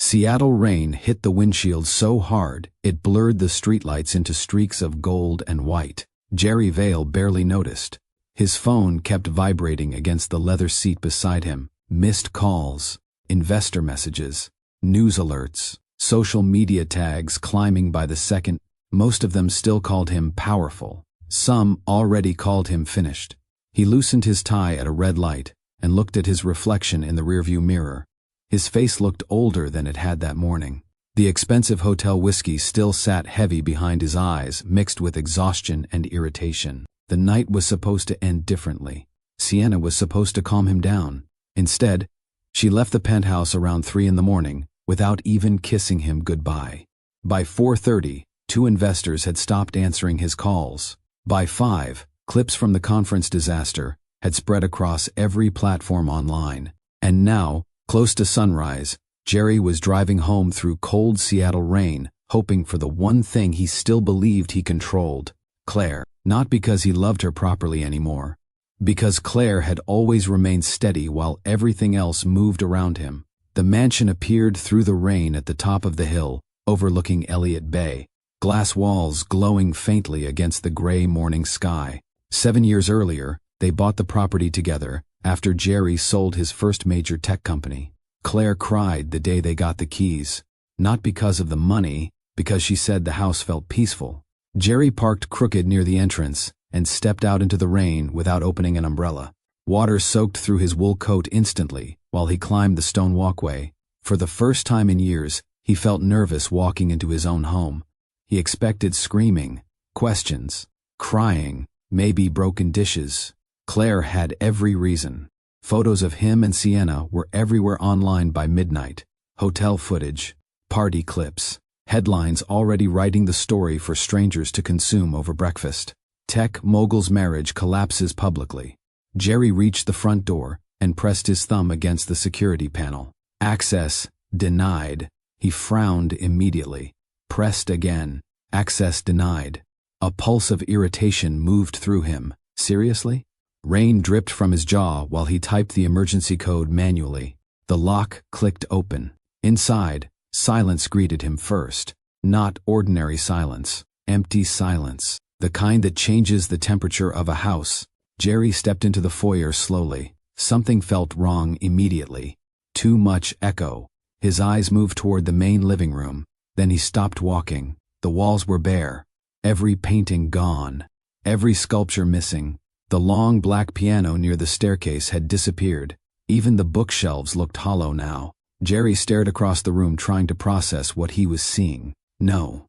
Seattle rain hit the windshield so hard it blurred the streetlights into streaks of gold and white. Jerry Vale barely noticed. His phone kept vibrating against the leather seat beside him. Missed calls, investor messages, news alerts, social media tags climbing by the second. Most of them still called him powerful. Some already called him finished. He loosened his tie at a red light and looked at his reflection in the rearview mirror. His face looked older than it had that morning. The expensive hotel whiskey still sat heavy behind his eyes, mixed with exhaustion and irritation. The night was supposed to end differently. Sienna was supposed to calm him down. Instead, she left the penthouse around 3 a.m. without even kissing him goodbye. By 4:30, 2 investors had stopped answering his calls. By 5, clips from the conference disaster had spread across every platform online. And now, close to sunrise, Jerry was driving home through cold Seattle rain, hoping for the one thing he still believed he controlled: Claire. Not because he loved her properly anymore. Because Claire had always remained steady while everything else moved around him. The mansion appeared through the rain at the top of the hill, overlooking Elliott Bay. Glass walls glowing faintly against the gray morning sky. 7 years earlier, they bought the property together, after Jerry sold his first major tech company. Claire cried the day they got the keys. Not because of the money, because she said the house felt peaceful. Jerry parked crooked near the entrance and stepped out into the rain without opening an umbrella. Water soaked through his wool coat instantly while he climbed the stone walkway. For the first time in years, he felt nervous walking into his own home. He expected screaming, questions, crying, maybe broken dishes. Claire had every reason. Photos of him and Sienna were everywhere online by midnight. Hotel footage, party clips, headlines already writing the story for strangers to consume over breakfast. Tech mogul's marriage collapses publicly. Jerry reached the front door and pressed his thumb against the security panel. Access denied. He frowned immediately. Pressed again. Access denied. A pulse of irritation moved through him. Seriously? Rain dripped from his jaw while he typed the emergency code manually. The lock clicked open. Inside, silence greeted him first. Not ordinary silence. Empty silence. The kind that changes the temperature of a house. Jerry stepped into the foyer slowly. Something felt wrong immediately. Too much echo. His eyes moved toward the main living room. Then he stopped walking. The walls were bare. Every painting gone. Every sculpture missing. The long black piano near the staircase had disappeared. Even the bookshelves looked hollow now. Jerry stared across the room trying to process what he was seeing. No.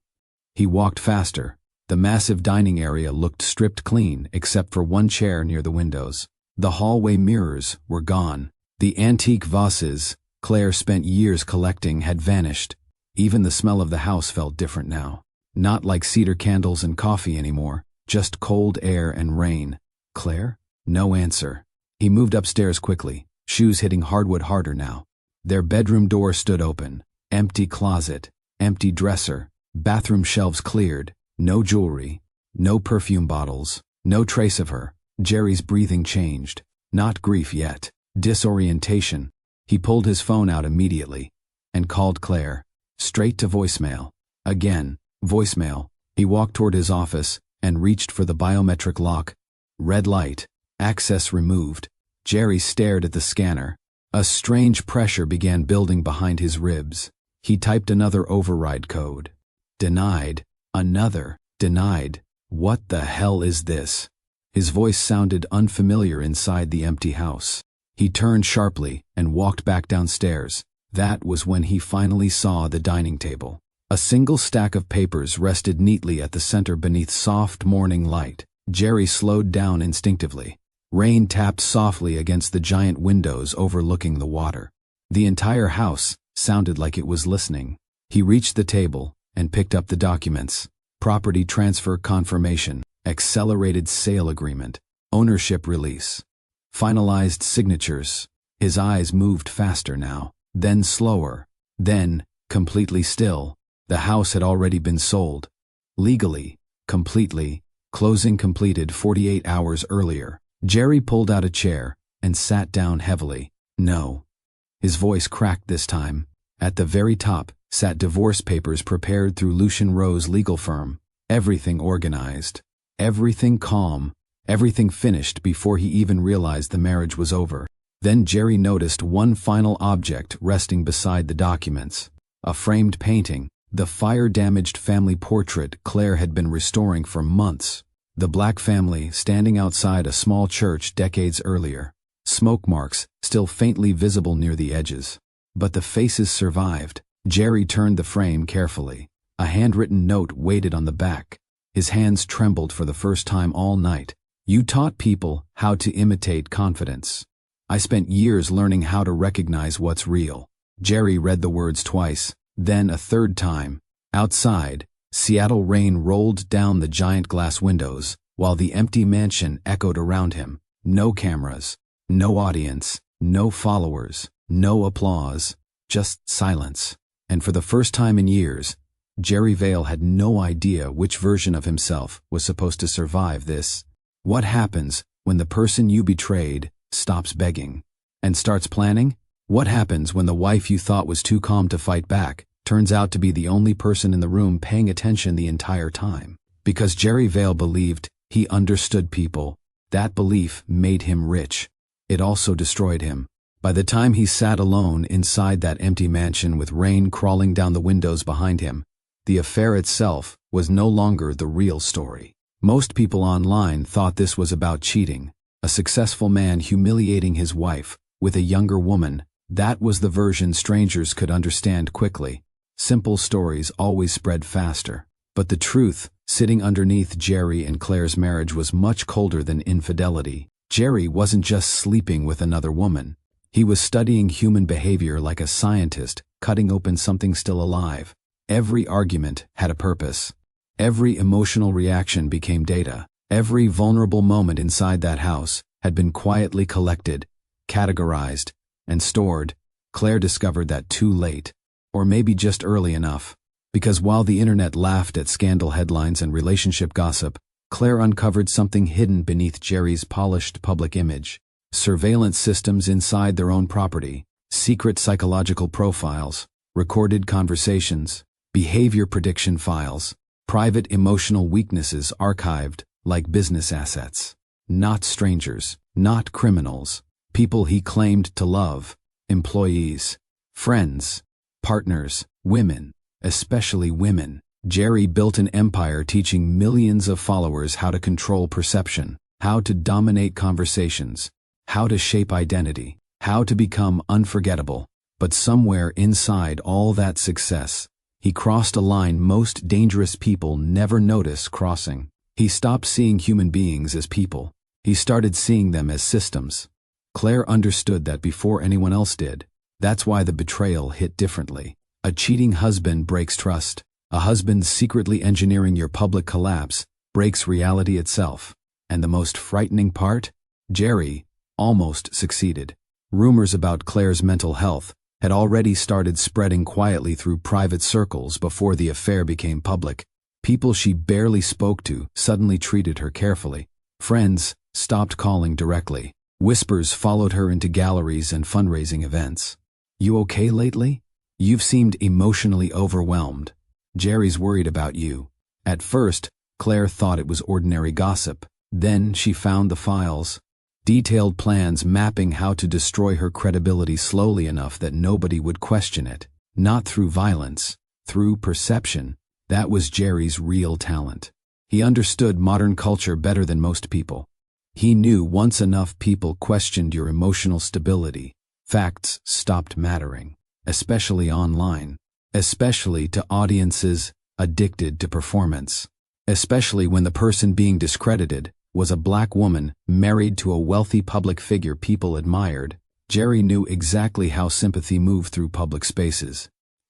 He walked faster. The massive dining area looked stripped clean except for one chair near the windows. The hallway mirrors were gone. The antique vases Claire spent years collecting had vanished. Even the smell of the house felt different now. Not like cedar candles and coffee anymore, just cold air and rain. Claire? No answer. He moved upstairs quickly, shoes hitting hardwood harder now. Their bedroom door stood open. Empty closet, empty dresser, bathroom shelves cleared. No jewelry, no perfume bottles, no trace of her. Jerry's breathing changed. Not grief yet. Disorientation. He pulled his phone out immediately and called Claire. Straight to voicemail. Again, voicemail. He walked toward his office and reached for the biometric lock. Red light. Access removed. Jerry stared at the scanner. A strange pressure began building behind his ribs. He typed another override code. Denied. Another. Denied. What the hell is this? His voice sounded unfamiliar inside the empty house. He turned sharply and walked back downstairs. That was when he finally saw the dining table. A single stack of papers rested neatly at the center beneath soft morning light. Jerry slowed down instinctively. Rain tapped softly against the giant windows overlooking the water. The entire house sounded like it was listening. He reached the table and picked up the documents. Property transfer confirmation, accelerated sale agreement, ownership release. Finalized signatures. His eyes moved faster now, then slower, then completely still. The house had already been sold. Legally, completely, closing completed 48 hours earlier. Jerry pulled out a chair and sat down heavily. No. His voice cracked this time. At the very top sat divorce papers prepared through Lucian Rowe's legal firm. Everything organized. Everything calm. Everything finished before he even realized the marriage was over. Then Jerry noticed one final object resting beside the documents. A framed painting, the fire-damaged family portrait Claire had been restoring for months. The Black family standing outside a small church decades earlier. Smoke marks still faintly visible near the edges. But the faces survived. Jerry turned the frame carefully. A handwritten note waited on the back. His hands trembled for the first time all night. "You taught people how to imitate confidence. I spent years learning how to recognize what's real." Jerry read the words twice, then a third time. Outside, Seattle rain rolled down the giant glass windows, while the empty mansion echoed around him. No cameras, no audience, no followers, no applause, just silence. And for the first time in years, Jerry Vale had no idea which version of himself was supposed to survive this. What happens when the person you betrayed stops begging and starts planning? What happens when the wife you thought was too calm to fight back turns out to be the only person in the room paying attention the entire time? Because Jerry Vale believed he understood people, that belief made him rich. It also destroyed him. By the time he sat alone inside that empty mansion with rain crawling down the windows behind him, the affair itself was no longer the real story. Most people online thought this was about cheating. A successful man humiliating his wife with a younger woman. That was the version strangers could understand quickly. Simple stories always spread faster. But the truth, sitting underneath Jerry and Claire's marriage, was much colder than infidelity. Jerry wasn't just sleeping with another woman. He was studying human behavior like a scientist, cutting open something still alive. Every argument had a purpose. Every emotional reaction became data. Every vulnerable moment inside that house had been quietly collected, categorized, and stored. Claire discovered that too late, or maybe just early enough. Because while the internet laughed at scandal headlines and relationship gossip, Claire uncovered something hidden beneath Jerry's polished public image. Surveillance systems inside their own property, secret psychological profiles, recorded conversations, behavior prediction files, private emotional weaknesses archived like business assets. Not strangers, not criminals, people he claimed to love, employees, friends, partners, women, especially women. Jerry built an empire teaching millions of followers how to control perception, how to dominate conversations, how to shape identity, how to become unforgettable. But somewhere inside all that success, he crossed a line most dangerous people never notice crossing. He stopped seeing human beings as people. He started seeing them as systems. Claire understood that before anyone else did. That's why the betrayal hit differently. A cheating husband breaks trust. A husband secretly engineering your public collapse breaks reality itself. And the most frightening part? Jerry almost succeeded. Rumors about Claire's mental health had already started spreading quietly through private circles before the affair became public. People she barely spoke to suddenly treated her carefully. Friends stopped calling directly. Whispers followed her into galleries and fundraising events. "You okay lately? You've seemed emotionally overwhelmed. Jerry's worried about you." At first, Claire thought it was ordinary gossip. Then she found the files. Detailed plans mapping how to destroy her credibility slowly enough that nobody would question it. Not through violence, through perception. That was Jerry's real talent. He understood modern culture better than most people. He knew once enough people questioned your emotional stability, facts stopped mattering, especially online, especially to audiences addicted to performance, especially when the person being discredited was a black woman married to a wealthy public figure people admired. Jerry knew exactly how sympathy moved through public spaces.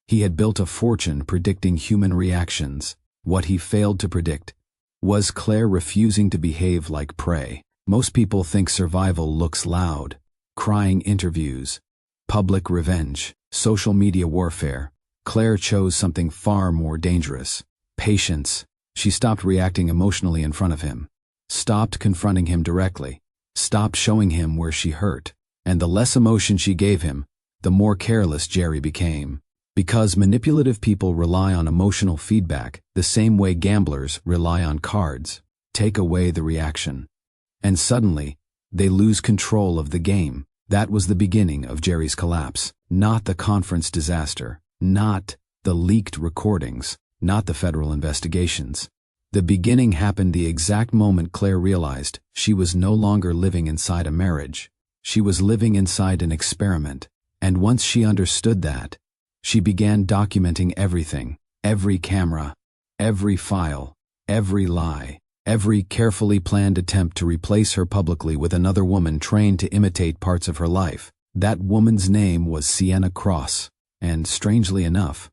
He had built a fortune predicting human reactions. What he failed to predict was Claire refusing to behave like prey. Most people think survival looks loud. Crying interviews, public revenge, social media warfare. Claire chose something far more dangerous. Patience. She stopped reacting emotionally in front of him. Stopped confronting him directly. Stopped showing him where she hurt. And the less emotion she gave him, the more careless Jerry became. Because manipulative people rely on emotional feedback the same way gamblers rely on cards. Take away the reaction. And suddenly, they lose control of the game. That was the beginning of Jerry's collapse. Not the conference disaster. Not the leaked recordings. Not the federal investigations. The beginning happened the exact moment Claire realized she was no longer living inside a marriage. She was living inside an experiment. And once she understood that, she began documenting everything, every camera, every file, every lie, every carefully planned attempt to replace her publicly with another woman trained to imitate parts of her life. That woman's name was Sienna Cross, and strangely enough,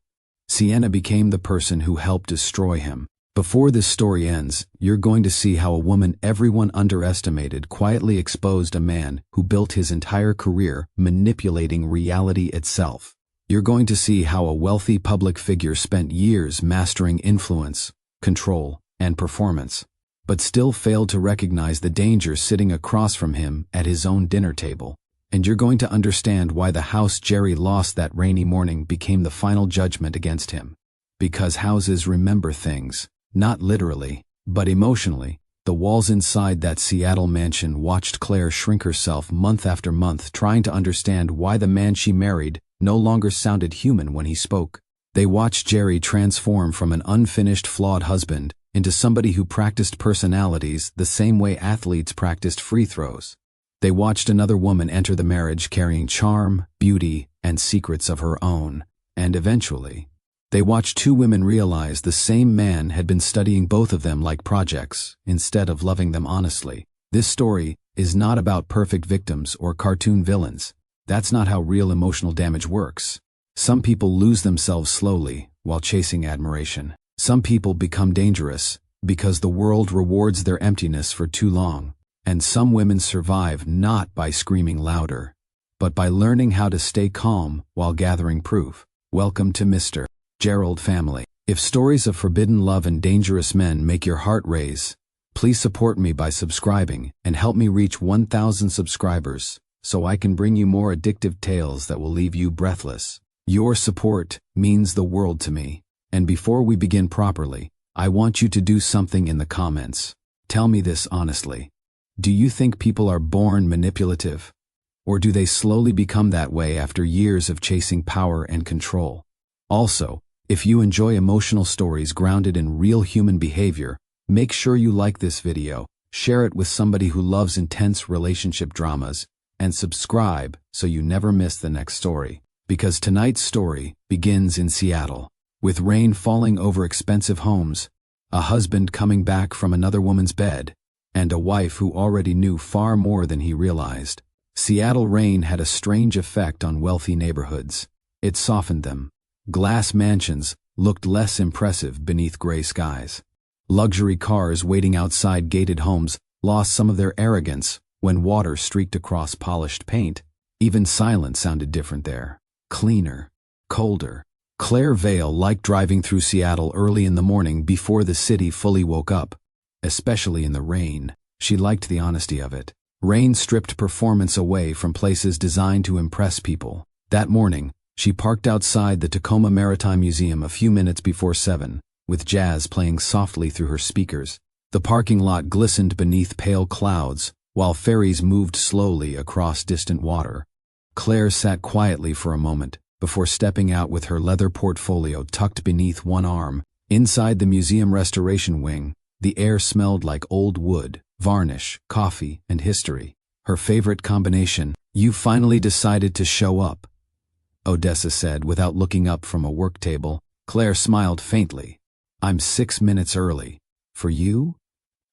Sienna became the person who helped destroy him. Before this story ends, you're going to see how a woman everyone underestimated quietly exposed a man who built his entire career manipulating reality itself. You're going to see how a wealthy public figure spent years mastering influence, control, and performance, but still failed to recognize the danger sitting across from him at his own dinner table. And you're going to understand why the house Jerry lost that rainy morning became the final judgment against him. Because houses remember things, not literally, but emotionally. The walls inside that Seattle mansion watched Claire shrink herself month after month, trying to understand why the man she married no longer sounded human when he spoke. They watched Jerry transform from an unfinished, flawed husband into somebody who practiced personalities the same way athletes practiced free throws. They watched another woman enter the marriage carrying charm, beauty, and secrets of her own. And eventually, they watched two women realize the same man had been studying both of them like projects, instead of loving them honestly. This story is not about perfect victims or cartoon villains. That's not how real emotional damage works. Some people lose themselves slowly while chasing admiration. Some people become dangerous because the world rewards their emptiness for too long. And some women survive not by screaming louder, but by learning how to stay calm while gathering proof. Welcome to Mr. Gerald Family. If stories of forbidden love and dangerous men make your heart race, please support me by subscribing and help me reach 1,000 subscribers so I can bring you more addictive tales that will leave you breathless. Your support means the world to me. And before we begin properly, I want you to do something in the comments. Tell me this honestly. Do you think people are born manipulative? Or do they slowly become that way after years of chasing power and control? Also, if you enjoy emotional stories grounded in real human behavior, make sure you like this video, share it with somebody who loves intense relationship dramas, and subscribe so you never miss the next story. Because tonight's story begins in Seattle, with rain falling over expensive homes, a husband coming back from another woman's bed, and a wife who already knew far more than he realized. Seattle rain had a strange effect on wealthy neighborhoods. It softened them. Glass mansions looked less impressive beneath gray skies. Luxury cars waiting outside gated homes lost some of their arrogance when water streaked across polished paint. Even silence sounded different there. Cleaner. Colder. Claire Vale liked driving through Seattle early in the morning before the city fully woke up. Especially in the rain. She liked the honesty of it. Rain stripped performance away from places designed to impress people. That morning, she parked outside the Tacoma Maritime Museum a few minutes before 7, with jazz playing softly through her speakers. The parking lot glistened beneath pale clouds, while ferries moved slowly across distant water. Claire sat quietly for a moment, before stepping out with her leather portfolio tucked beneath one arm. Inside the museum restoration wing, the air smelled like old wood, varnish, coffee, and history. Her favorite combination. "You finally decided to show up," Odessa said without looking up from a work table. Claire smiled faintly. "I'm 6 minutes early. For you?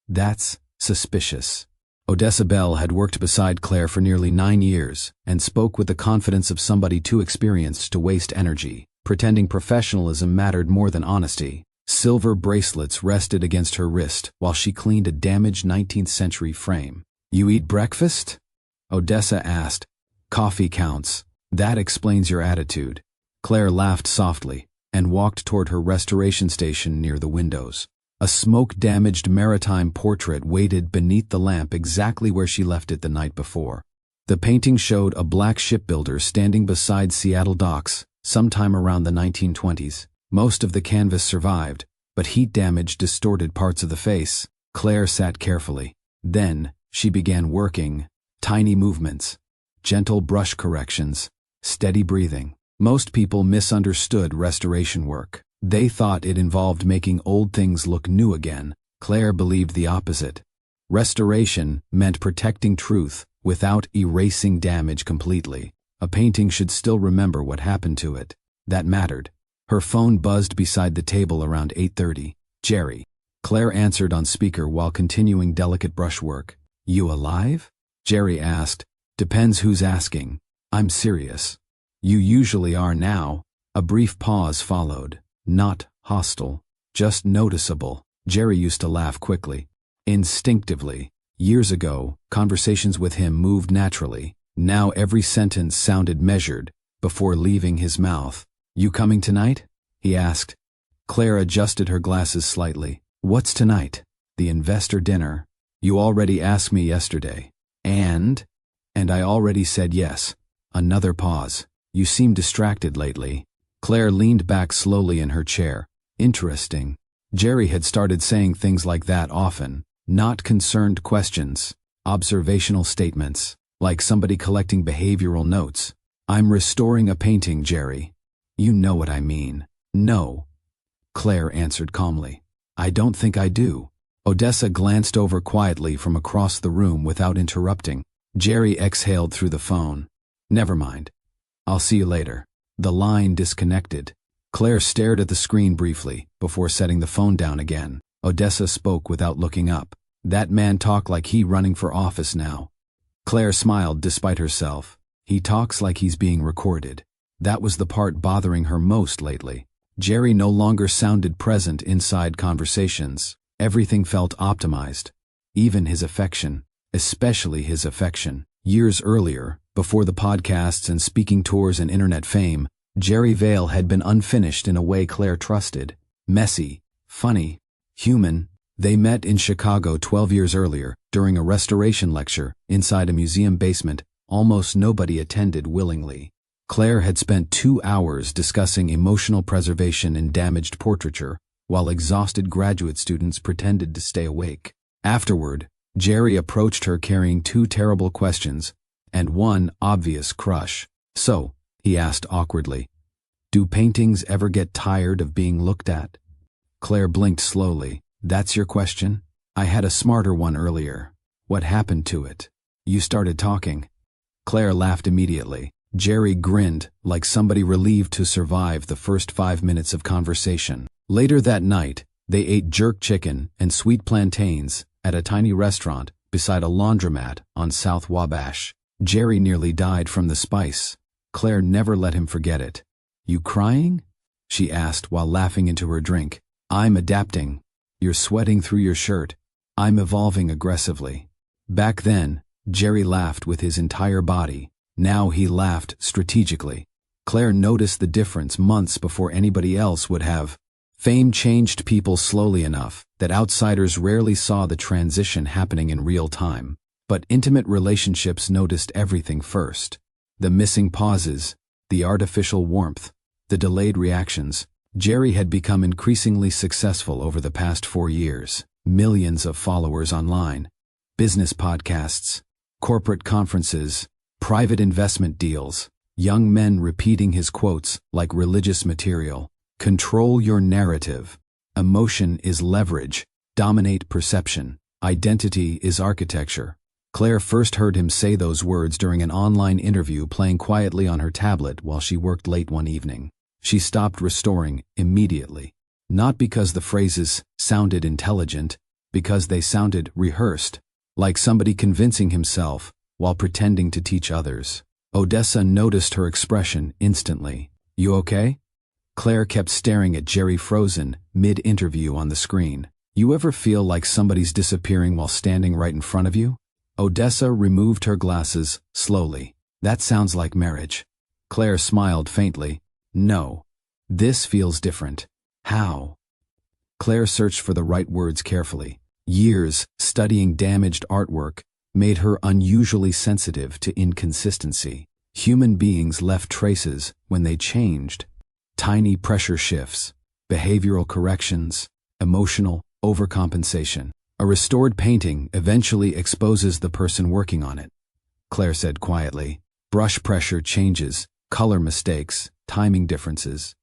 That's suspicious." Odessa Bell had worked beside Claire for nearly 9 years and spoke with the confidence of somebody too experienced to waste energy, pretending professionalism mattered more than honesty. Silver bracelets rested against her wrist while she cleaned a damaged 19th century frame. "You eat breakfast?" Odessa asked. "Coffee counts. That explains your attitude." Claire laughed softly and walked toward her restoration station near the windows. A smoke-damaged maritime portrait waited beneath the lamp exactly where she left it the night before. The painting showed a black shipbuilder standing beside Seattle docks, sometime around the 1920s. Most of the canvas survived, but heat damage distorted parts of the face. Claire sat carefully. Then, she began working. Tiny movements, gentle brush corrections, steady breathing. Most people misunderstood restoration work. They thought it involved making old things look new again. Claire believed the opposite. Restoration meant protecting truth without erasing damage completely. A painting should still remember what happened to it. That mattered. Her phone buzzed beside the table around 8:30. Jerry. Claire answered on speaker while continuing delicate brushwork. You alive? Jerry asked. Depends who's asking. I'm serious. You usually are now. A brief pause followed. Not hostile, just noticeable. Jerry used to laugh quickly, instinctively. Years ago, conversations with him moved naturally. Now every sentence sounded measured before leaving his mouth. You coming tonight? He asked. Claire adjusted her glasses slightly. What's tonight? The investor dinner. You already asked me yesterday. And I already said yes. Another pause. You seem distracted lately. Claire leaned back slowly in her chair. Interesting. Jerry had started saying things like that often. Not concerned questions. Observational statements. Like somebody collecting behavioral notes. I'm restoring a painting, Jerry. You know what I mean. No. Claire answered calmly. I don't think I do. Odessa glanced over quietly from across the room without interrupting. Jerry exhaled through the phone. Never mind. I'll see you later. The line disconnected. Claire stared at the screen briefly before setting the phone down again. Odessa spoke without looking up. That man talked like he running for office now. Claire smiled despite herself. He talks like he's being recorded. That was the part bothering her most lately. Jerry no longer sounded present inside conversations. Everything felt optimized. Even his affection. Especially his affection. Years earlier, before the podcasts and speaking tours and internet fame, Jerry Vale had been unfinished in a way Claire trusted. Messy, funny, human. They met in Chicago 12 years earlier, during a restoration lecture, inside a museum basement. Almost nobody attended willingly. Claire had spent 2 hours discussing emotional preservation in damaged portraiture, while exhausted graduate students pretended to stay awake. Afterward, Jerry approached her carrying 2 terrible questions, and 1 obvious crush. So, he asked awkwardly, do paintings ever get tired of being looked at? Claire blinked slowly. That's your question? I had a smarter one earlier. What happened to it? You started talking. Claire laughed immediately. Jerry grinned, like somebody relieved to survive the first 5 minutes of conversation. Later that night, they ate jerk chicken and sweet plantains at a tiny restaurant beside a laundromat on South Wabash. Jerry nearly died from the spice. Claire never let him forget it. You crying? She asked while laughing into her drink. I'm adapting. You're sweating through your shirt. I'm evolving aggressively. Back then, Jerry laughed with his entire body. Now he laughed strategically. Claire noticed the difference months before anybody else would have. Fame changed people slowly enough that outsiders rarely saw the transition happening in real time. But intimate relationships noticed everything first. The missing pauses, the artificial warmth, the delayed reactions. Jerry had become increasingly successful over the past 4 years. Millions of followers online, business podcasts, corporate conferences, private investment deals, young men repeating his quotes like religious material. Control your narrative. Emotion is leverage. Dominate perception. Identity is architecture. Claire first heard him say those words during an online interview playing quietly on her tablet while she worked late one evening. She stopped restoring immediately. Not because the phrases sounded intelligent, because they sounded rehearsed, like somebody convincing himself while pretending to teach others. Odessa noticed her expression instantly. You okay? Claire kept staring at Jerry frozen, mid-interview on the screen. You ever feel like somebody's disappearing while standing right in front of you? Odessa removed her glasses slowly. That sounds like marriage. Claire smiled faintly. No. This feels different. How? Claire searched for the right words carefully. Years studying damaged artwork made her unusually sensitive to inconsistency. Human beings left traces when they changed. Tiny pressure shifts, behavioral corrections, emotional overcompensation. A restored painting eventually exposes the person working on it, Claire said quietly. Brush pressure changes, color mistakes, timing differences.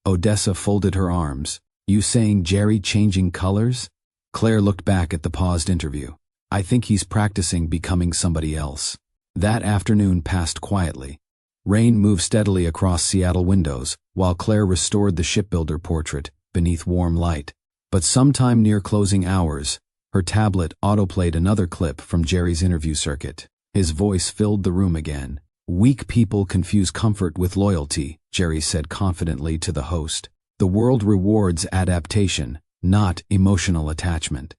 Odessa folded her arms. You saying Jerry changing colors? Claire looked back at the paused interview. I think he's practicing becoming somebody else. That afternoon passed quietly. Rain moved steadily across Seattle windows, while Claire restored the shipbuilder portrait beneath warm light. But sometime near closing hours, her tablet autoplayed another clip from Jerry's interview circuit. His voice filled the room again. Weak people confuse comfort with loyalty, Jerry said confidently to the host. The world rewards adaptation, not emotional attachment.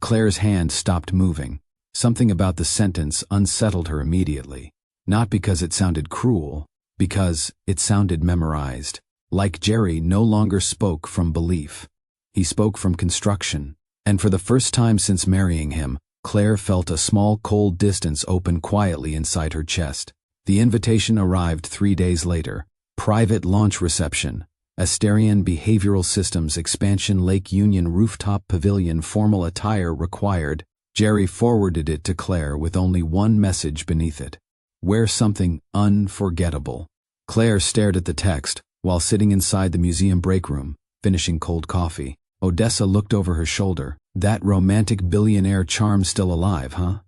Claire's hand stopped moving. Something about the sentence unsettled her immediately. Not because it sounded cruel, because it sounded memorized. Like Jerry no longer spoke from belief. He spoke from construction. And for the first time since marrying him, Claire felt a small cold distance open quietly inside her chest. The invitation arrived 3 days later. Private launch reception. Asterian Behavioral Systems Expansion Lake Union Rooftop Pavilion formal attire required. Jerry forwarded it to Claire with only one message beneath it. Wear something unforgettable. Claire stared at the text while sitting inside the museum break room, finishing cold coffee. Odessa looked over her shoulder. That romantic billionaire charm still alive, huh?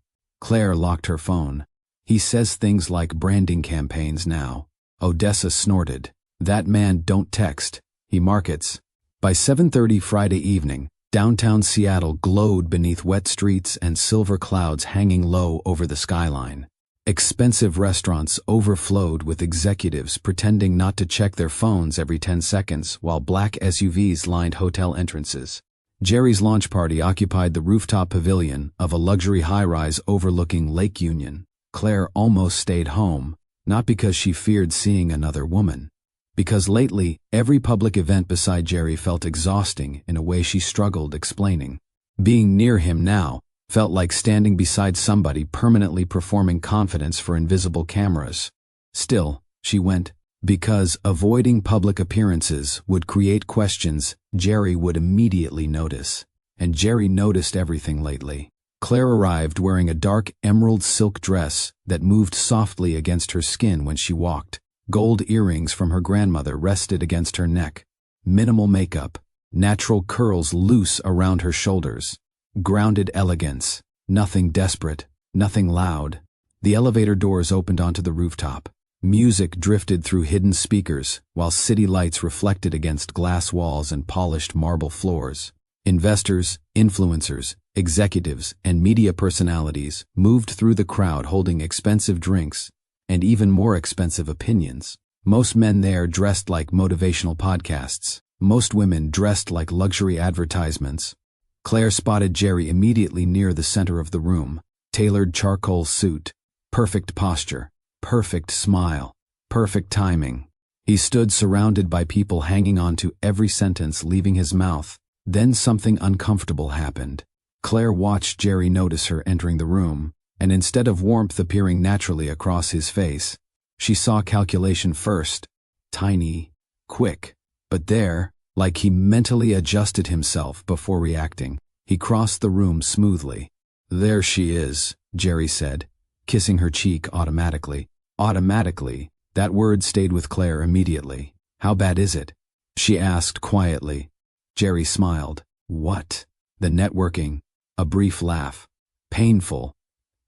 Claire locked her phone. He says things like branding campaigns now. Odessa snorted. That man don't text. He markets. By 7:30 Friday evening, downtown Seattle glowed beneath wet streets and silver clouds hanging low over the skyline. Expensive restaurants overflowed with executives pretending not to check their phones every 10 seconds while black SUVs lined hotel entrances. Jerry's launch party occupied the rooftop pavilion of a luxury high-rise overlooking Lake Union. Claire almost stayed home, not because she feared seeing another woman. Because lately, every public event beside Jerry felt exhausting in a way she struggled explaining. Being near him now felt like standing beside somebody permanently performing confidence for invisible cameras. Still, she went, because avoiding public appearances would create questions Jerry would immediately notice. And Jerry noticed everything lately. Claire arrived wearing a dark emerald silk dress that moved softly against her skin when she walked. Gold earrings from her grandmother rested against her neck. Minimal makeup, natural curls loose around her shoulders. Grounded elegance, nothing desperate, nothing loud. The elevator doors opened onto the rooftop. Music drifted through hidden speakers, while city lights reflected against glass walls and polished marble floors. Investors, influencers, executives, and media personalities moved through the crowd holding expensive drinks and even more expensive opinions. Most men there dressed like motivational podcasts. Most women dressed like luxury advertisements. Claire spotted Jerry immediately near the center of the room. Tailored charcoal suit, perfect posture, perfect smile, perfect timing. He stood surrounded by people hanging on to every sentence leaving his mouth. Then something uncomfortable happened. Claire watched Jerry notice her entering the room, and instead of warmth appearing naturally across his face, she saw calculation first. Tiny, quick, but there, like he mentally adjusted himself before reacting. He crossed the room smoothly. There she is, Jerry said, kissing her cheek automatically. Automatically, that word stayed with Claire immediately. How bad is it? She asked quietly. Jerry smiled. What? The networking. A brief laugh. Painful,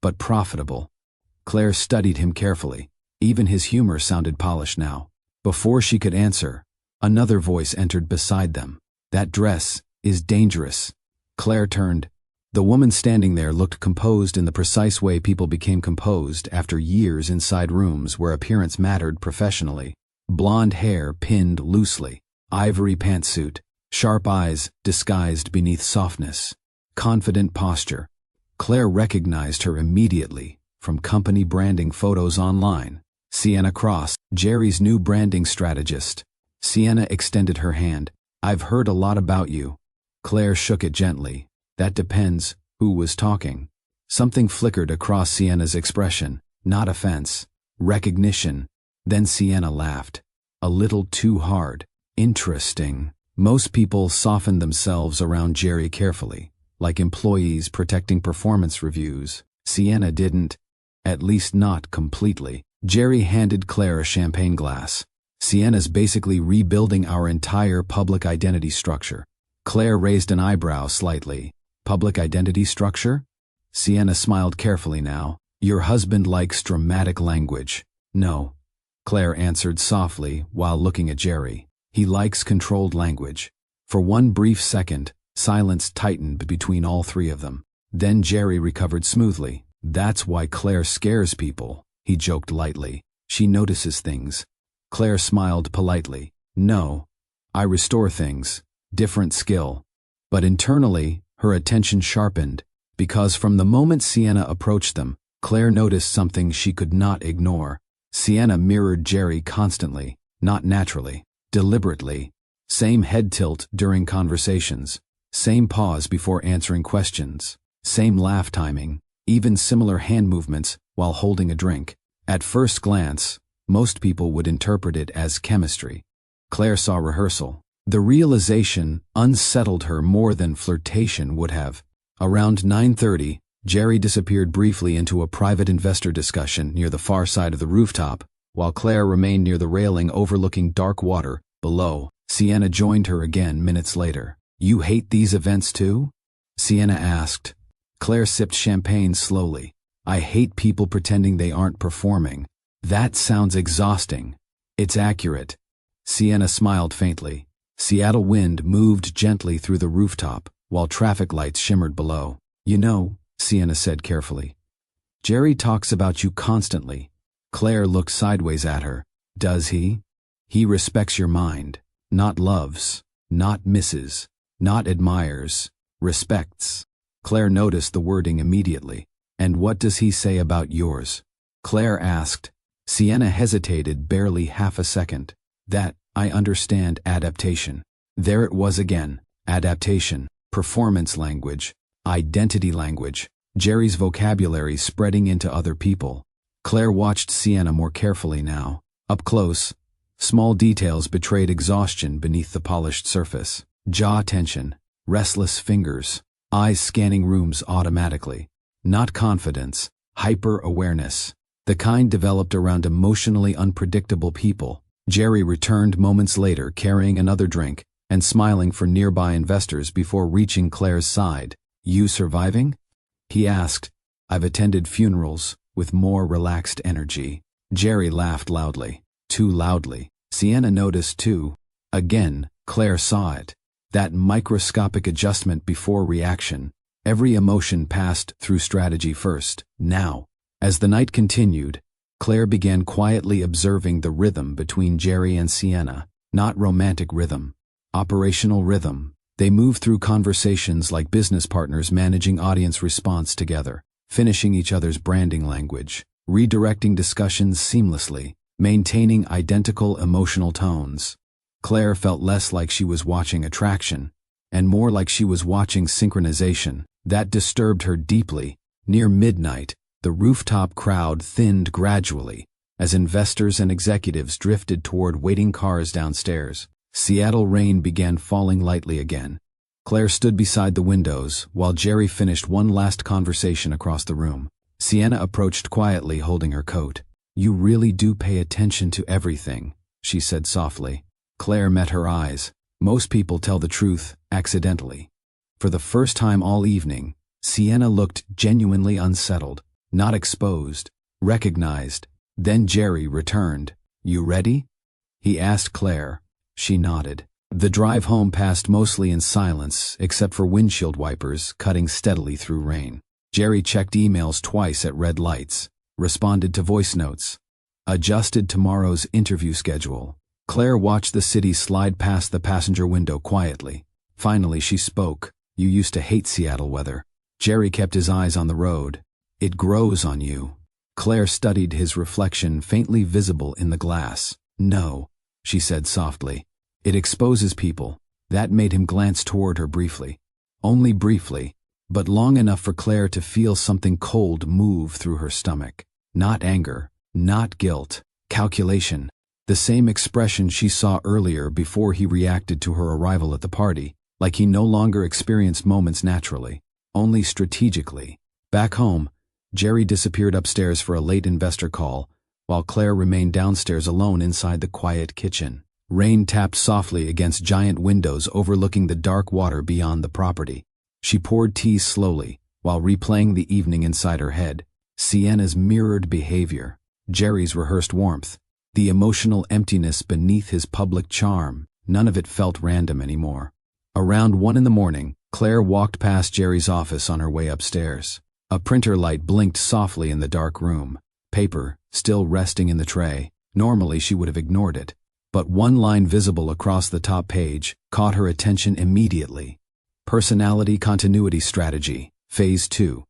but profitable. Claire studied him carefully. Even his humor sounded polished now. Before she could answer, another voice entered beside them. That dress is dangerous. Claire turned. The woman standing there looked composed in the precise way people became composed after years inside rooms where appearance mattered professionally. Blonde hair pinned loosely, ivory pantsuit, sharp eyes disguised beneath softness, confident posture. Claire recognized her immediately from company branding photos online. Sienna Cross, Jerry's new branding strategist. Sienna extended her hand. I've heard a lot about you. Claire shook it gently. That depends who was talking. Something flickered across Sienna's expression. Not offense. recognition. Then Sienna laughed. A little too hard. Interesting. Most people softened themselves around Jerry carefully, like employees protecting performance reviews. Sienna didn't. At least not completely. Jerry handed Claire a champagne glass. Sienna's basically rebuilding our entire public identity structure. Claire raised an eyebrow slightly. Public identity structure? Sienna smiled carefully now. Your husband likes dramatic language. No. Claire answered softly while looking at Jerry. He likes controlled language. For one brief second, silence tightened between all three of them. Then Jerry recovered smoothly. That's why Claire scares people, he joked lightly. She notices things. Claire smiled politely. No. I restore things. Different skill. But internally, her attention sharpened, because from the moment Sienna approached them, Claire noticed something she could not ignore. Sienna mirrored Jerry constantly, not naturally, deliberately. Same head tilt during conversations, same pause before answering questions, same laugh timing, even similar hand movements while holding a drink. At first glance, most people would interpret it as chemistry. Claire saw rehearsal. The realization unsettled her more than flirtation would have. Around 9:30, Jerry disappeared briefly into a private investor discussion near the far side of the rooftop, while Claire remained near the railing overlooking dark water below. Sienna joined her again minutes later. You hate these events too? Sienna asked. Claire sipped champagne slowly. I hate people pretending they aren't performing. That sounds exhausting. It's accurate. Sienna smiled faintly. Seattle wind moved gently through the rooftop, while traffic lights shimmered below. You know, Sienna said carefully, Jerry talks about you constantly. Claire looked sideways at her. Does he? He respects your mind. Not loves. Not misses. Not admires. Respects. Claire noticed the wording immediately. And what does he say about yours? Claire asked. Sienna hesitated barely half a second. That, I understand adaptation. There it was again. Adaptation. Performance language. Identity language. Jerry's vocabulary spreading into other people. Claire watched Sienna more carefully now. Up close, small details betrayed exhaustion beneath the polished surface. Jaw tension. Restless fingers. Eyes scanning rooms automatically. Not confidence. Hyper-awareness. The kind developed around emotionally unpredictable people. Jerry returned moments later carrying another drink and smiling for nearby investors before reaching Claire's side. You surviving? He asked. I've attended funerals with more relaxed energy. Jerry laughed loudly. Too loudly. Sienna noticed too. Again, Claire saw it. That microscopic adjustment before reaction. Every emotion passed through strategy first. Now, as the night continued, Claire began quietly observing the rhythm between Jerry and Sienna. Not romantic rhythm. Operational rhythm. They moved through conversations like business partners managing audience response together, finishing each other's branding language, redirecting discussions seamlessly, maintaining identical emotional tones. Claire felt less like she was watching attraction, and more like she was watching synchronization. That disturbed her deeply. Near midnight, the rooftop crowd thinned gradually as investors and executives drifted toward waiting cars downstairs. Seattle rain began falling lightly again. Claire stood beside the windows while Jerry finished one last conversation across the room. Sienna approached quietly holding her coat. You really do pay attention to everything, she said softly. Claire met her eyes. Most people tell the truth accidentally. For the first time all evening, Sienna looked genuinely unsettled, not exposed, recognized. Then Jerry returned. You ready? He asked Claire. She nodded. The drive home passed mostly in silence, except for windshield wipers cutting steadily through rain. Jerry checked emails twice at red lights, responded to voice notes, adjusted tomorrow's interview schedule. Claire watched the city slide past the passenger window quietly. Finally she spoke. You used to hate Seattle weather. Jerry kept his eyes on the road. It grows on you. Claire studied his reflection faintly visible in the glass. No, she said softly. It exposes people. That made him glance toward her briefly. Only briefly, but long enough for Claire to feel something cold move through her stomach. Not anger, Not guilt. Calculation. The same expression she saw earlier before he reacted to her arrival at the party, like he no longer experienced moments naturally, only strategically. Back home, Jerry disappeared upstairs for a late investor call, while Claire remained downstairs alone inside the quiet kitchen. Rain tapped softly against giant windows overlooking the dark water beyond the property. She poured tea slowly, while replaying the evening inside her head. Sienna's mirrored behavior, Jerry's rehearsed warmth, the emotional emptiness beneath his public charm, none of it felt random anymore. Around 1 a.m, Claire walked past Jerry's office on her way upstairs. A printer light blinked softly in the dark room. Paper, still resting in the tray. Normally she would have ignored it. But one line visible across the top page caught her attention immediately. Personality Continuity Strategy, Phase 2.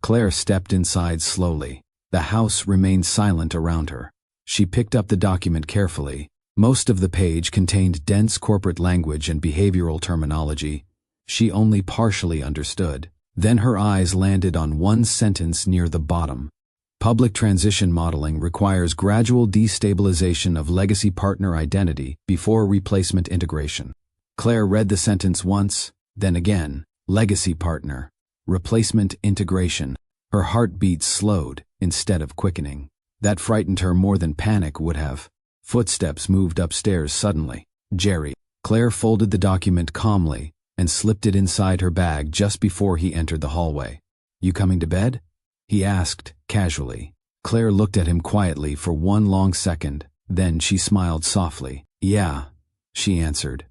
Claire stepped inside slowly. The house remained silent around her. She picked up the document carefully. Most of the page contained dense corporate language and behavioral terminology she only partially understood. Then her eyes landed on one sentence near the bottom. Public transition modeling requires gradual destabilization of legacy partner identity before replacement integration. Claire read the sentence once, then again. Legacy partner. Replacement integration. Her heartbeat slowed instead of quickening. That frightened her more than panic would have. Footsteps moved upstairs suddenly. Jerry. Claire folded the document calmly and slipped it inside her bag just before he entered the hallway. "You coming to bed?" he asked, casually. Claire looked at him quietly for one long second, then she smiled softly. "Yeah," she answered.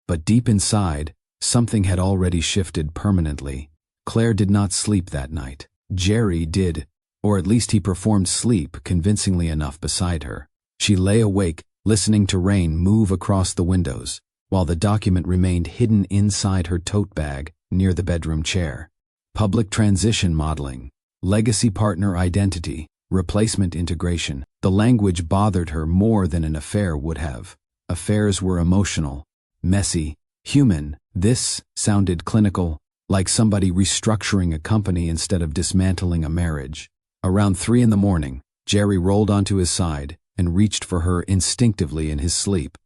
But deep inside, something had already shifted permanently. Claire did not sleep that night. Jerry did, or at least he performed sleep convincingly enough beside her. She lay awake, listening to rain move across the windows, while the document remained hidden inside her tote bag near the bedroom chair. Public transition modeling. Legacy partner identity. Replacement integration. The language bothered her more than an affair would have. Affairs were emotional, messy, human. This sounded clinical, like somebody restructuring a company instead of dismantling a marriage. Around 3 a.m, Jerry rolled onto his side and reached for her instinctively in his sleep.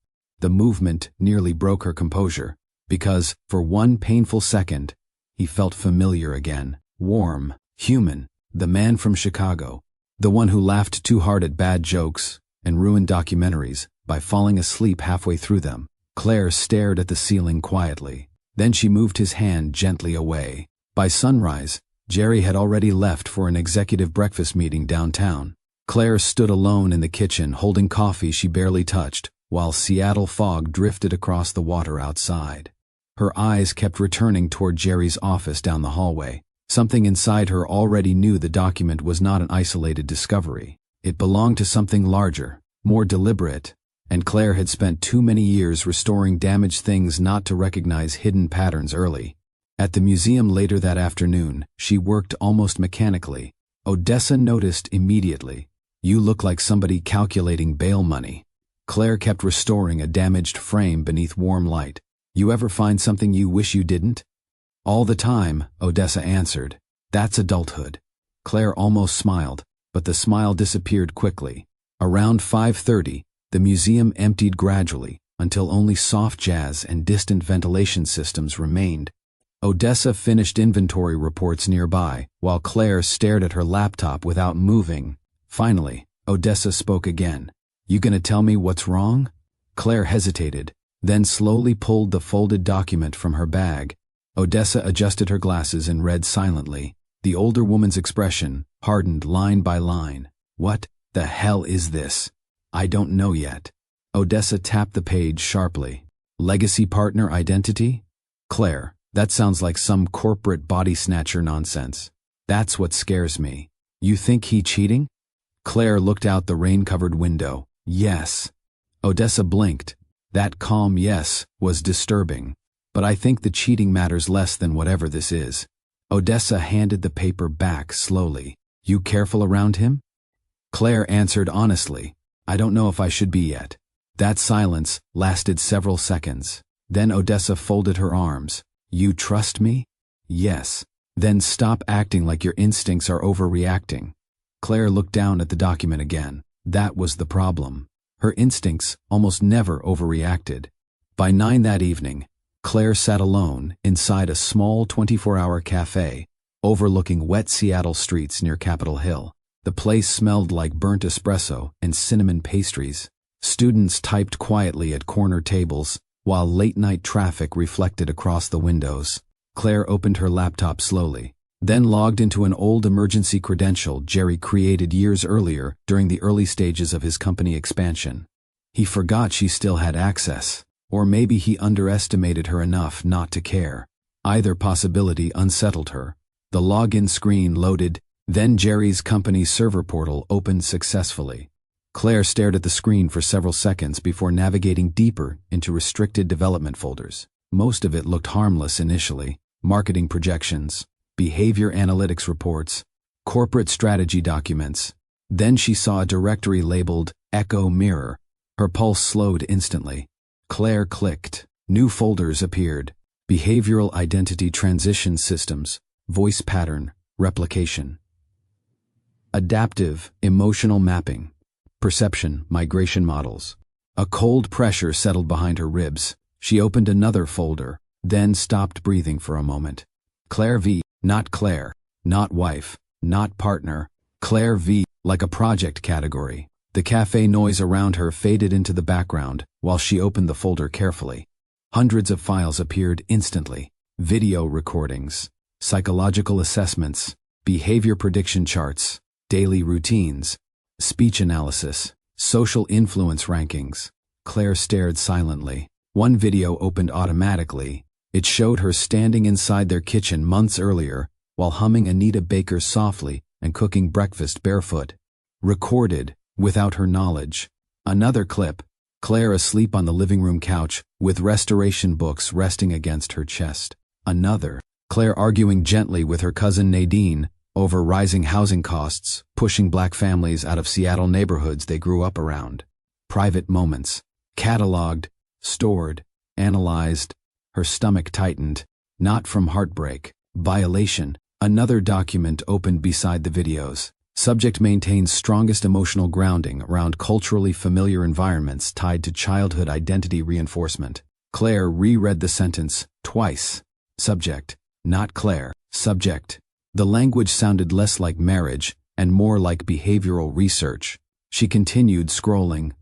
The movement nearly broke her composure, because, for one painful second, he felt familiar again. Warm, human, the man from Chicago, the one who laughed too hard at bad jokes and ruined documentaries by falling asleep halfway through them. Claire stared at the ceiling quietly. Then she moved his hand gently away. By sunrise, Jerry had already left for an executive breakfast meeting downtown. Claire stood alone in the kitchen holding coffee she barely touched, while Seattle fog drifted across the water outside. Her eyes kept returning toward Jerry's office down the hallway. Something inside her already knew the document was not an isolated discovery. It belonged to something larger, more deliberate, and Claire had spent too many years restoring damaged things not to recognize hidden patterns early. At the museum later that afternoon, she worked almost mechanically. Odessa noticed immediately. "You look like somebody calculating bail money." Claire kept restoring a damaged frame beneath warm light. "You ever find something you wish you didn't?" "All the time," Odessa answered. "That's adulthood." Claire almost smiled, but the smile disappeared quickly. Around 5:30, the museum emptied gradually until only soft jazz and distant ventilation systems remained. Odessa finished inventory reports nearby, while Claire stared at her laptop without moving. Finally, Odessa spoke again. "You gonna tell me what's wrong?" Claire hesitated, then slowly pulled the folded document from her bag. Odessa adjusted her glasses and read silently. The older woman's expression hardened line by line. "What the hell is this?" "I don't know yet." Odessa tapped the page sharply. "Legacy partner identity?" "Claire, that sounds like some corporate body snatcher nonsense. That's what scares me." "You think he cheating?" Claire looked out the rain-covered window. "Yes." Odessa blinked. That calm yes was disturbing. "But I think the cheating matters less than whatever this is." Odessa handed the paper back slowly. "You careful around him?" Claire answered honestly. "I don't know if I should be yet." That silence lasted several seconds. Then Odessa folded her arms. "You trust me?" "Yes." "Then stop acting like your instincts are overreacting." Claire looked down at the document again. That was the problem. Her instincts almost never overreacted. By 9 that evening, Claire sat alone inside a small 24-hour cafe overlooking wet Seattle streets near Capitol Hill. The place smelled like burnt espresso and cinnamon pastries. Students typed quietly at corner tables, while late-night traffic reflected across the windows. Claire opened her laptop slowly, then logged into an old emergency credential Jerry created years earlier during the early stages of his company expansion. He forgot she still had access, or maybe he underestimated her enough not to care. Either possibility unsettled her. The login screen loaded, then Jerry's company's server portal opened successfully. Claire stared at the screen for several seconds before navigating deeper into restricted development folders. Most of it looked harmless initially: marketing projections, behavior analytics reports, corporate strategy documents. Then she saw a directory labeled Echo Mirror. Her pulse slowed instantly. Claire clicked. New folders appeared: behavioral identity transition systems, voice pattern replication, adaptive emotional mapping, perception migration models. A cold pressure settled behind her ribs. She opened another folder, then stopped breathing for a moment. Claire V. Not Claire, not wife, not partner. Claire V. Like a project category. The cafe noise around her faded into the background while she opened the folder carefully. Hundreds of files appeared instantly: video recordings, psychological assessments, behavior prediction charts, daily routines, speech analysis, social influence rankings. Claire stared silently. One video opened automatically. It showed her standing inside their kitchen months earlier while humming Anita Baker softly and cooking breakfast barefoot. Recorded, without her knowledge. Another clip: Claire asleep on the living room couch with restoration books resting against her chest. Another: Claire arguing gently with her cousin Nadine over rising housing costs, pushing black families out of Seattle neighborhoods they grew up around. Private moments. Cataloged, stored, analyzed. Her stomach tightened. Not from heartbreak. Violation. Another document opened beside the videos. Subject maintains strongest emotional grounding around culturally familiar environments tied to childhood identity reinforcement. Claire reread the sentence twice. Subject: not Claire. Subject. The language sounded less like marriage and more like behavioral research. She continued scrolling.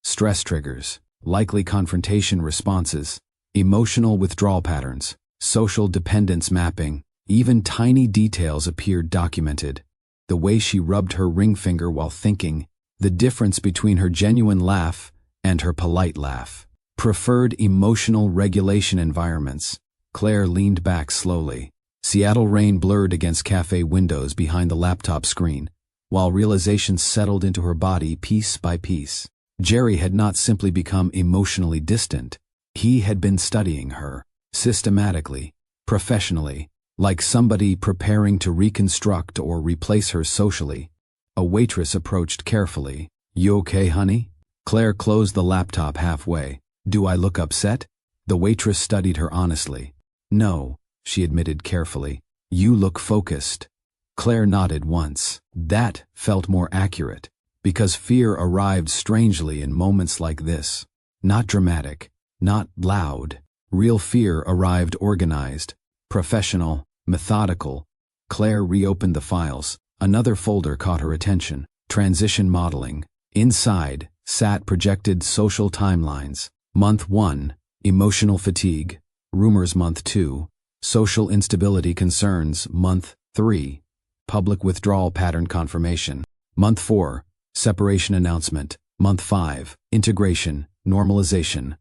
Stress triggers, likely confrontation responses, emotional withdrawal patterns, social dependence mapping. Even tiny details appeared documented. The way she rubbed her ring finger while thinking, the difference between her genuine laugh and her polite laugh. Preferred emotional regulation environments. Claire leaned back slowly. Seattle rain blurred against cafe windows behind the laptop screen, while realizations settled into her body piece by piece. Jerry had not simply become emotionally distant. He had been studying her, systematically, professionally, like somebody preparing to reconstruct or replace her socially. A waitress approached carefully. "You okay, honey?" Claire closed the laptop halfway. "Do I look upset?" The waitress studied her honestly. "No," she admitted carefully. "You look focused." Claire nodded once. That felt more accurate, because fear arrived strangely in moments like this. Not dramatic, not loud. Real fear arrived organized, professional, methodical. Claire reopened the files. Another folder caught her attention: transition modeling. Inside sat projected social timelines. Month 1, emotional fatigue. Rumors month 2. Social instability concerns month 3. Public withdrawal pattern confirmation. Month 4. Separation announcement. Month 5. Integration, normalization.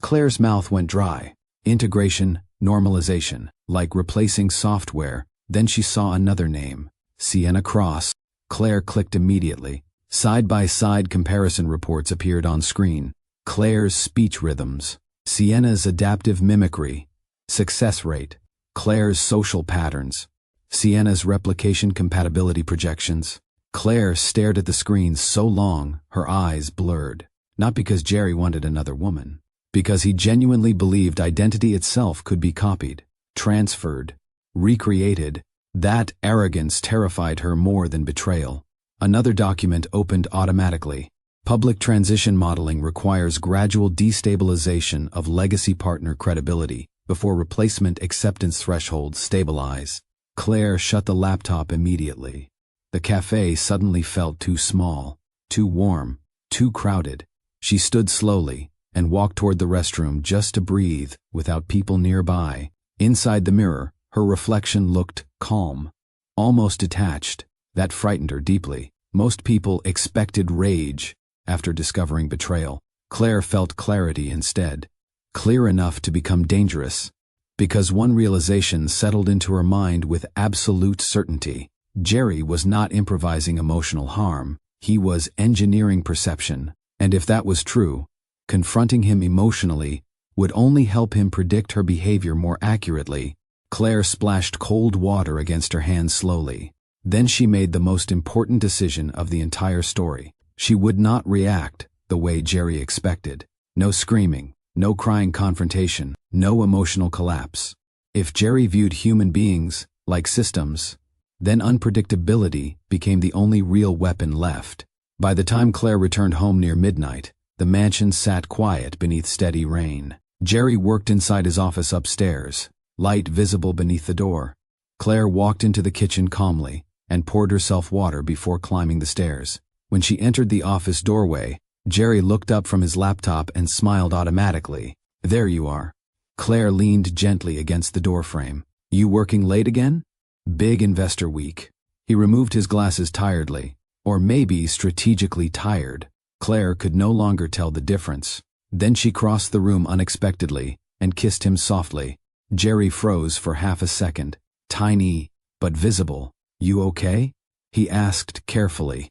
Claire's mouth went dry. Integration, normalization, like replacing software. Then she saw another name: Sienna Cross. Claire clicked immediately. Side-by-side comparison reports appeared on screen. Claire's speech rhythms. Sienna's adaptive mimicry. Success rate. Claire's social patterns. Sienna's replication compatibility projections. Claire stared at the screen so long, her eyes blurred. Not because Jerry wanted another woman. Because he genuinely believed identity itself could be copied, transferred, recreated, That arrogance terrified her more than betrayal. Another document opened automatically. Public transition modeling requires gradual destabilization of legacy partner credibility before replacement acceptance thresholds stabilize. Claire shut the laptop immediately. The cafe suddenly felt too small, too warm, too crowded. She stood slowly and walked toward the restroom just to breathe without people nearby. Inside the mirror, her reflection looked calm, almost detached. That frightened her deeply. Most people expected rage after discovering betrayal. Claire felt clarity instead, clear enough to become dangerous, because one realization settled into her mind with absolute certainty. Jerry was not improvising emotional harm, he was engineering perception, and if that was true, confronting him emotionally would only help him predict her behavior more accurately. Claire splashed cold water against her hands slowly. Then she made the most important decision of the entire story. She would not react the way Jerry expected. No screaming, no crying confrontation, no emotional collapse. If Jerry viewed human beings like systems, then unpredictability became the only real weapon left. By the time Claire returned home near midnight, the mansion sat quiet beneath steady rain. Jerry worked inside his office upstairs, light visible beneath the door. Claire walked into the kitchen calmly and poured herself water before climbing the stairs. When she entered the office doorway, Jerry looked up from his laptop and smiled automatically. "There you are." Claire leaned gently against the doorframe. "You working late again?" "Big investor week." He removed his glasses tiredly, or maybe strategically tired. Claire could no longer tell the difference. Then she crossed the room unexpectedly and kissed him softly. Jerry froze for half a second, tiny but visible. "You okay?" he asked carefully.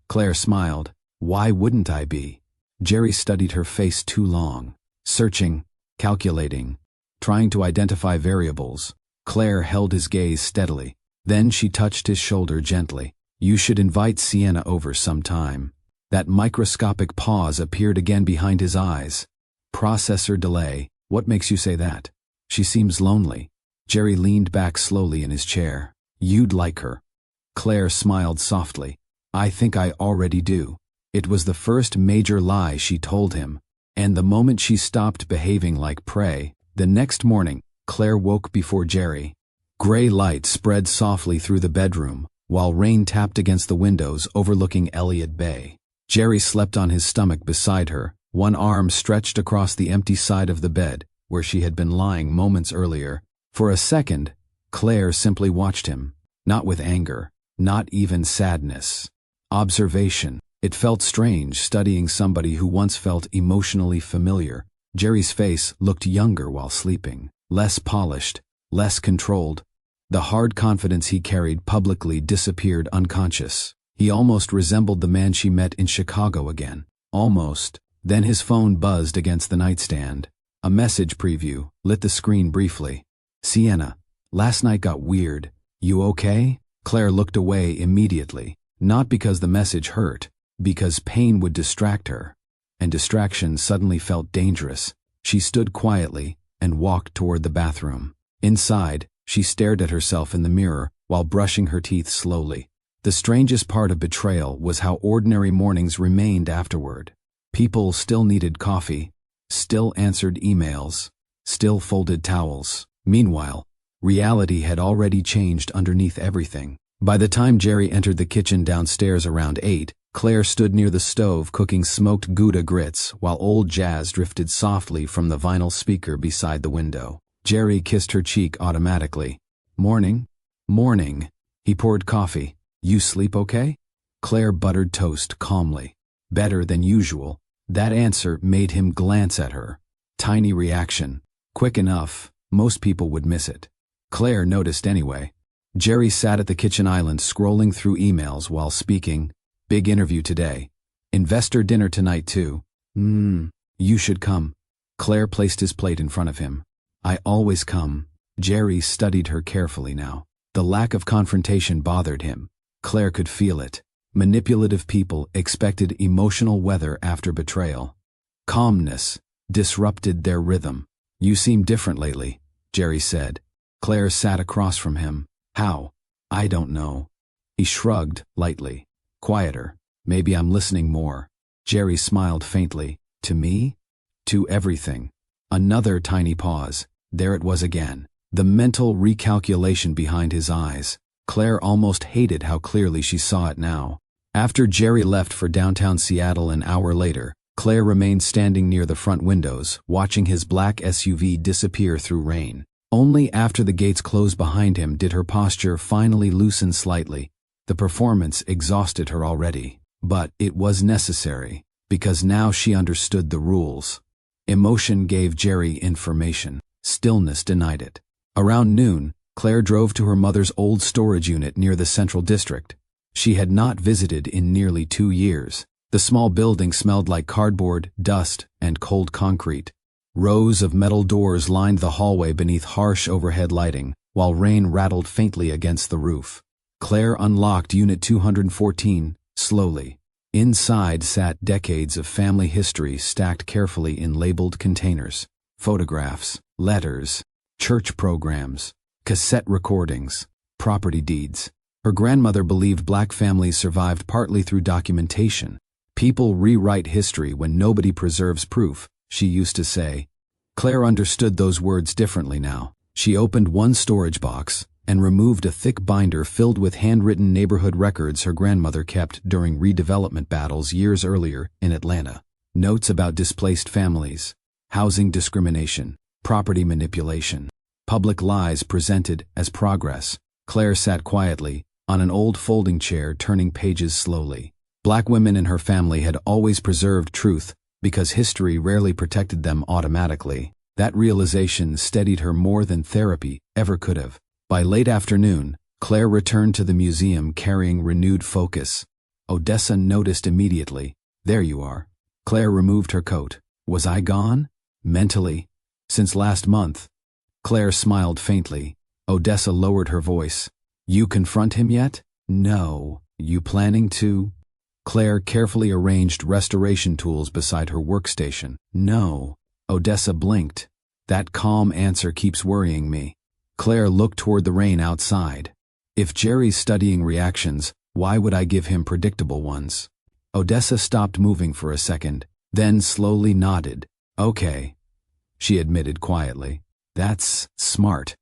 Claire smiled. "Why wouldn't I be?" Jerry studied her face too long, searching, calculating, trying to identify variables. Claire held his gaze steadily. Then she touched his shoulder gently. "You should invite Sienna over sometime." That microscopic pause appeared again behind his eyes. "Processor delay. What makes you say that?" "She seems lonely." Jerry leaned back slowly in his chair. "You'd like her." Claire smiled softly. "I think I already do." It was the first major lie she told him, and the moment she stopped behaving like prey. The next morning, Claire woke before Jerry. Gray light spread softly through the bedroom, while rain tapped against the windows overlooking Elliott Bay. Jerry slept on his stomach beside her, one arm stretched across the empty side of the bed, where she had been lying moments earlier. For a second, Claire simply watched him, not with anger, not even sadness. Observation. It felt strange studying somebody who once felt emotionally familiar. Jerry's face looked younger while sleeping, less polished, less controlled. The hard confidence he carried publicly disappeared unconscious. He almost resembled the man she met in Chicago again. Almost. Then his phone buzzed against the nightstand. A message preview lit the screen briefly. "Sienna, last night got weird. You okay?" Claire looked away immediately, not because the message hurt, because pain would distract her. And distraction suddenly felt dangerous. She stood quietly and walked toward the bathroom. Inside, she stared at herself in the mirror while brushing her teeth slowly. The strangest part of betrayal was how ordinary mornings remained afterward. People still needed coffee, still answered emails, still folded towels. Meanwhile, reality had already changed underneath everything. By the time Jerry entered the kitchen downstairs around 8, Claire stood near the stove cooking smoked Gouda grits while old jazz drifted softly from the vinyl speaker beside the window. Jerry kissed her cheek automatically. "Morning." "Morning." He poured coffee. "You sleep okay?" Claire buttered toast calmly. "Better than usual." That answer made him glance at her. Tiny reaction. Quick enough, most people would miss it. Claire noticed anyway. Jerry sat at the kitchen island scrolling through emails while speaking. "Big interview today. Investor dinner tonight too." You should come." Claire placed his plate in front of him. "I always come." Jerry studied her carefully now. The lack of confrontation bothered him. Claire could feel it. Manipulative people expected emotional weather after betrayal. Calmness disrupted their rhythm. "You seem different lately," Jerry said. Claire sat across from him. "How?" I don't know. He shrugged, lightly. Quieter. Maybe I'm listening more. Jerry smiled faintly. To me? To everything. Another tiny pause. There it was again. The mental recalculation behind his eyes. Claire almost hated how clearly she saw it now. After Jerry left for downtown Seattle an hour later, Claire remained standing near the front windows, watching his black SUV disappear through rain. Only after the gates closed behind him did her posture finally loosen slightly. The performance exhausted her already. But it was necessary, because now she understood the rules. Emotion gave Jerry information. Stillness denied it. Around noon, Claire drove to her mother's old storage unit near the Central District. She had not visited in nearly 2 years. The small building smelled like cardboard, dust, and cold concrete. Rows of metal doors lined the hallway beneath harsh overhead lighting, while rain rattled faintly against the roof. Claire unlocked Unit 214, slowly. Inside sat decades of family history stacked carefully in labeled containers. Photographs, letters, church programs, cassette recordings, property deeds. Her grandmother believed black families survived partly through documentation. People rewrite history when nobody preserves proof, she used to say. Claire understood those words differently now. She opened one storage box and removed a thick binder filled with handwritten neighborhood records her grandmother kept during redevelopment battles years earlier in Atlanta. Notes about displaced families, housing discrimination, property manipulation, public lies presented as progress. Claire sat quietly on an old folding chair, turning pages slowly. Black women in her family had always preserved truth because history rarely protected them automatically. That realization steadied her more than therapy ever could have. By late afternoon, Claire returned to the museum carrying renewed focus. Odessa noticed immediately. There you are. Claire removed her coat. Was I gone? Mentally? Since last month? Claire smiled faintly. Odessa lowered her voice. You confront him yet? No. You planning to? Claire carefully arranged restoration tools beside her workstation. No. Odessa blinked. That calm answer keeps worrying me. Claire looked toward the rain outside. If Jerry's studying reactions, why would I give him predictable ones? Odessa stopped moving for a second, then slowly nodded. Okay, she admitted quietly. That's smart.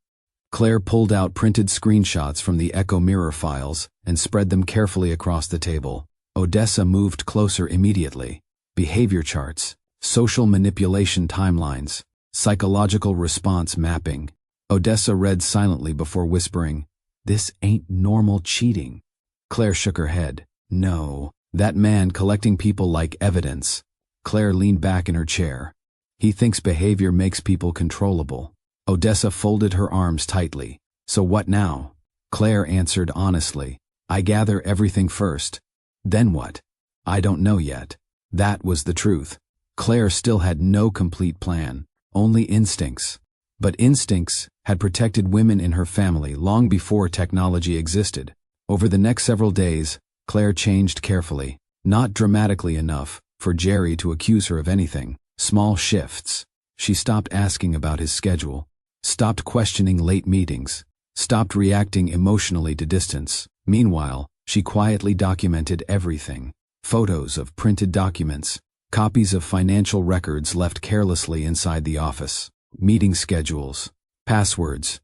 Claire pulled out printed screenshots from the Echo Mirror files and spread them carefully across the table. Odessa moved closer immediately. Behavior charts, social manipulation timelines, psychological response mapping. Odessa read silently before whispering, This ain't normal cheating. Claire shook her head. No, that man collecting people like evidence. Claire leaned back in her chair. He thinks behavior makes people controllable. Odessa folded her arms tightly. So what now? Claire answered honestly. I gather everything first. Then what? I don't know yet. That was the truth. Claire still had no complete plan, only instincts. But instincts had protected women in her family long before technology existed. Over the next several days, Claire changed carefully, not dramatically enough for Jerry to accuse her of anything. Small shifts. She stopped asking about his schedule, stopped questioning late meetings, stopped reacting emotionally to distance. Meanwhile, she quietly documented everything. Photos of printed documents, copies of financial records left carelessly inside the office, meeting schedules, passwords.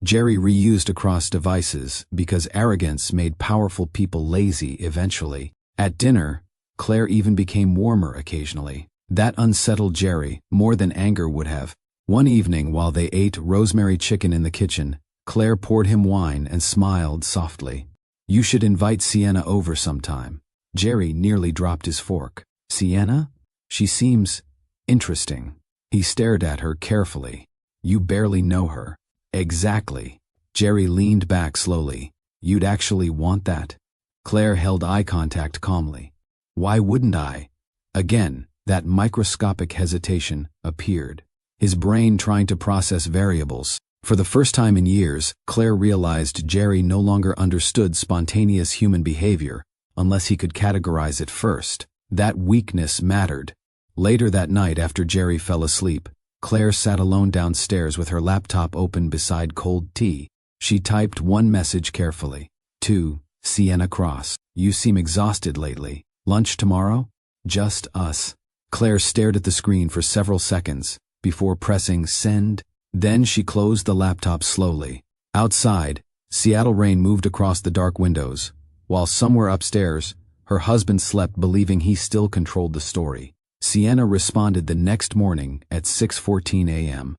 Jerry reused across devices because arrogance made powerful people lazy eventually. At dinner, Claire even became warmer occasionally. That unsettled Jerry more than anger would have. One evening while they ate rosemary chicken in the kitchen, Claire poured him wine and smiled softly. You should invite Sienna over sometime. Jerry nearly dropped his fork. Sienna? She seems interesting. He stared at her carefully. You barely know her. Exactly. Jerry leaned back slowly. You'd actually want that? Claire held eye contact calmly. Why wouldn't I? Again, that microscopic hesitation appeared. His brain trying to process variables. For the first time in years, Claire realized Jerry no longer understood spontaneous human behavior unless he could categorize it first. That weakness mattered. Later that night after Jerry fell asleep, Claire sat alone downstairs with her laptop open beside cold tea. She typed one message carefully. To Sienna Cross. You seem exhausted lately. Lunch tomorrow? Just us. Claire stared at the screen for several seconds before pressing send. Then she closed the laptop slowly. Outside, Seattle rain moved across the dark windows, while somewhere upstairs, her husband slept believing he still controlled the story. Sienna responded the next morning at 6:14 a.m.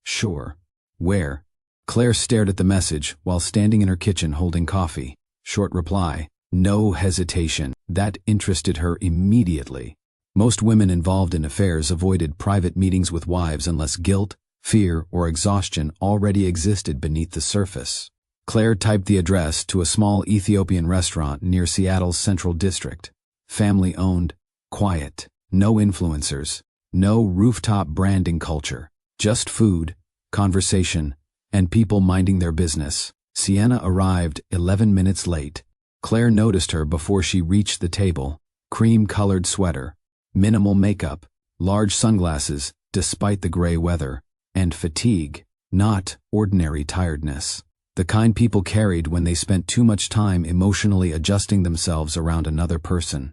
Sure. Where? Claire stared at the message while standing in her kitchen holding coffee. Short reply. No hesitation. That interested her immediately. Most women involved in affairs avoided private meetings with wives unless guilt, fear, or exhaustion already existed beneath the surface. Claire typed the address to a small Ethiopian restaurant near Seattle's Central District. Family-owned, quiet, no influencers, no rooftop branding culture, just food, conversation, and people minding their business. Sienna arrived 11 minutes late. Claire noticed her before she reached the table. Cream-colored sweater, minimal makeup, large sunglasses despite the gray weather, and fatigue, not ordinary tiredness. The kind people carried when they spent too much time emotionally adjusting themselves around another person.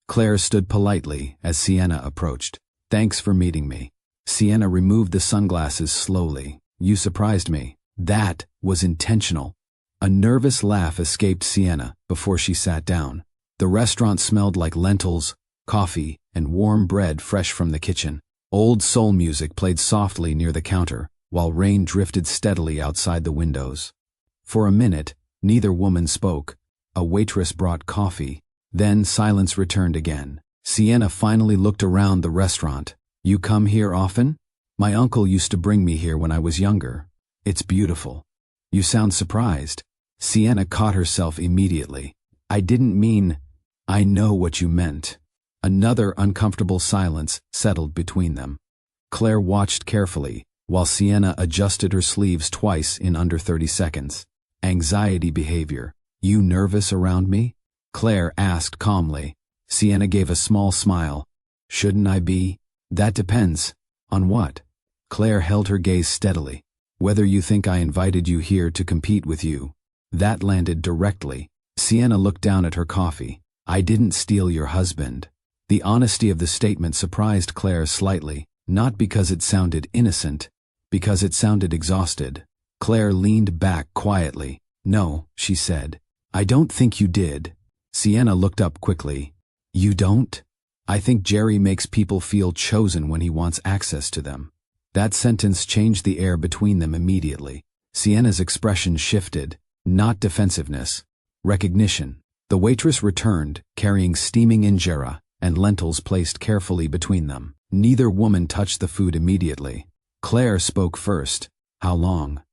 Claire stood politely as Sienna approached. Thanks for meeting me. Sienna removed the sunglasses slowly. You surprised me. That was intentional. A nervous laugh escaped Sienna before she sat down. The restaurant smelled like lentils, coffee, and warm bread fresh from the kitchen. Old soul music played softly near the counter, while rain drifted steadily outside the windows. For a minute, neither woman spoke. A waitress brought coffee. Then silence returned again. Sienna finally looked around the restaurant. You come here often? My uncle used to bring me here when I was younger. It's beautiful. You sound surprised. Sienna caught herself immediately. I didn't mean... I know what you meant. Another uncomfortable silence settled between them. Claire watched carefully, while Sienna adjusted her sleeves twice in under 30 seconds. Anxiety behavior. You nervous around me? Claire asked calmly. Sienna gave a small smile. Shouldn't I be? That depends. On what? Claire held her gaze steadily. Whether you think I invited you here to compete with you. That landed directly. Sienna looked down at her coffee. I didn't steal your husband. The honesty of the statement surprised Claire slightly, not because it sounded innocent, because it sounded exhausted. Claire leaned back quietly. No, she said. I don't think you did. Sienna looked up quickly. You don't? I think Jerry makes people feel chosen when he wants access to them. That sentence changed the air between them immediately. Sienna's expression shifted, not defensiveness, recognition. The waitress returned, carrying steaming injera and lentils placed carefully between them. Neither woman touched the food immediately. Claire spoke first. How long?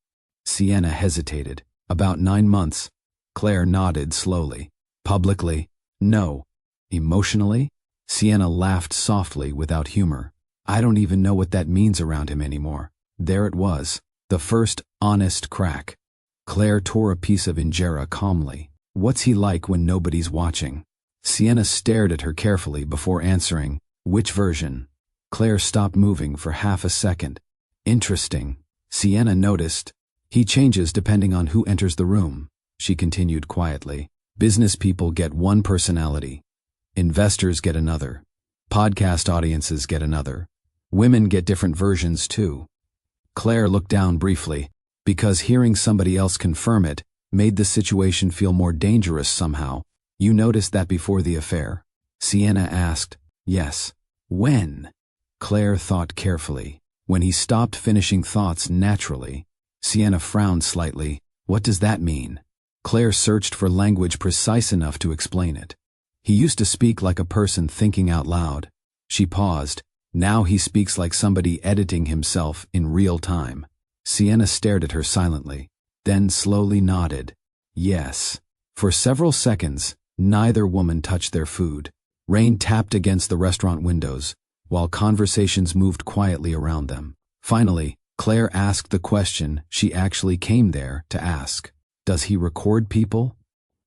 Sienna hesitated. About 9 months. Claire nodded slowly. Publicly? No. Emotionally? Sienna laughed softly without humor. I don't even know what that means around him anymore. There it was, the first honest crack. Claire tore a piece of injera calmly. What's he like when nobody's watching? Sienna stared at her carefully before answering. Which version? Claire stopped moving for half a second. Interesting. Sienna noticed. He changes depending on who enters the room, she continued quietly. Business people get one personality. Investors get another. Podcast audiences get another. Women get different versions too. Claire looked down briefly, because hearing somebody else confirm it made the situation feel more dangerous somehow. You noticed that before the affair? Sienna asked. Yes. When? Claire thought carefully. When he stopped finishing thoughts naturally. Sienna frowned slightly. What does that mean? Claire searched for language precise enough to explain it. He used to speak like a person thinking out loud. She paused. Now he speaks like somebody editing himself in real time. Sienna stared at her silently, then slowly nodded. Yes. For several seconds, neither woman touched their food. Rain tapped against the restaurant windows, while conversations moved quietly around them. Finally, Claire asked the question she actually came there to ask. Does he record people?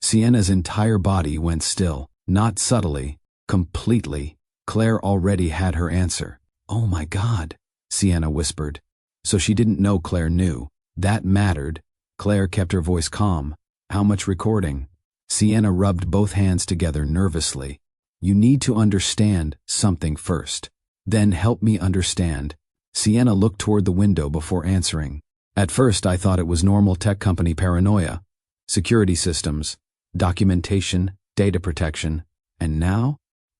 Sienna's entire body went still, not subtly, completely. Claire already had her answer. Oh my God, Sienna whispered. So she didn't know Claire knew. That mattered. Claire kept her voice calm. How much recording? Sienna rubbed both hands together nervously. You need to understand something first. Then help me understand. Sienna looked toward the window before answering. At first I thought it was normal tech company paranoia. Security systems, documentation, data protection. And now?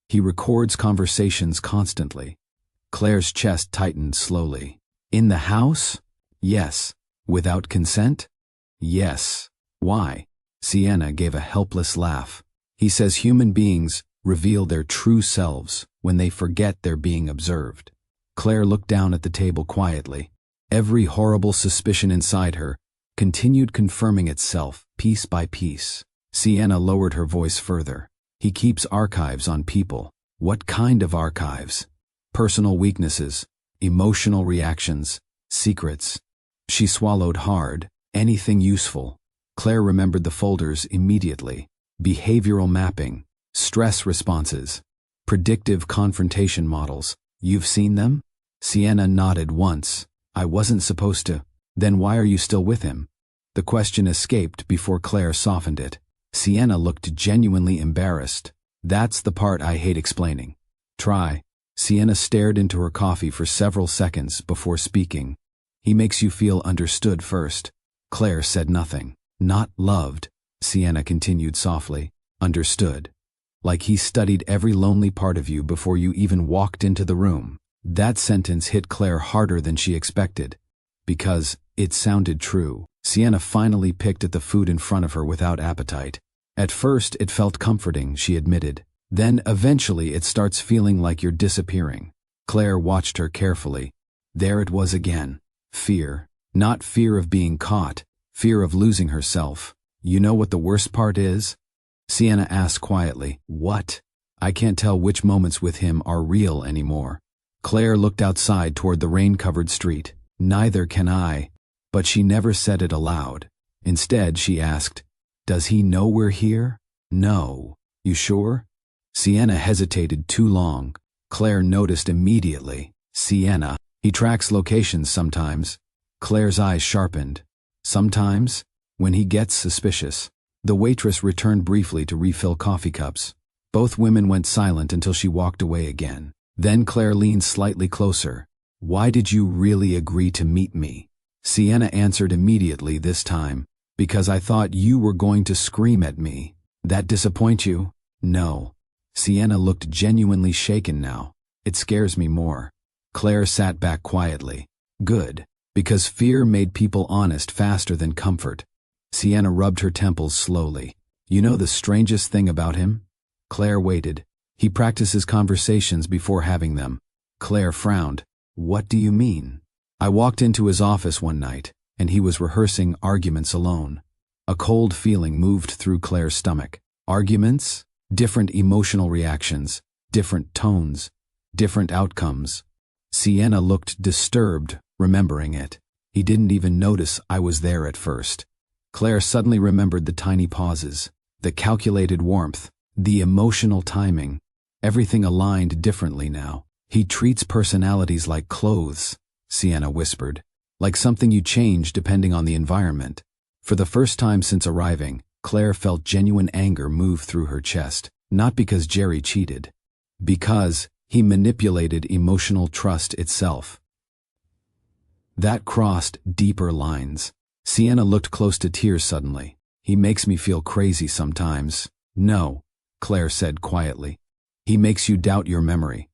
He records conversations constantly. Claire's chest tightened slowly. In the house? Yes. Without consent? Yes. Why? Sienna gave a helpless laugh. He says human beings reveal their true selves when they forget they're being observed. Claire looked down at the table quietly. Every horrible suspicion inside her continued confirming itself piece by piece. Sienna lowered her voice further. He keeps archives on people. What kind of archives? Personal weaknesses, emotional reactions, secrets. She swallowed hard. Anything useful. Claire remembered the folders immediately. Behavioral mapping, stress responses, predictive confrontation models. You've seen them? Sienna nodded once. I wasn't supposed to. Then why are you still with him? The question escaped before Claire softened it. Sienna looked genuinely embarrassed. That's the part I hate explaining. Try. Sienna stared into her coffee for several seconds before speaking. He makes you feel understood first. Claire said nothing. Not loved, Sienna continued softly. Understood. Like he studied every lonely part of you before you even walked into the room. That sentence hit Claire harder than she expected. Because it sounded true. Sienna finally picked at the food in front of her without appetite. At first it felt comforting, she admitted. Then eventually it starts feeling like you're disappearing. Claire watched her carefully. There it was again. Fear. Not fear of being caught. Fear of losing herself. You know what the worst part is? Sienna asked quietly. What? I can't tell which moments with him are real anymore. Claire looked outside toward the rain-covered street. Neither can I. But she never said it aloud. Instead, she asked, Does he know we're here? No. You sure? Sienna hesitated too long. Claire noticed immediately. Sienna. He tracks locations sometimes. Claire's eyes sharpened. Sometimes? When he gets suspicious. The waitress returned briefly to refill coffee cups. Both women went silent until she walked away again. Then Claire leaned slightly closer. Why did you really agree to meet me? Sienna answered immediately this time. Because I thought you were going to scream at me. That disappoint you? No. Sienna looked genuinely shaken now. It scares me more. Claire sat back quietly. Good. Because fear made people honest faster than comfort. Sienna rubbed her temples slowly. You know the strangest thing about him? Claire waited. He practices conversations before having them. Claire frowned. What do you mean? I walked into his office one night, and he was rehearsing arguments alone. A cold feeling moved through Claire's stomach. Arguments? Different emotional reactions, different tones, different outcomes. Sienna looked disturbed, remembering it. He didn't even notice I was there at first. Claire suddenly remembered the tiny pauses, the calculated warmth, the emotional timing. Everything aligned differently now. He treats personalities like clothes, Sienna whispered, like something you change depending on the environment. For the first time since arriving, Claire felt genuine anger move through her chest, not because Jerry cheated. Because he manipulated emotional trust itself. That crossed deeper lines. Sienna looked close to tears suddenly. He makes me feel crazy sometimes. No, Claire said quietly. He makes you doubt your memory.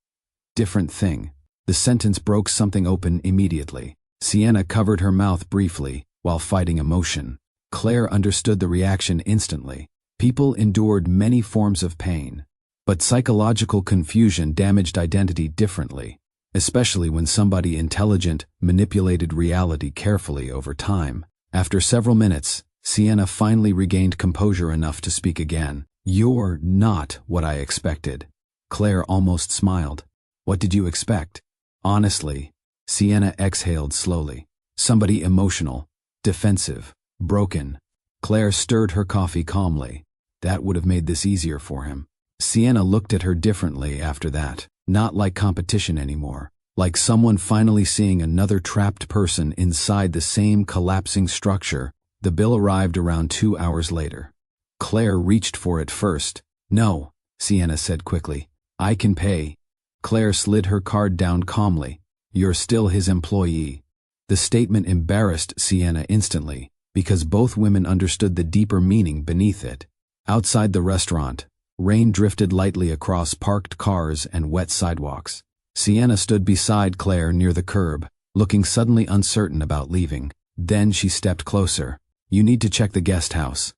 Different thing. The sentence broke something open immediately. Sienna covered her mouth briefly, while fighting emotion. Claire understood the reaction instantly. People endured many forms of pain. But psychological confusion damaged identity differently, especially when somebody intelligent manipulated reality carefully over time. After several minutes, Sienna finally regained composure enough to speak again. You're not what I expected. Claire almost smiled. What did you expect? Honestly, Sienna exhaled slowly. Somebody emotional, defensive, broken. Claire stirred her coffee calmly. That would have made this easier for him. Sienna looked at her differently after that, not like competition anymore, like someone finally seeing another trapped person inside the same collapsing structure. The bill arrived around 2 hours later. Claire reached for it first. "No," Sienna said quickly. "I can pay." Claire slid her card down calmly. "You're still his employee." The statement embarrassed Sienna instantly, because both women understood the deeper meaning beneath it. Outside the restaurant, rain drifted lightly across parked cars and wet sidewalks. Sienna stood beside Claire near the curb, looking suddenly uncertain about leaving. Then she stepped closer. "You need to check the guest house."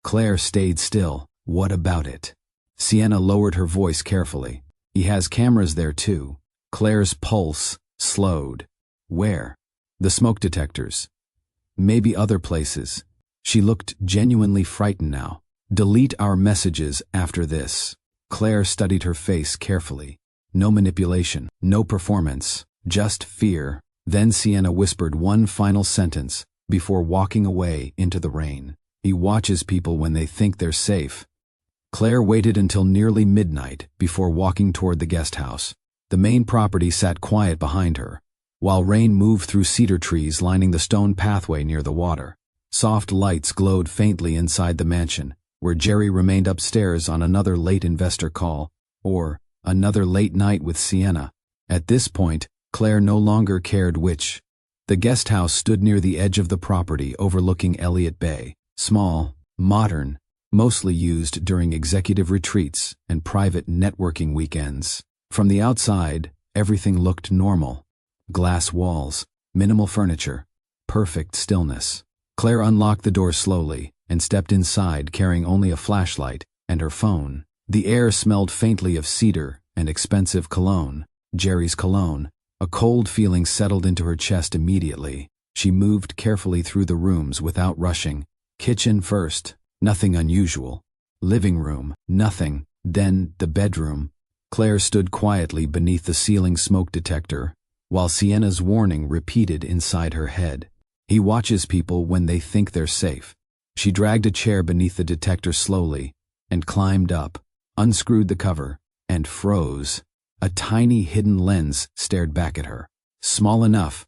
Claire stayed still. "What about it?" Sienna lowered her voice carefully. "He has cameras there too." Claire's pulse slowed. "Where?" "The smoke detectors. Maybe other places." She looked genuinely frightened now. "Delete our messages after this." Claire studied her face carefully. No manipulation, no performance, just fear. Then Sienna whispered one final sentence before walking away into the rain. "He watches people when they think they're safe." Claire waited until nearly midnight before walking toward the guest house. The main property sat quiet behind her, while rain moved through cedar trees lining the stone pathway near the water. Soft lights glowed faintly inside the mansion, where Jerry remained upstairs on another late investor call, or another late night with Sienna. At this point, Claire no longer cared which. The guest house stood near the edge of the property overlooking Elliott Bay. Small, modern, mostly used during executive retreats and private networking weekends. From the outside, everything looked normal. Glass walls, minimal furniture, perfect stillness. Claire unlocked the door slowly and stepped inside carrying only a flashlight and her phone. The air smelled faintly of cedar and expensive cologne, Jerry's cologne. A cold feeling settled into her chest immediately. She moved carefully through the rooms without rushing. Kitchen first, nothing unusual. Living room, nothing. Then the bedroom. Claire stood quietly beneath the ceiling smoke detector, while Sienna's warning repeated inside her head. "He watches people when they think they're safe." She dragged a chair beneath the detector slowly and climbed up, unscrewed the cover, and froze. A tiny hidden lens stared back at her. Small enough.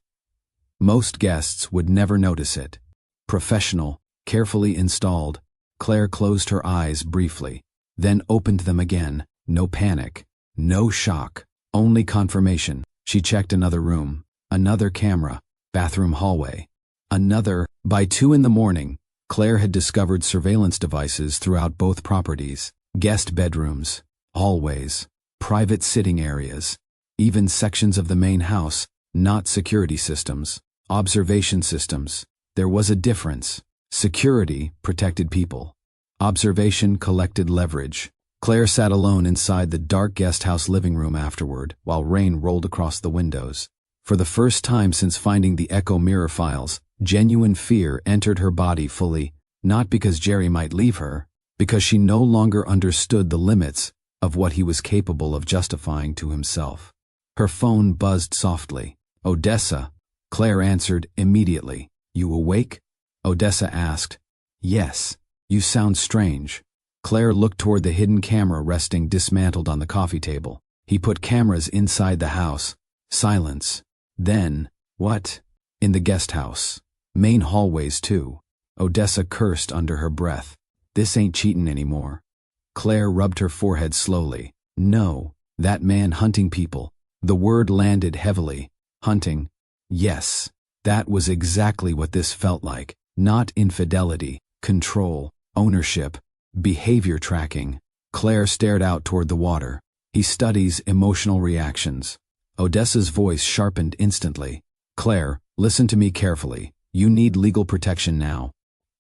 Most guests would never notice it. Professional, carefully installed. Claire closed her eyes briefly, then opened them again. No panic, no shock, only confirmation. She checked another room, another camera, bathroom hallway, another. By 2 in the morning, Claire had discovered surveillance devices throughout both properties. Guest bedrooms, hallways, private sitting areas, even sections of the main house, not security systems, observation systems. There was a difference. Security protected people. Observation collected leverage. Claire sat alone inside the dark guest house living room afterward, while rain rolled across the windows. For the first time since finding the echo mirror files, genuine fear entered her body fully, not because Jerry might leave her, because she no longer understood the limits of what he was capable of justifying to himself. Her phone buzzed softly. "Odessa." Claire answered immediately. "You awake?" Odessa asked. "Yes. You sound strange." Claire looked toward the hidden camera resting dismantled on the coffee table. "He put cameras inside the house." Silence. Then, "What?" "In the guest house. Main hallways too." Odessa cursed under her breath. "This ain't cheatin' anymore." Claire rubbed her forehead slowly. "No, that man hunting people." The word landed heavily. Hunting. Yes, that was exactly what this felt like. Not infidelity, control, ownership, behavior tracking. Claire stared out toward the water. "He studies emotional reactions." Odessa's voice sharpened instantly. "Claire, listen to me carefully. You need legal protection now."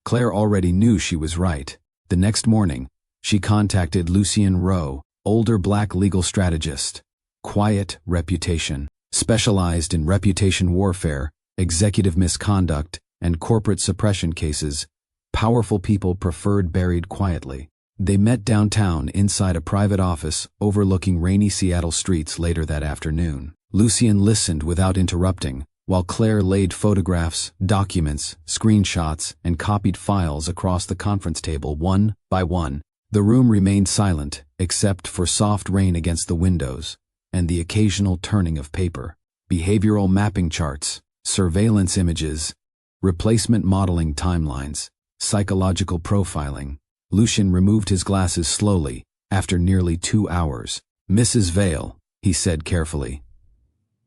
Claire already knew she was right. The next morning, she contacted Lucien Rowe, older black legal strategist. Quiet reputation. Specialized in reputation warfare, executive misconduct, and corporate suppression cases. Powerful people preferred buried quietly. They met downtown inside a private office overlooking rainy Seattle streets later that afternoon. Lucien listened without interrupting, while Claire laid photographs, documents, screenshots, and copied files across the conference table one by one. The room remained silent, except for soft rain against the windows, and the occasional turning of paper. Behavioral mapping charts, surveillance images. replacement modeling timelines, psychological profiling. Lucien removed his glasses slowly, after nearly 2 hours. Mrs. Vale, he said carefully.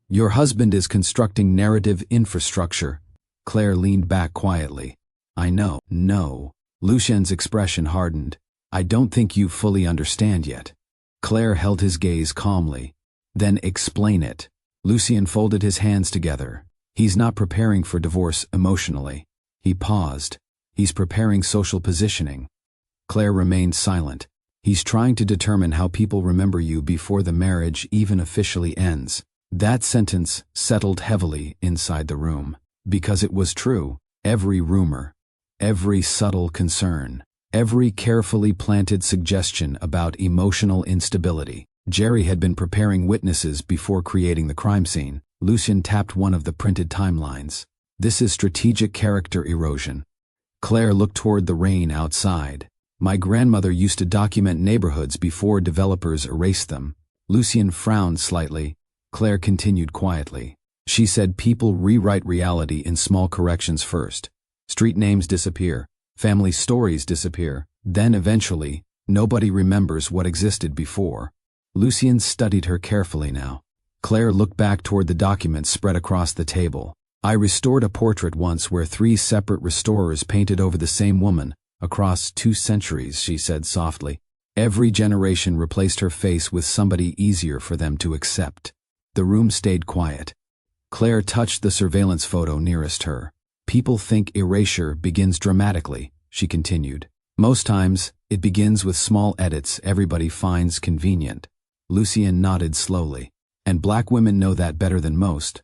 Your husband is constructing narrative infrastructure. Claire leaned back quietly. I know. No. Lucien's expression hardened. I don't think you fully understand yet. Claire held his gaze calmly. Then explain it. Lucien folded his hands together. He's not preparing for divorce emotionally. He paused. He's preparing social positioning. Claire remained silent. He's trying to determine how people remember you before the marriage even officially ends. That sentence settled heavily inside the room. Because it was true. Every rumor, every subtle concern, every carefully planted suggestion about emotional instability. Jerry had been preparing witnesses before creating the crime scene. Lucien tapped one of the printed timelines. This is strategic character erosion. Claire looked toward the rain outside. My grandmother used to document neighborhoods before developers erased them. Lucien frowned slightly. Claire continued quietly. She said people rewrite reality in small corrections first. Street names disappear. Family stories disappear. Then eventually, nobody remembers what existed before. Lucien studied her carefully now. Claire looked back toward the documents spread across the table. I restored a portrait once where 3 separate restorers painted over the same woman, across 2 centuries, she said softly. Every generation replaced her face with somebody easier for them to accept. The room stayed quiet. Claire touched the surveillance photo nearest her. People think erasure begins dramatically, she continued. Most times, it begins with small edits everybody finds convenient. Lucien nodded slowly. And black women know that better than most.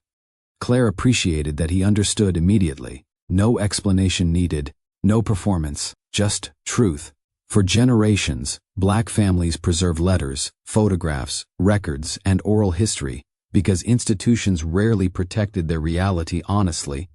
Claire appreciated that he understood immediately. No explanation needed, no performance, just truth. For generations, black families preserved letters, photographs, records, and oral history, because institutions rarely protected their reality honestly.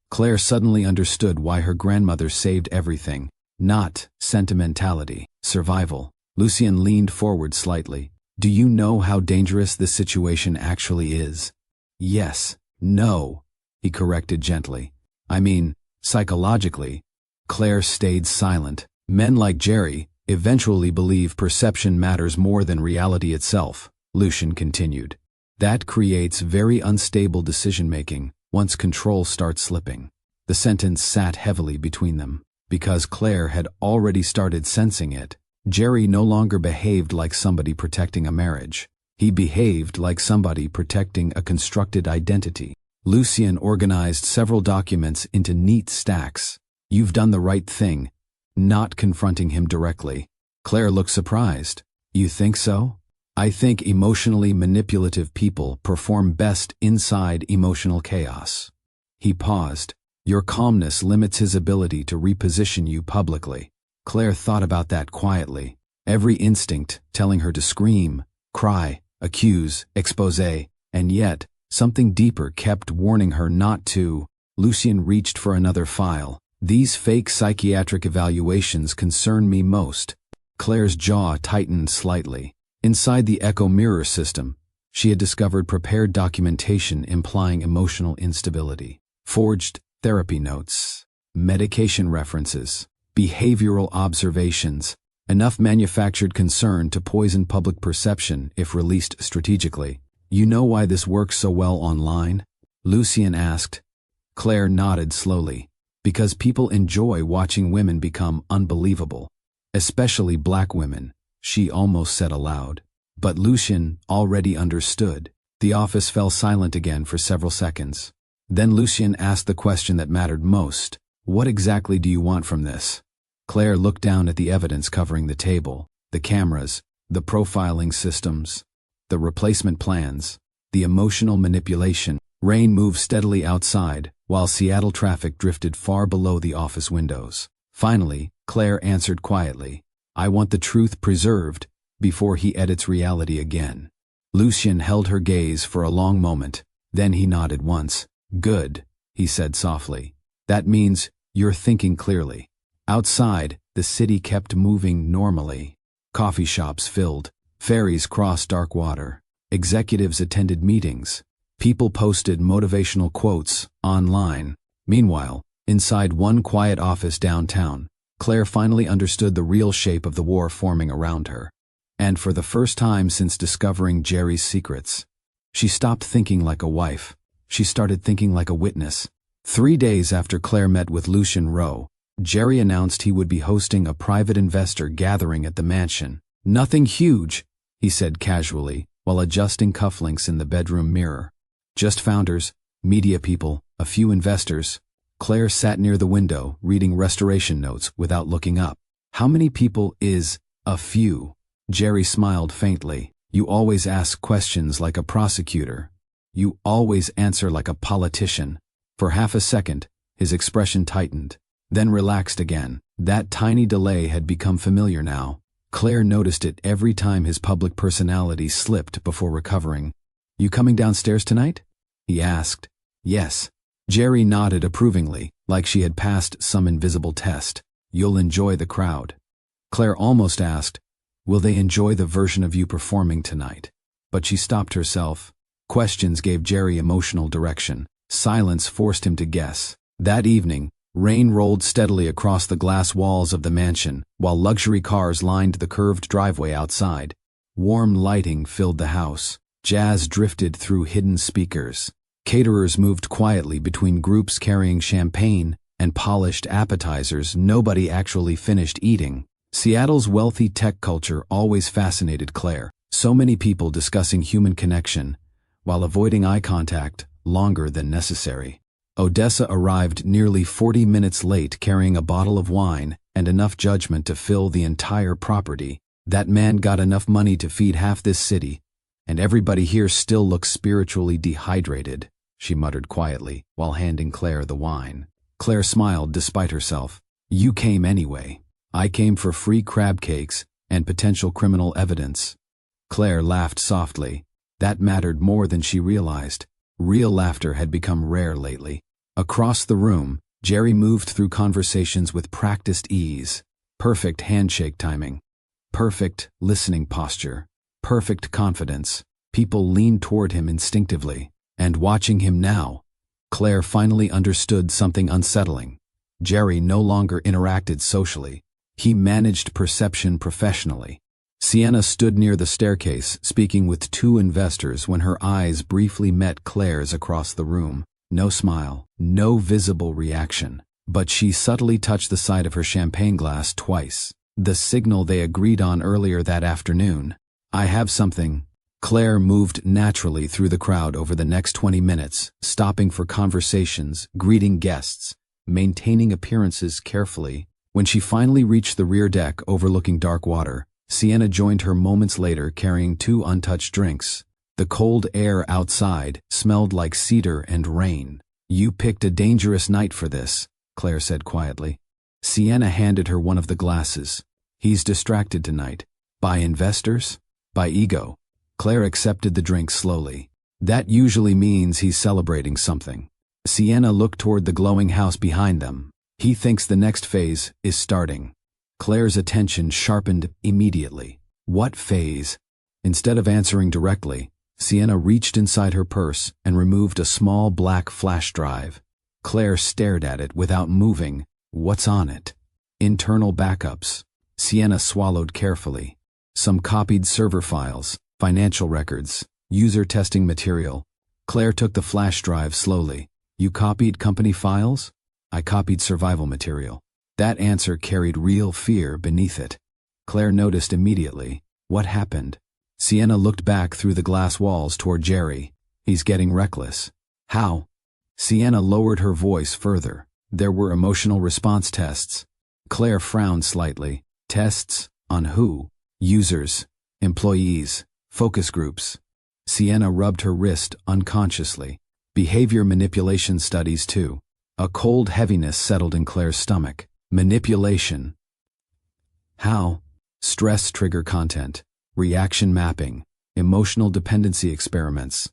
Claire suddenly understood why her grandmother saved everything. Not sentimentality, survival. Lucien leaned forward slightly. Do you know how dangerous this situation actually is? Yes. No, he corrected gently. I mean, psychologically. Claire stayed silent. Men like Jerry eventually believe perception matters more than reality itself, Lucien continued. That creates very unstable decision-making once control starts slipping. The sentence sat heavily between them. Because Claire had already started sensing it, Jerry no longer behaved like somebody protecting a marriage. He behaved like somebody protecting a constructed identity. Lucien organized several documents into neat stacks. You've done the right thing, not confronting him directly. Claire looked surprised. You think so? I think emotionally manipulative people perform best inside emotional chaos. He paused. Your calmness limits his ability to reposition you publicly. Claire thought about that quietly. Every instinct telling her to scream, cry, accuse, expose, and yet, something deeper kept warning her not to. Lucien reached for another file. These fake psychiatric evaluations concern me most. Claire's jaw tightened slightly. Inside the echo mirror system, she had discovered prepared documentation implying emotional instability. Forged therapy notes, medication references, behavioral observations, enough manufactured concern to poison public perception if released strategically. You know why this works so well online? Lucien asked. Claire nodded slowly. Because people enjoy watching women become unbelievable. Especially black women, she almost said aloud. But Lucien already understood. The office fell silent again for several seconds. Then Lucien asked the question that mattered most. What exactly do you want from this? Claire looked down at the evidence covering the table, the cameras, the profiling systems, the replacement plans, the emotional manipulation. Rain moved steadily outside, while Seattle traffic drifted far below the office windows. Finally, Claire answered quietly, I want the truth preserved before he edits reality again. Lucien held her gaze for a long moment, then he nodded once. Good, he said softly. That means you're thinking clearly. Outside, the city kept moving normally. Coffee shops filled, ferries crossed dark water, executives attended meetings, people posted motivational quotes online. Meanwhile, Inside one quiet office downtown, Claire finally understood the real shape of the war forming around her. And for the first time since discovering Jerry's secrets, she stopped thinking like a wife. She started thinking like a witness. 3 days after Claire met with Lucian Rowe, Jerry announced he would be hosting a private investor gathering at the mansion. "Nothing huge," he said casually, while adjusting cufflinks in the bedroom mirror. "Just founders, media people, a few investors." Claire sat near the window, reading restoration notes without looking up. "How many people is a few?" Jerry smiled faintly. "You always ask questions like a prosecutor. You always answer like a politician." For half a second, his expression tightened, then relaxed again. That tiny delay had become familiar now. Claire noticed it every time his public personality slipped before recovering. "You coming downstairs tonight?" he asked. "Yes." Jerry nodded approvingly, like she had passed some invisible test. "You'll enjoy the crowd." Claire almost asked, "Will they enjoy the version of you performing tonight?" But she stopped herself. Questions gave Jerry emotional direction. Silence forced him to guess. That evening, rain rolled steadily across the glass walls of the mansion, while luxury cars lined the curved driveway outside. Warm lighting filled the house. Jazz drifted through hidden speakers. Caterers moved quietly between groups carrying champagne and polished appetizers nobody actually finished eating. Seattle's wealthy tech culture always fascinated Claire. So many people discussing human connection, while avoiding eye contact longer than necessary. Odessa arrived nearly 40 minutes late carrying a bottle of wine and enough judgment to fill the entire property. "That man got enough money to feed half this city, and everybody here still looks spiritually dehydrated," she muttered quietly while handing Claire the wine. Claire smiled despite herself. "You came anyway." "I came for free crab cakes and potential criminal evidence." Claire laughed softly. That mattered more than she realized. Real laughter had become rare lately. Across the room, Jerry moved through conversations with practiced ease. Perfect handshake timing. Perfect listening posture. Perfect confidence. People leaned toward him instinctively. And watching him now, Claire finally understood something unsettling. Jerry no longer interacted socially. He managed perception professionally. Sienna stood near the staircase, speaking with 2 investors when her eyes briefly met Claire's across the room. No smile, no visible reaction. But she subtly touched the side of her champagne glass twice. The signal they agreed on earlier that afternoon. "I have something." Claire moved naturally through the crowd over the next 20 minutes, stopping for conversations, greeting guests, maintaining appearances carefully. When she finally reached the rear deck overlooking dark water, Sienna joined her moments later carrying 2 untouched drinks. The cold air outside smelled like cedar and rain. "You picked a dangerous night for this," Claire said quietly. Sienna handed her one of the glasses. "He's distracted tonight. By investors? By ego." Claire accepted the drink slowly. "That usually means he's celebrating something." Sienna looked toward the glowing house behind them. "He thinks the next phase is starting." Claire's attention sharpened immediately. What phase? Instead of answering directly, Sienna reached inside her purse and removed a small black flash drive. Claire stared at it without moving. "What's on it?" "Internal backups." Sienna swallowed carefully. "Some copied server files, financial records, user testing material." Claire took the flash drive slowly. "You copied company files?" "I copied survival material." That answer carried real fear beneath it. Claire noticed immediately. What happened? Sienna looked back through the glass walls toward Jerry. "He's getting reckless." "How?" Sienna lowered her voice further. "There were emotional response tests." Claire frowned slightly. "Tests? On who?" "Users, employees, focus groups." Sienna rubbed her wrist unconsciously. "Behavior manipulation studies too." A cold heaviness settled in Claire's stomach. Manipulation. How? Stress trigger content, reaction mapping, emotional dependency experiments.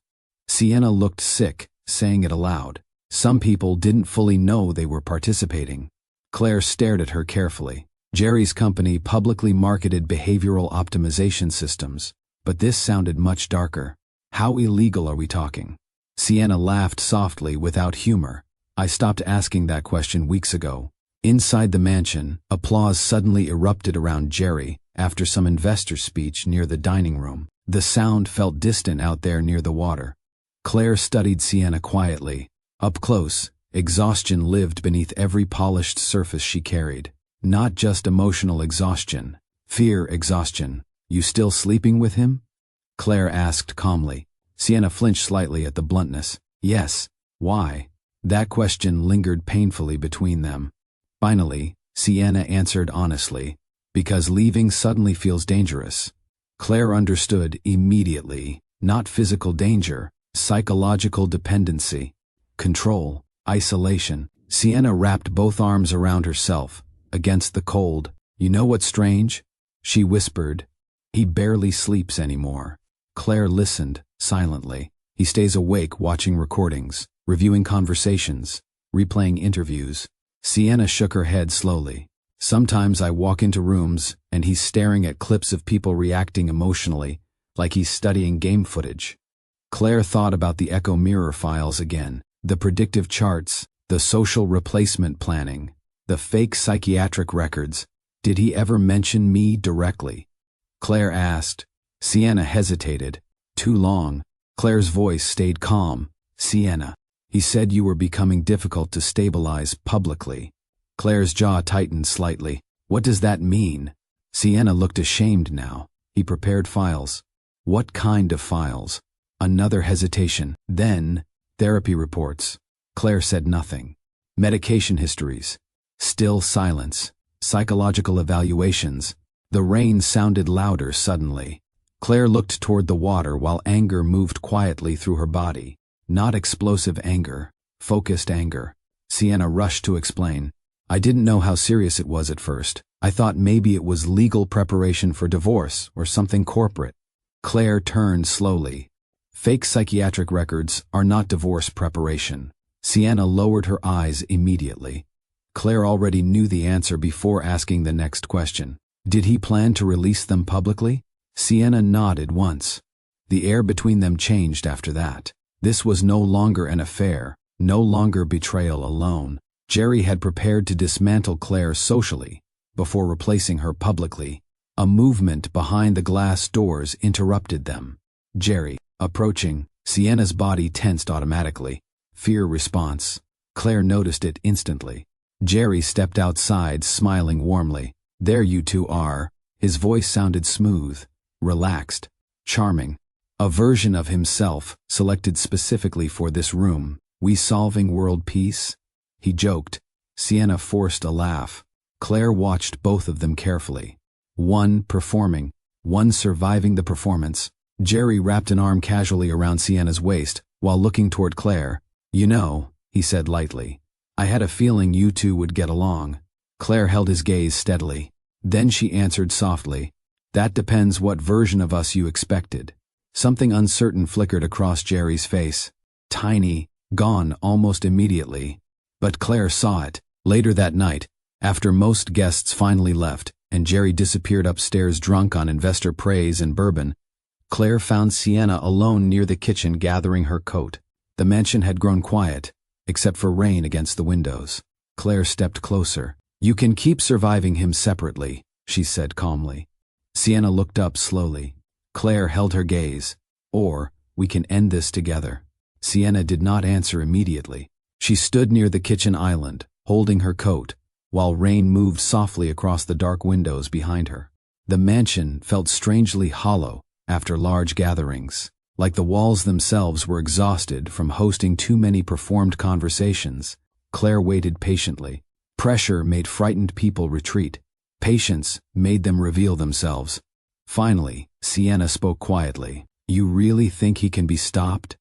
Sienna looked sick, saying it aloud. Some people didn't fully know they were participating. Claire stared at her carefully. Jerry's company publicly marketed behavioral optimization systems, but this sounded much darker. How illegal are we talking? Sienna laughed softly without humor. I stopped asking that question weeks ago. Inside the mansion, applause suddenly erupted around Jerry after some investor speech near the dining room. The sound felt distant out there near the water. Claire studied Sienna quietly. Up close, exhaustion lived beneath every polished surface she carried. Not just emotional exhaustion, fear exhaustion. You still sleeping with him? Claire asked calmly. Sienna flinched slightly at the bluntness. Yes. Why? That question lingered painfully between them. Finally, Sienna answered honestly. Because leaving suddenly feels dangerous. Claire understood immediately. Not physical danger, psychological dependency. Control, isolation. Sienna wrapped both arms around herself, against the cold. You know what's strange? She whispered. He barely sleeps anymore. Claire listened, silently. He stays awake watching recordings, reviewing conversations, replaying interviews. Sienna shook her head slowly. Sometimes I walk into rooms and he's staring at clips of people reacting emotionally, like he's studying game footage. Claire thought about the echo mirror files again, the predictive charts, the social replacement planning, the fake psychiatric records. Did he ever mention me directly? Claire asked. Sienna hesitated. Too long. Claire's voice stayed calm. Sienna. He said you were becoming difficult to stabilize publicly. Claire's jaw tightened slightly. What does that mean? Sienna looked ashamed now. He prepared files. What kind of files? Another hesitation. Then, therapy reports. Claire said nothing. Medication histories. Still silence. Psychological evaluations. The rain sounded louder suddenly. Claire looked toward the water while anger moved quietly through her body. Not explosive anger, focused anger. Sienna rushed to explain. I didn't know how serious it was at first. I thought maybe it was legal preparation for divorce or something corporate. Claire turned slowly. Fake psychiatric records are not divorce preparation. Sienna lowered her eyes immediately. Claire already knew the answer before asking the next question. Did he plan to release them publicly? Sienna nodded once. The air between them changed after that. This was no longer an affair, no longer betrayal alone. Jerry had prepared to dismantle Claire socially, before replacing her publicly. A movement behind the glass doors interrupted them. Jerry, approaching. Sienna's body tensed automatically. Fear response. Claire noticed it instantly. Jerry stepped outside, smiling warmly. There you two are. His voice sounded smooth, relaxed, charming. A version of himself, selected specifically for this room. We solving world peace? He joked. Sienna forced a laugh. Claire watched both of them carefully. One performing, one surviving the performance. Jerry wrapped an arm casually around Sienna's waist, while looking toward Claire. You know, he said lightly, I had a feeling you two would get along. Claire held his gaze steadily. Then she answered softly. That depends what version of us you expected. Something uncertain flickered across Jerry's face. Tiny, gone almost immediately. But Claire saw it. Later that night, after most guests finally left, and Jerry disappeared upstairs drunk on investor praise and bourbon, Claire found Sienna alone near the kitchen gathering her coat. The mansion had grown quiet, except for rain against the windows. Claire stepped closer. You can keep surviving him separately, she said calmly. Sienna looked up slowly. Claire held her gaze. Or, we can end this together. Sienna did not answer immediately. She stood near the kitchen island, holding her coat, while rain moved softly across the dark windows behind her. The mansion felt strangely hollow after large gatherings, like the walls themselves were exhausted from hosting too many performed conversations. Claire waited patiently. Pressure made frightened people retreat. Patience made them reveal themselves. Finally, Sienna spoke quietly. You really think he can be stopped?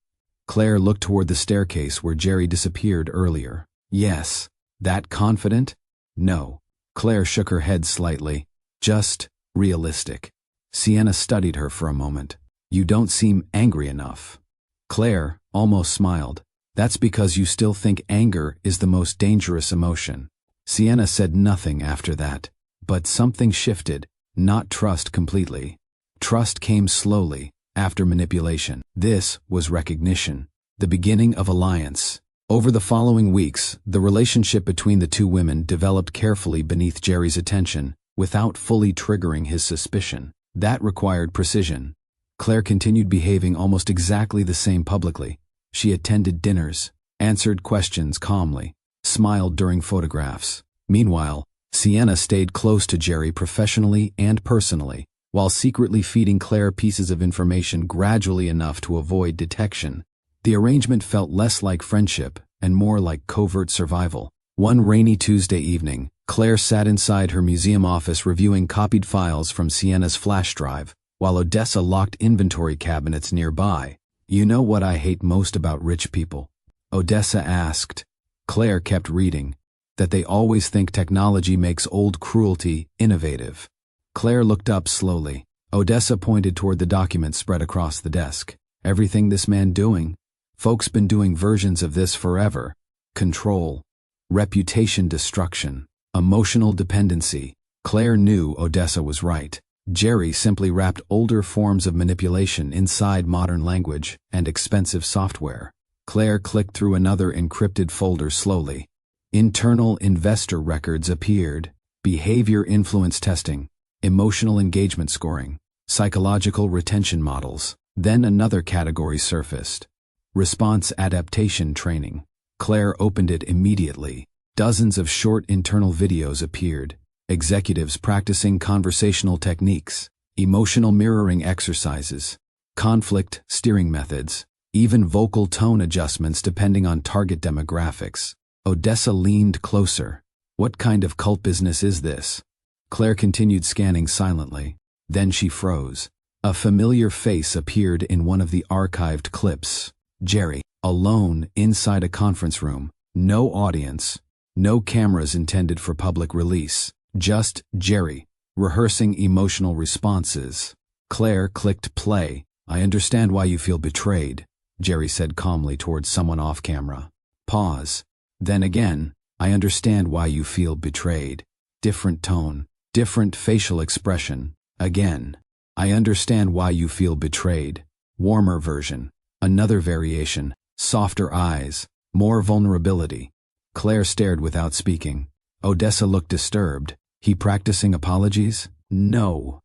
Claire looked toward the staircase where Jerry disappeared earlier. Yes. That confident? No. Claire shook her head slightly. Just realistic. Sienna studied her for a moment. You don't seem angry enough. Claire almost smiled. That's because you still think anger is the most dangerous emotion. Sienna said nothing after that. But something shifted. Not trust completely. Trust came slowly, after manipulation. This was recognition. The beginning of alliance. Over the following weeks, the relationship between the two women developed carefully beneath Jerry's attention, without fully triggering his suspicion. That required precision. Claire continued behaving almost exactly the same publicly. She attended dinners, answered questions calmly, smiled during photographs. Meanwhile, Sienna stayed close to Jerry professionally and personally, while secretly feeding Claire pieces of information gradually enough to avoid detection. The arrangement felt less like friendship and more like covert survival. One rainy Tuesday evening, Claire sat inside her museum office reviewing copied files from Sienna's flash drive, while Odessa locked inventory cabinets nearby. "You know what I hate most about rich people?" Odessa asked. Claire kept reading. "That they always think technology makes old cruelty innovative." Claire looked up slowly. Odessa pointed toward the documents spread across the desk. "Everything this man doing? Folks been doing versions of this forever. Control, reputation destruction, emotional dependency." Claire knew Odessa was right. Jerry simply wrapped older forms of manipulation inside modern language and expensive software. Claire clicked through another encrypted folder slowly. Internal investor records appeared. Behavior influence testing, emotional engagement scoring, psychological retention models. Then another category surfaced. Response adaptation training. Claire opened it immediately. Dozens of short internal videos appeared. Executives practicing conversational techniques, emotional mirroring exercises, conflict steering methods, even vocal tone adjustments depending on target demographics. Odessa leaned closer. "What kind of cult business is this?" Claire continued scanning silently. Then she froze. A familiar face appeared in one of the archived clips. Jerry, alone inside a conference room. No audience. No cameras intended for public release. Just Jerry, rehearsing emotional responses. Claire clicked play. "I understand why you feel betrayed," Jerry said calmly towards someone off camera. Pause. "Then again, I understand why you feel betrayed." Different tone, different facial expression. "Again, I understand why you feel betrayed." Warmer version. Another variation. Softer eyes. More vulnerability. Claire stared without speaking. Odessa looked disturbed. "He practicing apologies?" "No."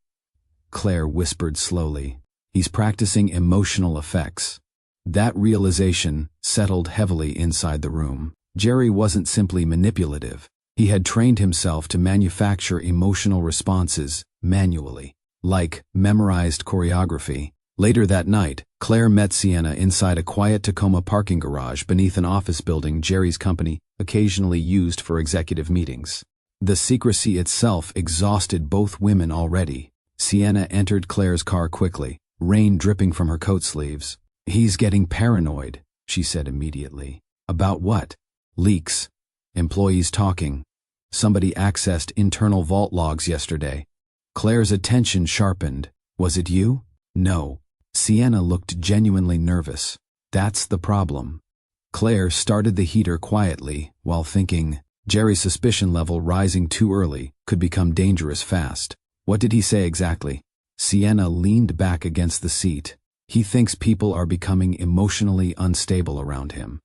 Claire whispered slowly. "He's practicing emotional effects." That realization settled heavily inside the room. Jerry wasn't simply manipulative. He had trained himself to manufacture emotional responses manually, like memorized choreography. Later that night, Claire met Sienna inside a quiet Tacoma parking garage beneath an office building Jerry's company occasionally used for executive meetings. The secrecy itself exhausted both women already. Sienna entered Claire's car quickly, rain dripping from her coat sleeves. "He's getting paranoid," she said immediately. "About what?" "Leaks. Employees talking. Somebody accessed internal vault logs yesterday." Claire's attention sharpened. "Was it you?" "No." Sienna looked genuinely nervous. "That's the problem." Claire started the heater quietly while thinking, Jerry's suspicion level rising too early could become dangerous fast. "What did he say exactly?" Sienna leaned back against the seat. "He thinks people are becoming emotionally unstable around him."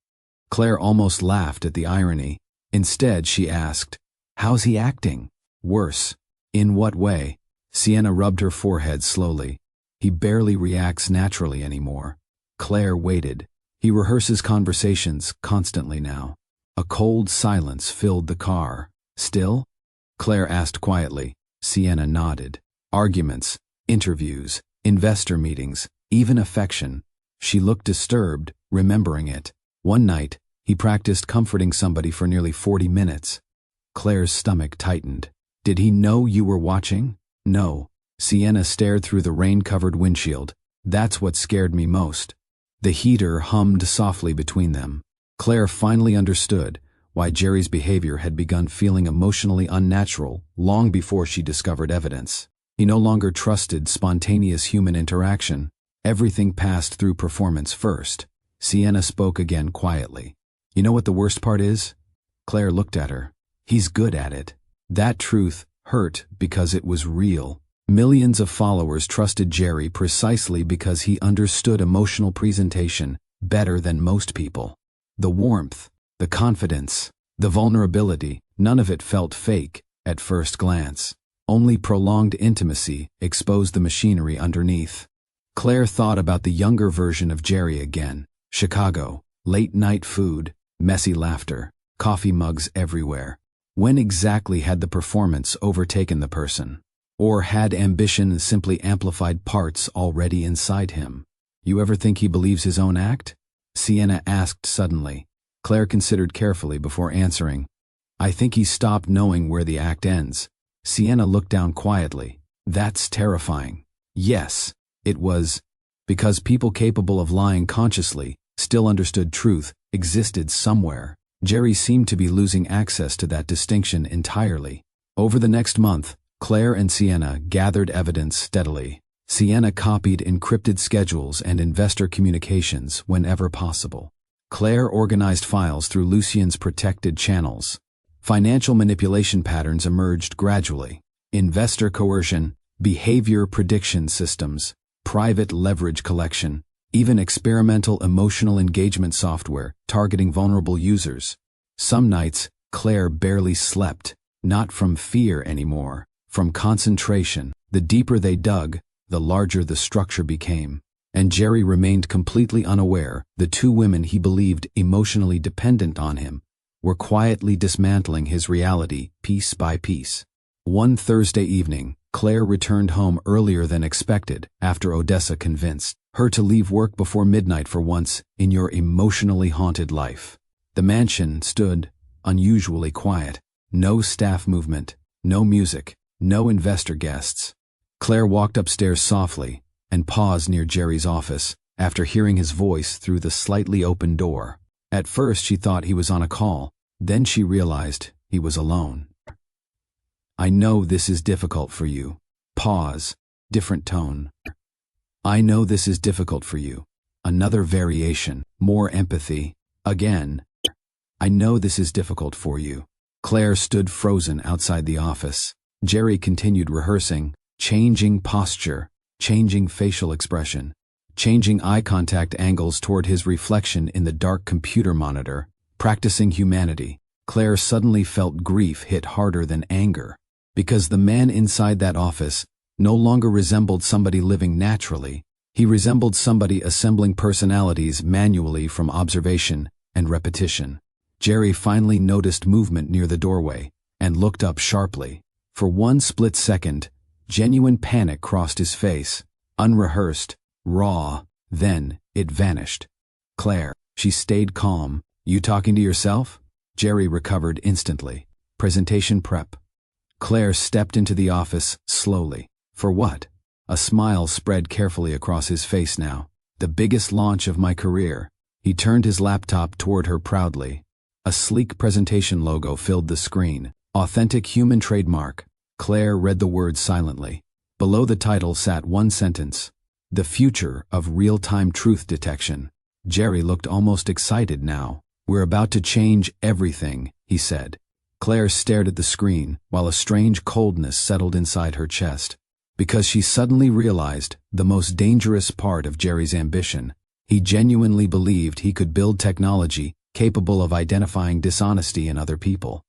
Claire almost laughed at the irony. Instead, she asked, "How's he acting?" "Worse." "In what way?" Sienna rubbed her forehead slowly. "He barely reacts naturally anymore." Claire waited. "He rehearses conversations constantly now." A cold silence filled the car. "Still?" Claire asked quietly. Sienna nodded. "Arguments, interviews, investor meetings, even affection." She looked disturbed, remembering it. One night, he practiced comforting somebody for nearly 40 minutes. Claire's stomach tightened. "Did he know you were watching?" "No." Sienna stared through the rain-covered windshield. "That's what scared me most." The heater hummed softly between them. Claire finally understood why Jerry's behavior had begun feeling emotionally unnatural long before she discovered evidence. He no longer trusted spontaneous human interaction. Everything passed through performance first. Sienna spoke again quietly. "You know what the worst part is?" Claire looked at her. "He's good at it." That truth hurt because it was real. Millions of followers trusted Jerry precisely because he understood emotional presentation better than most people. The warmth, the confidence, the vulnerability, none of it felt fake at first glance. Only prolonged intimacy exposed the machinery underneath. Claire thought about the younger version of Jerry again. Chicago, late-night food, messy laughter, coffee mugs everywhere. When exactly had the performance overtaken the person? Or had ambition simply amplified parts already inside him? You ever think he believes his own act? Sienna asked suddenly. Claire considered carefully before answering. I think he stopped knowing where the act ends. Sienna looked down quietly. That's terrifying. Yes, it was. Because people capable of lying consciously, still understood truth, existed somewhere. Jerry seemed to be losing access to that distinction entirely. Over the next month, Claire and Sienna gathered evidence steadily. Sienna copied encrypted schedules and investor communications whenever possible. Claire organized files through Lucien's protected channels. Financial manipulation patterns emerged gradually. Investor coercion, behavior prediction systems, private leverage collection, even experimental emotional engagement software targeting vulnerable users. Some nights, Claire barely slept, not from fear anymore, from concentration. The deeper they dug, the larger the structure became. And Jerry remained completely unaware. The two women he believed emotionally dependent on him were quietly dismantling his reality piece by piece. One Thursday evening, Claire returned home earlier than expected after Odessa convinced her to leave work before midnight for once in your emotionally haunted life. The mansion stood unusually quiet. No staff movement, no music, no investor guests. Claire walked upstairs softly and paused near Jerry's office after hearing his voice through the slightly open door. At first she thought he was on a call, then she realized he was alone. I know this is difficult for you. Pause, different tone. I know this is difficult for you. Another variation, more empathy. Again. I know this is difficult for you. Claire stood frozen outside the office. Jerry continued rehearsing, changing posture, changing facial expression, changing eye contact angles toward his reflection in the dark computer monitor, practicing humanity. Claire suddenly felt grief hit harder than anger, because the man inside that office no longer resembled somebody living naturally. He resembled somebody assembling personalities manually from observation and repetition. Jerry finally noticed movement near the doorway and looked up sharply. For one split second, genuine panic crossed his face, unrehearsed, raw, then it vanished. Claire, she stayed calm. You talking to yourself? Jerry recovered instantly. Presentation prep. Claire stepped into the office slowly. For what? A smile spread carefully across his face now. The biggest launch of my career. He turned his laptop toward her proudly. A sleek presentation logo filled the screen. Authentic human trademark. Claire read the words silently. Below the title sat one sentence. The future of real-time truth detection. Jerry looked almost excited now. We're about to change everything, he said. Claire stared at the screen while a strange coldness settled inside her chest. Because she suddenly realized the most dangerous part of Jerry's ambition. He genuinely believed he could build technology capable of identifying dishonesty in other people,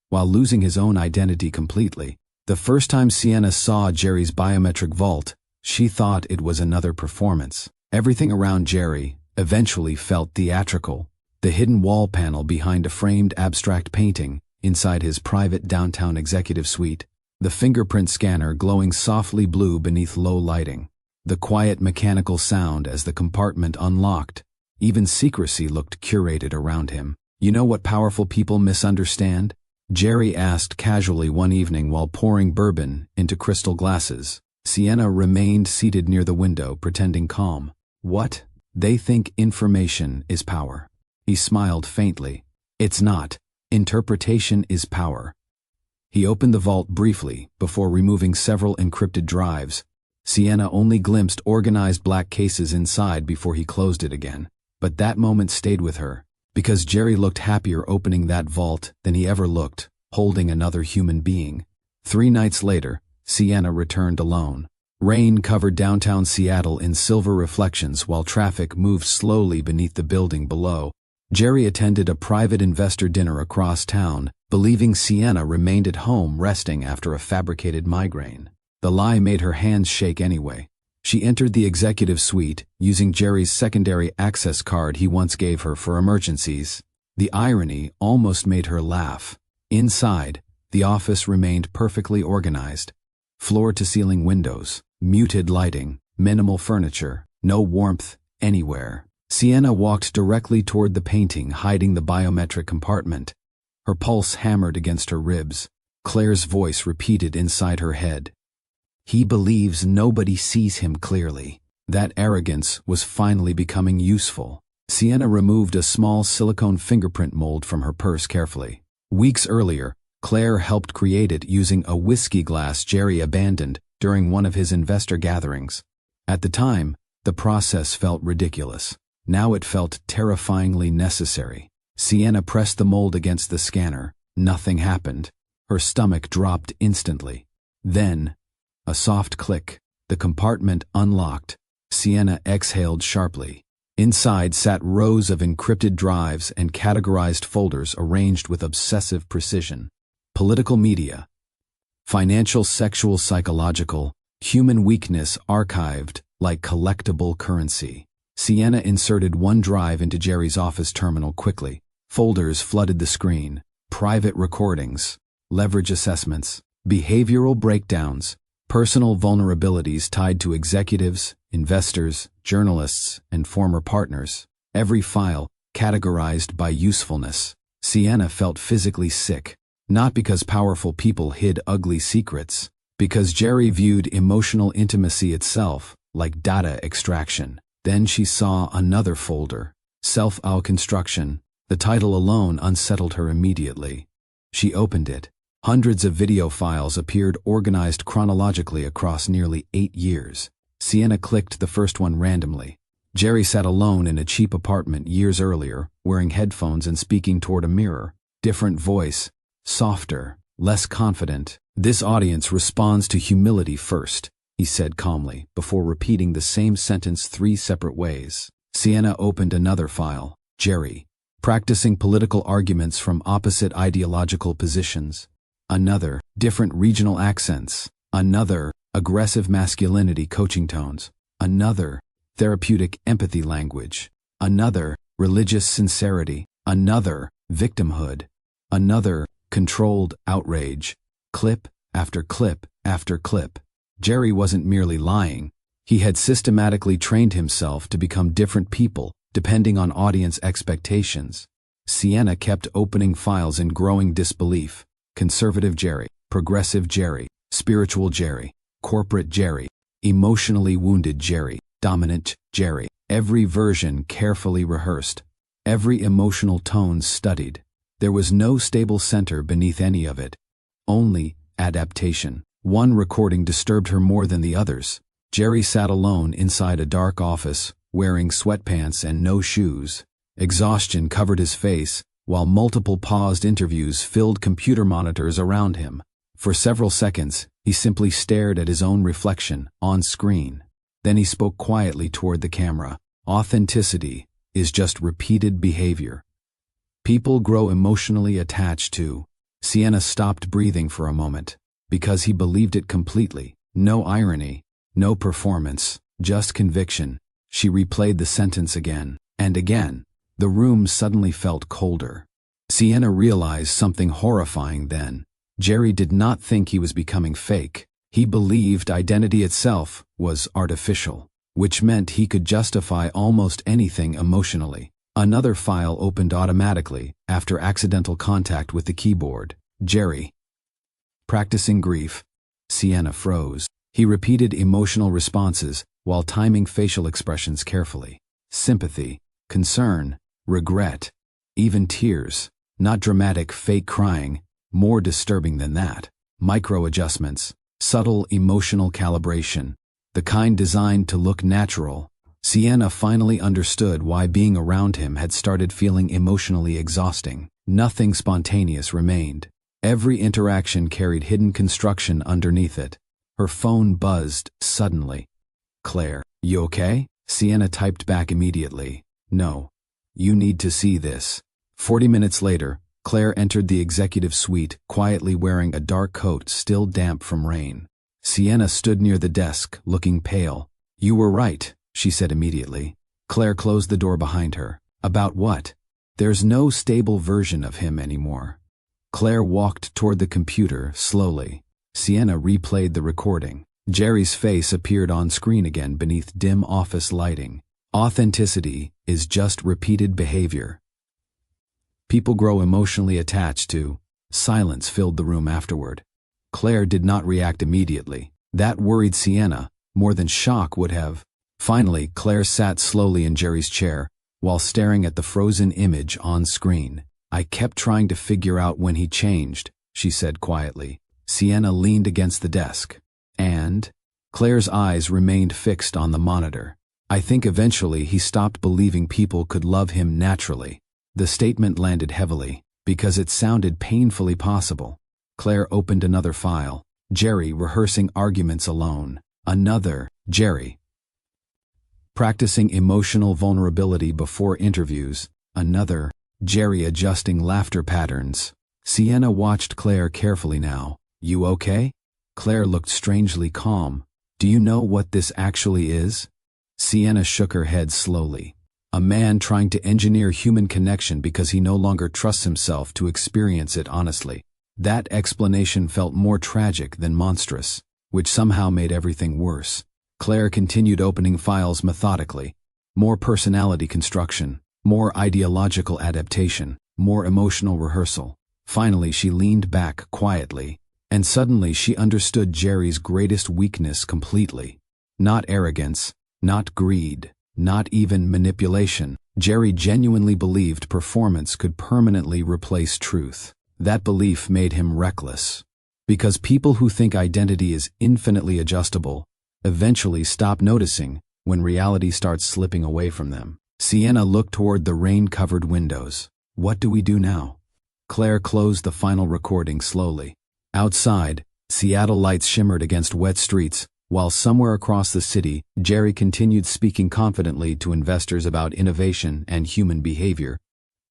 while losing his own identity completely. The first time Sienna saw Jerry's biometric vault, she thought it was another performance. Everything around Jerry eventually felt theatrical. The hidden wall panel behind a framed abstract painting inside his private downtown executive suite, the fingerprint scanner glowing softly blue beneath low lighting, the quiet mechanical sound as the compartment unlocked. Even secrecy looked curated around him. You know what powerful people misunderstand? Jerry asked casually one evening while pouring bourbon into crystal glasses. Sienna remained seated near the window, pretending calm. What? They think information is power. He smiled faintly. It's not. Interpretation is power. He opened the vault briefly before removing several encrypted drives. Sienna only glimpsed organized black cases inside before he closed it again. But that moment stayed with her, because Jerry looked happier opening that vault than he ever looked, holding another human being. 3 nights later, Sienna returned alone. Rain covered downtown Seattle in silver reflections while traffic moved slowly beneath the building below. Jerry attended a private investor dinner across town, believing Sienna remained at home resting after a fabricated migraine. The lie made her hands shake anyway. She entered the executive suite, using Jerry's secondary access card he once gave her for emergencies. The irony almost made her laugh. Inside, the office remained perfectly organized. Floor-to-ceiling windows, muted lighting, minimal furniture, no warmth anywhere. Sienna walked directly toward the painting hiding the biometric compartment. Her pulse hammered against her ribs. Claire's voice repeated inside her head. He believes nobody sees him clearly. That arrogance was finally becoming useful. Sienna removed a small silicone fingerprint mold from her purse carefully. Weeks earlier, Claire helped create it using a whiskey glass Jerry abandoned during one of his investor gatherings. At the time, the process felt ridiculous. Now it felt terrifyingly necessary. Sienna pressed the mold against the scanner. Nothing happened. Her stomach dropped instantly. Then, a soft click. The compartment unlocked. Sienna exhaled sharply. Inside sat rows of encrypted drives and categorized folders arranged with obsessive precision. Political media, financial, sexual, psychological, human weakness archived like collectible currency. Sienna inserted one drive into Jerry's office terminal quickly. Folders flooded the screen. Private recordings, leverage assessments, behavioral breakdowns, personal vulnerabilities tied to executives, investors, journalists, and former partners. Every file categorized by usefulness. Sienna felt physically sick, not because powerful people hid ugly secrets, because Jerry viewed emotional intimacy itself like data extraction. Then she saw another folder, Self-Construction. The title alone unsettled her immediately. She opened it. Hundreds of video files appeared organized chronologically across nearly 8 years. Sienna clicked the first one randomly. Jerry sat alone in a cheap apartment years earlier, wearing headphones and speaking toward a mirror. Different voice, softer, less confident. This audience responds to humility first, he said calmly, before repeating the same sentence 3 separate ways. Sienna opened another file. Jerry, practicing political arguments from opposite ideological positions. Another, different regional accents. Another, aggressive masculinity coaching tones. Another, therapeutic empathy language. Another, religious sincerity. Another, victimhood. Another, controlled outrage. Clip after clip after clip. Jerry wasn't merely lying. He had systematically trained himself to become different people, depending on audience expectations. Sienna kept opening files in growing disbelief. Conservative Jerry, progressive Jerry, spiritual Jerry, corporate Jerry, emotionally wounded Jerry, dominant Jerry. Every version carefully rehearsed. Every emotional tone studied. There was no stable center beneath any of it. Only adaptation. One recording disturbed her more than the others. Jerry sat alone inside a dark office, wearing sweatpants and no shoes. Exhaustion covered his face, while multiple paused interviews filled computer monitors around him. For several seconds, he simply stared at his own reflection on screen. Then he spoke quietly toward the camera. Authenticity is just repeated behavior. People grow emotionally attached to. Sienna stopped breathing for a moment, because he believed it completely. No irony, no performance, just conviction. She replayed the sentence again and again. The room suddenly felt colder. Sienna realized something horrifying then. Jerry did not think he was becoming fake. He believed identity itself was artificial, which meant he could justify almost anything emotionally. Another file opened automatically after accidental contact with the keyboard. Jerry, practicing grief. Sienna froze. He repeated emotional responses while timing facial expressions carefully. Sympathy, concern, regret, even tears. Not dramatic fake crying, more disturbing than that. Micro-adjustments, subtle emotional calibration, the kind designed to look natural. Sienna finally understood why being around him had started feeling emotionally exhausting. Nothing spontaneous remained. Every interaction carried hidden construction underneath it. Her phone buzzed suddenly. Claire, you okay? Sienna typed back immediately. No. You need to see this. 40 minutes later, Claire entered the executive suite, quietly wearing a dark coat still damp from rain. Sienna stood near the desk, looking pale. You were right, she said immediately. Claire closed the door behind her. About what? There's no stable version of him anymore. Claire walked toward the computer, slowly. Sienna replayed the recording. Jerry's face appeared on screen again beneath dim office lighting. Authenticity is just repeated behavior. People grow emotionally attached to. Silence filled the room afterward. Claire did not react immediately. That worried Sienna, more than shock would have. Finally, Claire sat slowly in Jerry's chair, while staring at the frozen image on screen. I kept trying to figure out when he changed, she said quietly. Sienna leaned against the desk. And? Claire's eyes remained fixed on the monitor. I think eventually he stopped believing people could love him naturally. The statement landed heavily, because it sounded painfully possible. Claire opened another file. Jerry rehearsing arguments alone. Another, Jerry practicing emotional vulnerability before interviews. Another, Jerry adjusting laughter patterns. Sienna watched Claire carefully now. You okay? Claire looked strangely calm. Do you know what this actually is? Sienna shook her head slowly. A man trying to engineer human connection because he no longer trusts himself to experience it honestly. That explanation felt more tragic than monstrous, which somehow made everything worse. Claire continued opening files methodically. More personality construction, more ideological adaptation, more emotional rehearsal. Finally, she leaned back quietly, and suddenly she understood Jerry's greatest weakness completely. Not arrogance, not greed, not even manipulation. Jerry genuinely believed performance could permanently replace truth. That belief made him reckless. Because people who think identity is infinitely adjustable eventually stop noticing when reality starts slipping away from them. Sienna looked toward the rain-covered windows. What do we do now? Claire closed the final recording slowly. Outside, Seattle lights shimmered against wet streets, while somewhere across the city, Jerry continued speaking confidently to investors about innovation and human behavior.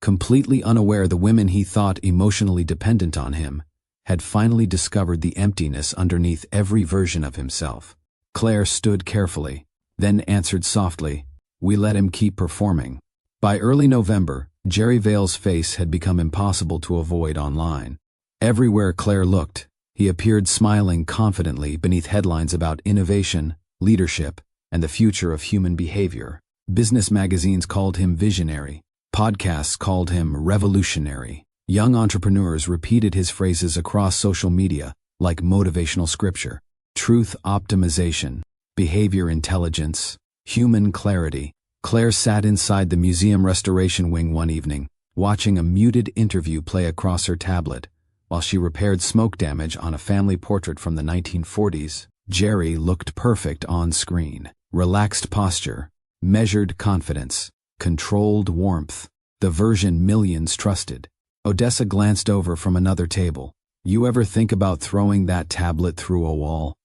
Completely unaware the women he thought emotionally dependent on him had finally discovered the emptiness underneath every version of himself. Claire stood carefully, then answered softly, We let him keep performing. By early November, Jerry Vale's face had become impossible to avoid online. Everywhere Claire looked, he appeared smiling confidently beneath headlines about innovation, leadership, and the future of human behavior. Business magazines called him visionary. Podcasts called him revolutionary. Young entrepreneurs repeated his phrases across social media, like motivational scripture. Truth optimization, behavior intelligence, human clarity. Claire sat inside the museum restoration wing one evening, watching a muted interview play across her tablet, while she repaired smoke damage on a family portrait from the 1940s. Jerry looked perfect on screen. Relaxed posture, measured confidence, controlled warmth, the version millions trusted. Odessa glanced over from another table. You ever think about throwing that tablet through a wall?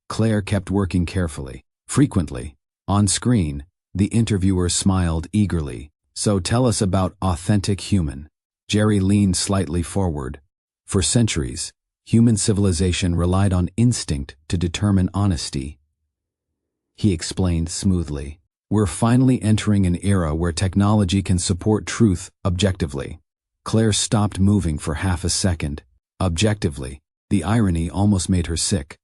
Claire kept working carefully. Frequently, on screen, the interviewer smiled eagerly. So tell us about authentic human. Jerry leaned slightly forward. For centuries, human civilization relied on instinct to determine honesty. He explained smoothly. We're finally entering an era where technology can support truth objectively. Claire stopped moving for half a second. Objectively, the irony almost made her sick.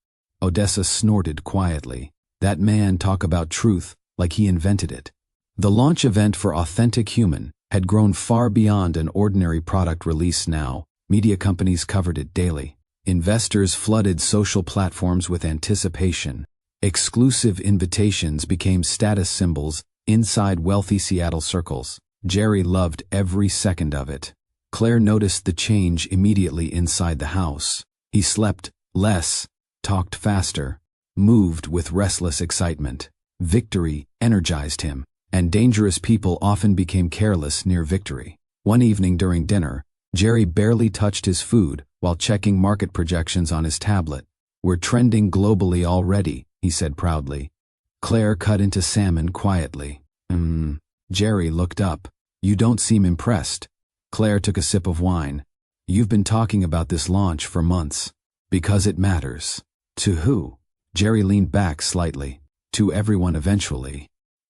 Odessa snorted quietly. That man talk about truth like he invented it. The launch event for Authentic Human had grown far beyond an ordinary product release now. Media companies covered it daily. Investors flooded social platforms with anticipation. Exclusive invitations became status symbols inside wealthy Seattle circles. Jerry loved every second of it. Claire noticed the change immediately inside the house. He slept less, talked faster, moved with restless excitement. Victory energized him, and dangerous people often became careless near victory. One evening during dinner, Jerry barely touched his food while checking market projections on his tablet. We're trending globally already, he said proudly. Claire cut into salmon quietly. Jerry looked up. You don't seem impressed. Claire took a sip of wine. You've been talking about this launch for months. Because it matters. To who? Jerry leaned back slightly. To everyone eventually.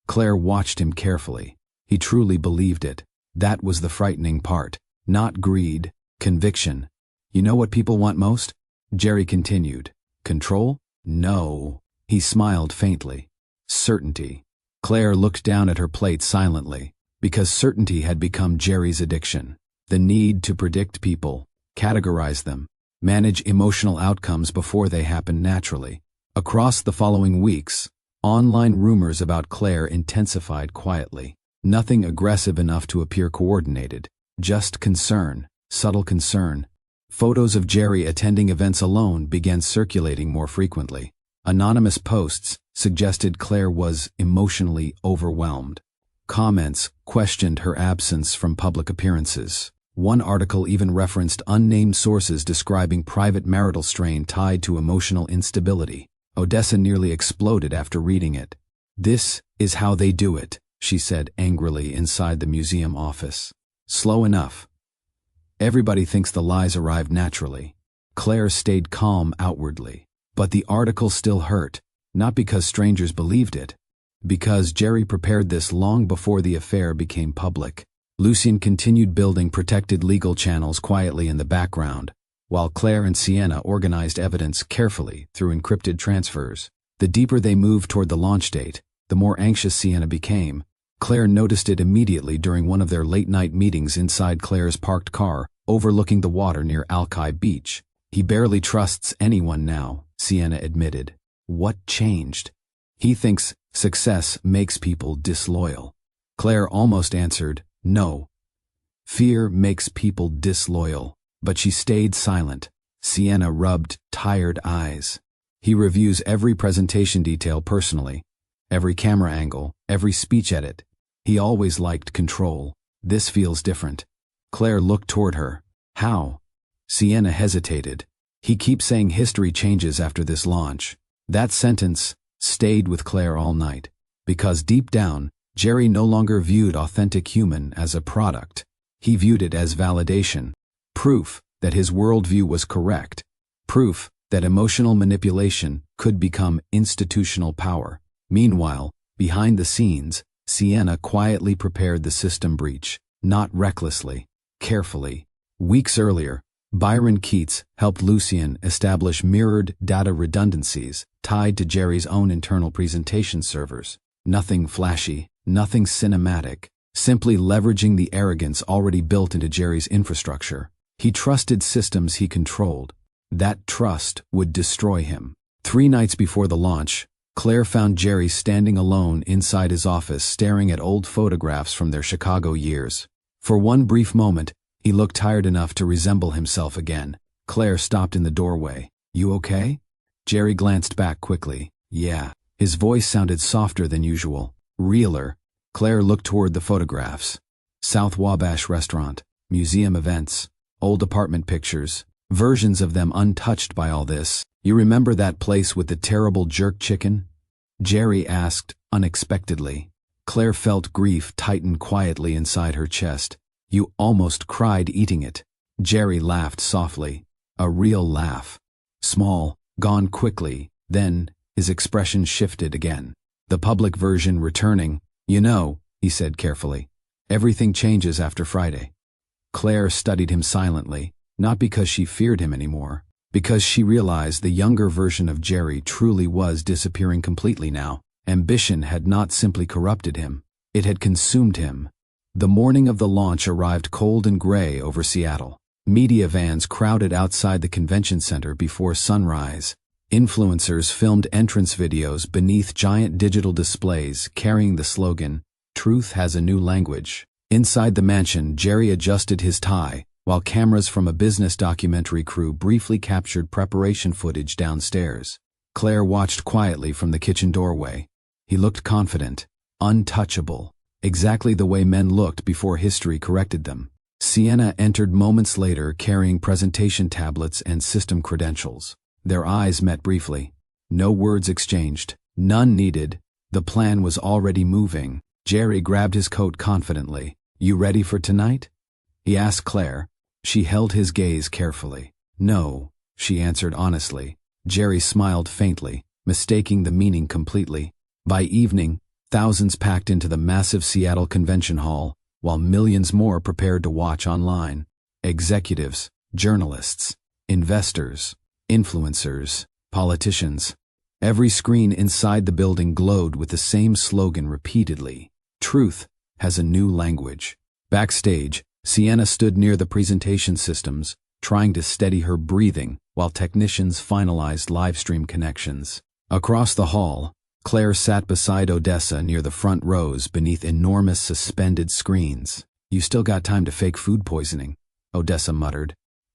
Claire watched him carefully. He truly believed it. That was the frightening part. Not greed, conviction. You know what people want most? Jerry continued. Control? No. He smiled faintly. Certainty. Claire looked down at her plate silently, because certainty had become Jerry's addiction. The need to predict people, categorize them, manage emotional outcomes before they happen naturally. Across the following weeks, online rumors about Claire intensified quietly. Nothing aggressive enough to appear coordinated. Just concern, subtle concern. Photos of Jerry attending events alone began circulating more frequently. Anonymous posts suggested Claire was emotionally overwhelmed. Comments questioned her absence from public appearances. One article even referenced unnamed sources describing private marital strain tied to emotional instability. Odessa nearly exploded after reading it. This is how they do it, she said angrily inside the museum office. Slow enough. Everybody thinks the lies arrived naturally. Claire stayed calm outwardly. But the article still hurt, not because strangers believed it, because Jerry prepared this long before the affair became public. Lucien continued building protected legal channels quietly in the background, while Claire and Sienna organized evidence carefully through encrypted transfers. The deeper they moved toward the launch date, the more anxious Sienna became. Claire noticed it immediately during one of their late-night meetings inside Claire's parked car, overlooking the water near Alki Beach. He barely trusts anyone now, Sienna admitted. What changed? He thinks success makes people disloyal. Claire almost answered, no. Fear makes people disloyal. But she stayed silent. Sienna rubbed tired eyes. He reviews every presentation detail personally, every camera angle, every speech edit. He always liked control. This feels different. Claire looked toward her. How? Sienna hesitated. He keeps saying history changes after this launch. That sentence stayed with Claire all night, because deep down, Jerry no longer viewed authentic human as a product. He viewed it as validation, proof that his worldview was correct, proof that emotional manipulation could become institutional power. Meanwhile, behind the scenes, Sienna quietly prepared the system breach, not recklessly, carefully. Weeks earlier, Byron Keats helped Lucien establish mirrored data redundancies tied to Jerry's own internal presentation servers. Nothing flashy, nothing cinematic, simply leveraging the arrogance already built into Jerry's infrastructure. He trusted systems he controlled. That trust would destroy him. 3 nights before the launch, Claire found Jerry standing alone inside his office staring at old photographs from their Chicago years. For one brief moment, he looked tired enough to resemble himself again. Claire stopped in the doorway. You okay? Jerry glanced back quickly. Yeah. His voice sounded softer than usual, realer. Claire looked toward the photographs. South Wabash Restaurant, museum events, old apartment pictures, versions of them untouched by all this. You remember that place with the terrible jerk chicken? Jerry asked, unexpectedly. Claire felt grief tighten quietly inside her chest. You almost cried eating it. Jerry laughed softly. A real laugh. Small, gone quickly, then his expression shifted again. The public version returning. You know, he said carefully, everything changes after Friday. Claire studied him silently, not because she feared him anymore, because she realized the younger version of Jerry truly was disappearing completely now. Ambition had not simply corrupted him, it had consumed him. The morning of the launch arrived cold and gray over Seattle. Media vans crowded outside the convention center before sunrise. Influencers filmed entrance videos beneath giant digital displays carrying the slogan, "Truth has a new language." Inside the mansion, Jerry adjusted his tie, while cameras from a business documentary crew briefly captured preparation footage downstairs. Claire watched quietly from the kitchen doorway. He looked confident, untouchable, exactly the way men looked before history corrected them. Sienna entered moments later carrying presentation tablets and system credentials. Their eyes met briefly. No words exchanged. None needed. The plan was already moving. Jerry grabbed his coat confidently. "You ready for tonight?" he asked Claire. She held his gaze carefully. "No," she answered honestly. Jerry smiled faintly, mistaking the meaning completely. By evening, thousands packed into the massive Seattle Convention Hall, while millions more prepared to watch online. Executives, journalists, investors, influencers, politicians. Every screen inside the building glowed with the same slogan repeatedly: "Truth has a new language." Backstage, Sienna stood near the presentation systems, trying to steady her breathing while technicians finalized livestream connections. Across the hall, Claire sat beside Odessa near the front rows beneath enormous suspended screens. "You still got time to fake food poisoning," Odessa muttered.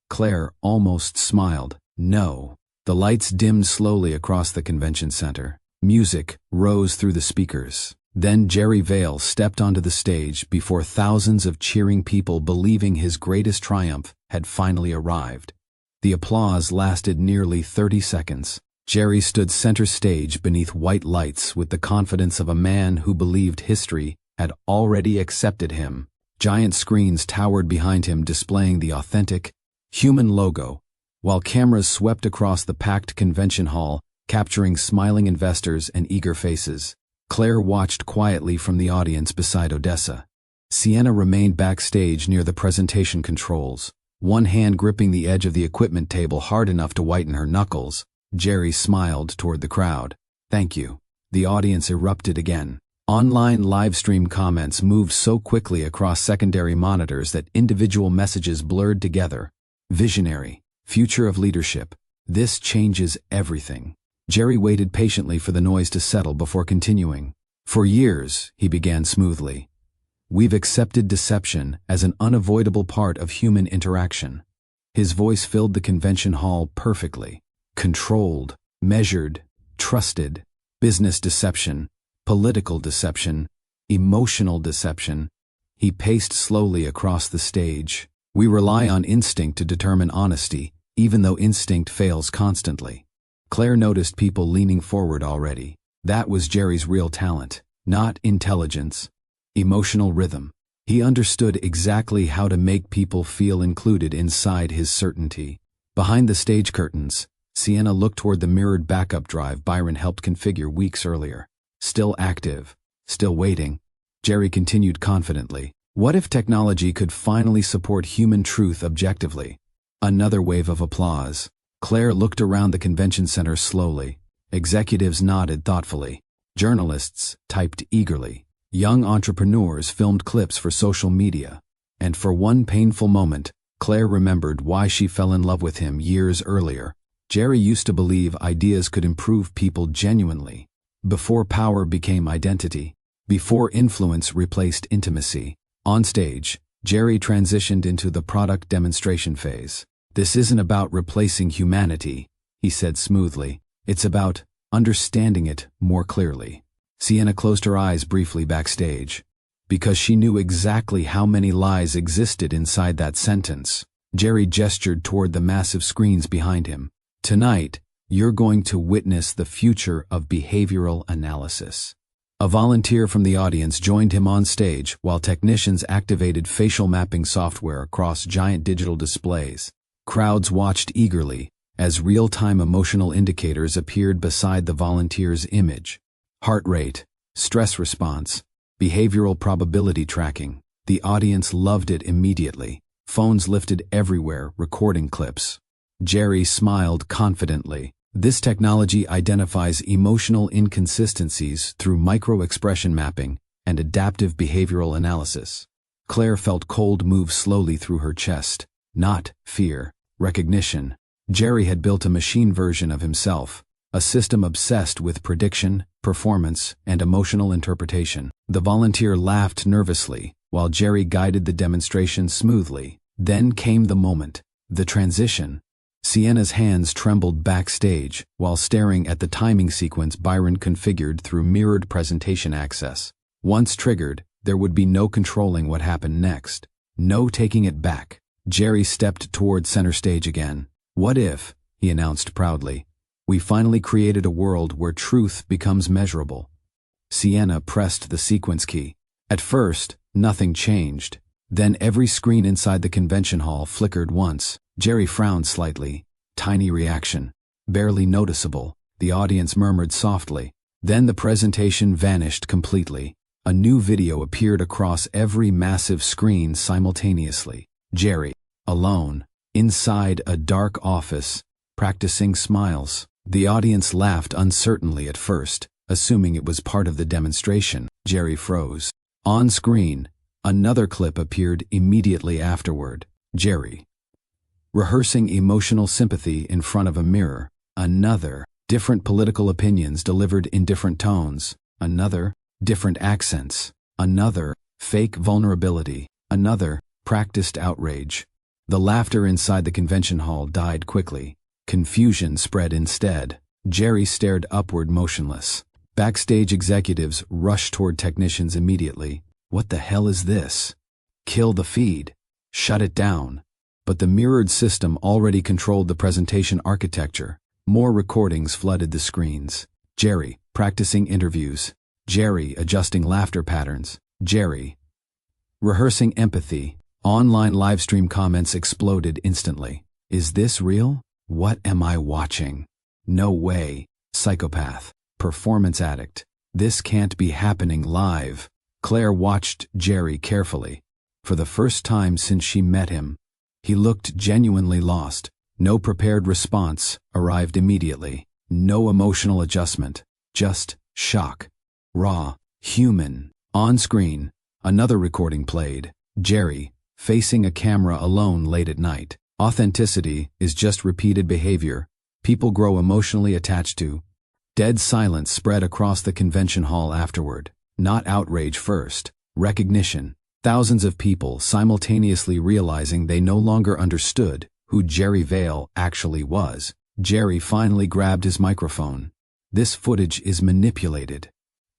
Claire almost smiled. "No." The lights dimmed slowly across the convention center. Music rose through the speakers. Then Jerry Vale stepped onto the stage before thousands of cheering people believing his greatest triumph had finally arrived. The applause lasted nearly 30 seconds. Jerry stood center stage beneath white lights with the confidence of a man who believed history had already accepted him. Giant screens towered behind him displaying the authentic, human logo, while cameras swept across the packed convention hall, capturing smiling investors and eager faces. Claire watched quietly from the audience beside Odessa. Sienna remained backstage near the presentation controls, one hand gripping the edge of the equipment table hard enough to whiten her knuckles. Jerry smiled toward the crowd. "Thank you." The audience erupted again. Online livestream comments moved so quickly across secondary monitors that individual messages blurred together. "Visionary. Future of leadership. This changes everything." Jerry waited patiently for the noise to settle before continuing. "For years," he began smoothly, "we've accepted deception as an unavoidable part of human interaction." His voice filled the convention hall perfectly. Controlled, measured, trusted. Business deception, political deception, emotional deception. He paced slowly across the stage. "We rely on instinct to determine honesty, even though instinct fails constantly." Claire noticed people leaning forward already. That was Jerry's real talent, not intelligence. Emotional rhythm. He understood exactly how to make people feel included inside his certainty. Behind the stage curtains, Sienna looked toward the mirrored backup drive Byron helped configure weeks earlier. Still active, still waiting. Jerry continued confidently. What if technology could finally support human truth objectively? Another wave of applause. Claire looked around the convention center slowly. Executives nodded thoughtfully. Journalists typed eagerly. Young entrepreneurs filmed clips for social media. And for one painful moment, Claire remembered why she fell in love with him years earlier. Jerry used to believe ideas could improve people genuinely. Before power became identity. Before influence replaced intimacy. On stage, Jerry transitioned into the product demonstration phase. "This isn't about replacing humanity," he said smoothly. "It's about understanding it more clearly." Sienna closed her eyes briefly backstage, because she knew exactly how many lies existed inside that sentence. Jerry gestured toward the massive screens behind him. "Tonight, you're going to witness the future of behavioral analysis." A volunteer from the audience joined him on stage while technicians activated facial mapping software across giant digital displays. Crowds watched eagerly as real-time emotional indicators appeared beside the volunteer's image. Heart rate, stress response, behavioral probability tracking. The audience loved it immediately. Phones lifted everywhere, recording clips. Jerry smiled confidently. This technology identifies emotional inconsistencies through micro-expression mapping and adaptive behavioral analysis. Claire felt cold move slowly through her chest. Not fear, recognition. Jerry had built a machine version of himself, a system obsessed with prediction, performance, and emotional interpretation. The volunteer laughed nervously, while Jerry guided the demonstration smoothly. Then came the moment, the transition. Sienna's hands trembled backstage while staring at the timing sequence Byron configured through mirrored presentation access. Once triggered, there would be no controlling what happened next. No taking it back. Jerry stepped toward center stage again. "What if," he announced proudly, "we finally created a world where truth becomes measurable?" Sienna pressed the sequence key. At first, Nothing changed. Then every screen inside the convention hall flickered once. Jerry frowned slightly. Tiny reaction. Barely noticeable. The audience murmured softly. Then the presentation vanished completely. A new video appeared across every massive screen simultaneously. Jerry, alone, inside a dark office, practicing smiles. The audience laughed uncertainly at first, assuming it was part of the demonstration. Jerry froze. On screen, another clip appeared immediately afterward. Jerry, rehearsing emotional sympathy in front of a mirror. Another, different political opinions delivered in different tones. Another, different accents. Another, fake vulnerability. Another, practiced outrage. The laughter inside the convention hall died quickly. Confusion spread instead. Jerry stared upward motionless. Backstage executives rushed toward technicians immediately. What the hell is this? Kill the feed. Shut it down. But the mirrored system already controlled the presentation architecture. More recordings flooded the screens. Jerry, practicing interviews. Jerry, adjusting laughter patterns. Jerry, rehearsing empathy. Online livestream comments exploded instantly. Is this real? What am I watching? No way. Psychopath. Performance addict. This can't be happening live. Claire watched Jerry carefully. For the first time since she met him, he looked genuinely lost. No prepared response arrived immediately. No emotional adjustment. Just shock. Raw. Human. On screen, another recording played. Jerry, facing a camera alone late at night. Authenticity is just repeated behavior people grow emotionally attached to. Dead silence spread across the convention hall afterward. Not outrage first. Recognition. Thousands of people simultaneously realizing they no longer understood who Jerry Vale actually was. Jerry finally grabbed his microphone. This footage is manipulated.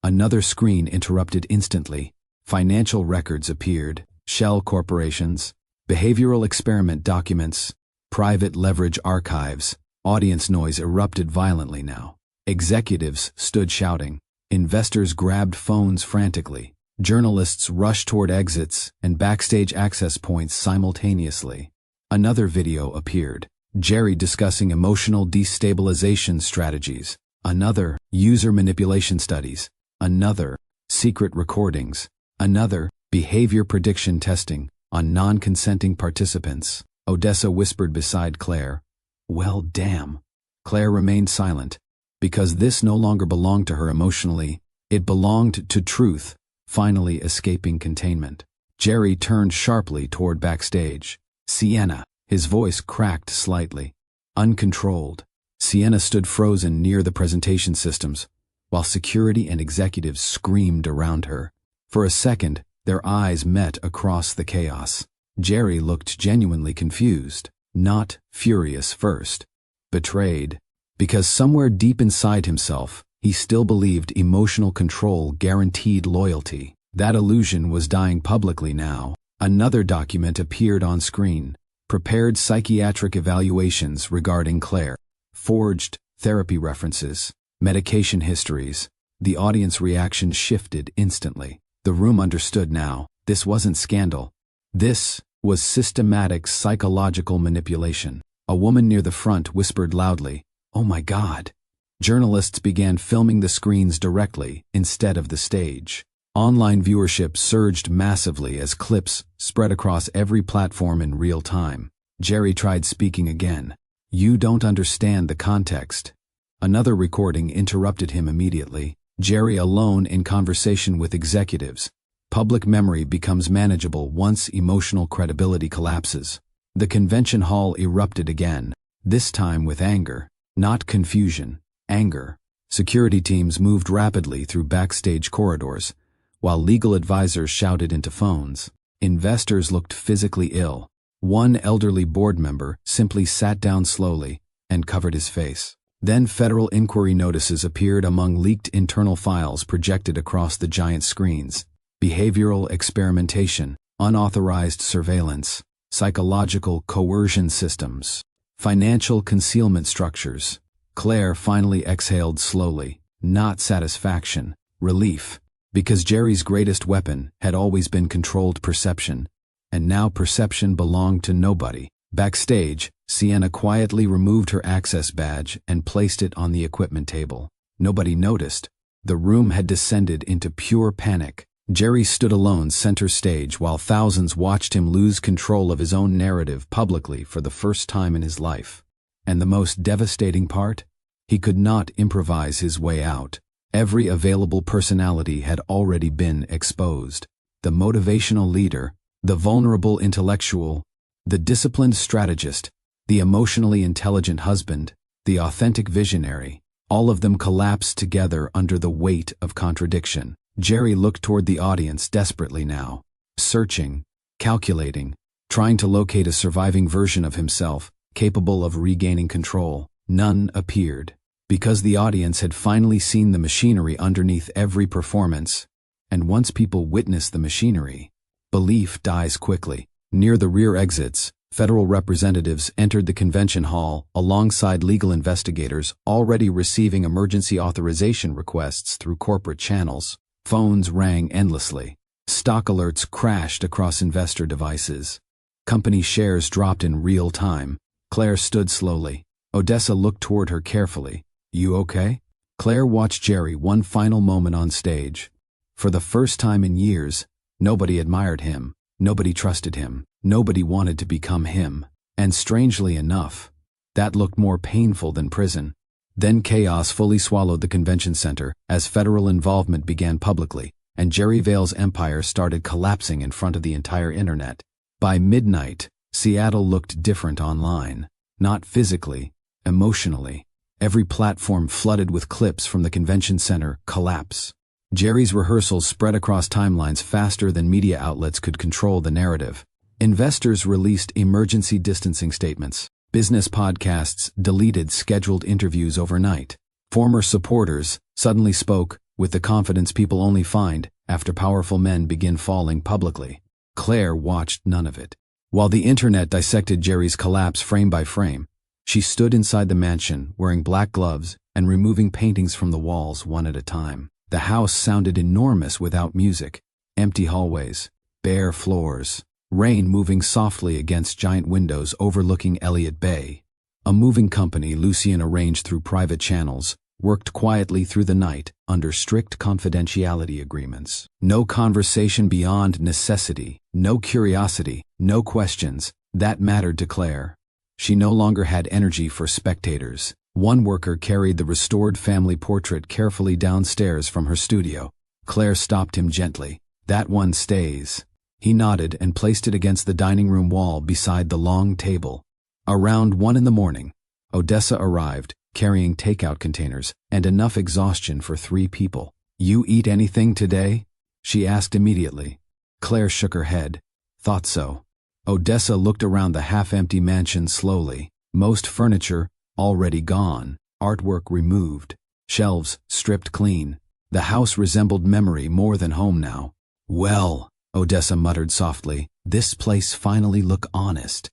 Another screen interrupted instantly. Financial records appeared. Shell corporations. Behavioral experiment documents. Private leverage archives. Audience noise erupted violently now. Executives stood shouting. Investors grabbed phones frantically. Journalists rushed toward exits and backstage access points simultaneously. Another video appeared. Jerry discussing emotional destabilization strategies. Another, user manipulation studies. Another, secret recordings. Another, behavior prediction testing on non-consenting participants. Odessa whispered beside Claire. Well, damn. Claire remained silent. Because this no longer belonged to her emotionally, it belonged to truth, finally escaping containment. Jerry turned sharply toward backstage. Sienna. His voice cracked slightly. Uncontrolled. Sienna stood frozen near the presentation systems, while security and executives screamed around her. For a second, their eyes met across the chaos. Jerry looked genuinely confused, not furious first. Betrayed. Because somewhere deep inside himself, he still believed emotional control guaranteed loyalty. That illusion was dying publicly now. Another document appeared on screen. Prepared psychiatric evaluations regarding Claire. Forged therapy references. Medication histories. The audience reaction shifted instantly. The room understood now. This wasn't scandal. This was systematic psychological manipulation. A woman near the front whispered loudly, "Oh my God." Journalists began filming the screens directly instead of the stage. Online viewership surged massively as clips spread across every platform in real time. Jerry tried speaking again. "You don't understand the context." Another recording interrupted him immediately. Jerry alone in conversation with executives. Public memory becomes manageable once emotional credibility collapses. The convention hall erupted again, this time with anger. Not confusion, anger. Security teams moved rapidly through backstage corridors, while legal advisors shouted into phones. Investors looked physically ill. One elderly board member simply sat down slowly and covered his face. Then federal inquiry notices appeared among leaked internal files projected across the giant screens. Behavioral experimentation, unauthorized surveillance, psychological coercion systems, financial concealment structures. Claire finally exhaled slowly, not satisfaction, relief. Because Jerry's greatest weapon had always been controlled perception, and now perception belonged to nobody. Backstage, Sienna quietly removed her access badge and placed it on the equipment table. Nobody noticed. The room had descended into pure panic. Jerry stood alone center stage while thousands watched him lose control of his own narrative publicly for the first time in his life. And the most devastating part? He could not improvise his way out. Every available personality had already been exposed. The motivational leader, the vulnerable intellectual, the disciplined strategist, the emotionally intelligent husband, the authentic visionary, all of them collapsed together under the weight of contradiction. Jerry looked toward the audience desperately now, searching, calculating, trying to locate a surviving version of himself, capable of regaining control. None appeared. Because the audience had finally seen the machinery underneath every performance, and once people witness the machinery, belief dies quickly. Near the rear exits, federal representatives entered the convention hall alongside legal investigators already receiving emergency authorization requests through corporate channels. Phones rang endlessly. Stock alerts crashed across investor devices. Company shares dropped in real time. Claire stood slowly. Odessa looked toward her carefully. "You okay?" Claire watched Jerry one final moment on stage. For the first time in years, nobody admired him, nobody trusted him, nobody wanted to become him. And strangely enough, that looked more painful than prison. Then chaos fully swallowed the convention center as federal involvement began publicly, and Jerry Vale's empire started collapsing in front of the entire internet. By midnight, Seattle looked different online. Not physically, emotionally. Every platform flooded with clips from the convention center collapse. Jerry's rehearsals spread across timelines faster than media outlets could control the narrative. Investors released emergency distancing statements. Business podcasts deleted scheduled interviews overnight. Former supporters suddenly spoke with the confidence people only find after powerful men begin falling publicly. Claire watched none of it. While the internet dissected Jerry's collapse frame by frame, she stood inside the mansion wearing black gloves and removing paintings from the walls one at a time. The house sounded enormous without music. Empty hallways, bare floors, rain moving softly against giant windows overlooking Elliott Bay. A moving company Lucien arranged through private channels worked quietly through the night under strict confidentiality agreements. No conversation beyond necessity, no curiosity, no questions. That mattered to Claire. She no longer had energy for spectators. One worker carried the restored family portrait carefully downstairs from her studio. Claire stopped him gently. "That one stays." He nodded and placed it against the dining room wall beside the long table. Around 1 in the morning, Odessa arrived, carrying takeout containers and enough exhaustion for 3 people. "You eat anything today?" she asked immediately. Claire shook her head. "Thought so." Odessa looked around the half-empty mansion slowly. Most furniture already gone, artwork removed, shelves stripped clean. The house resembled memory more than home now. "Well," Odessa muttered softly, "this place finally look honest."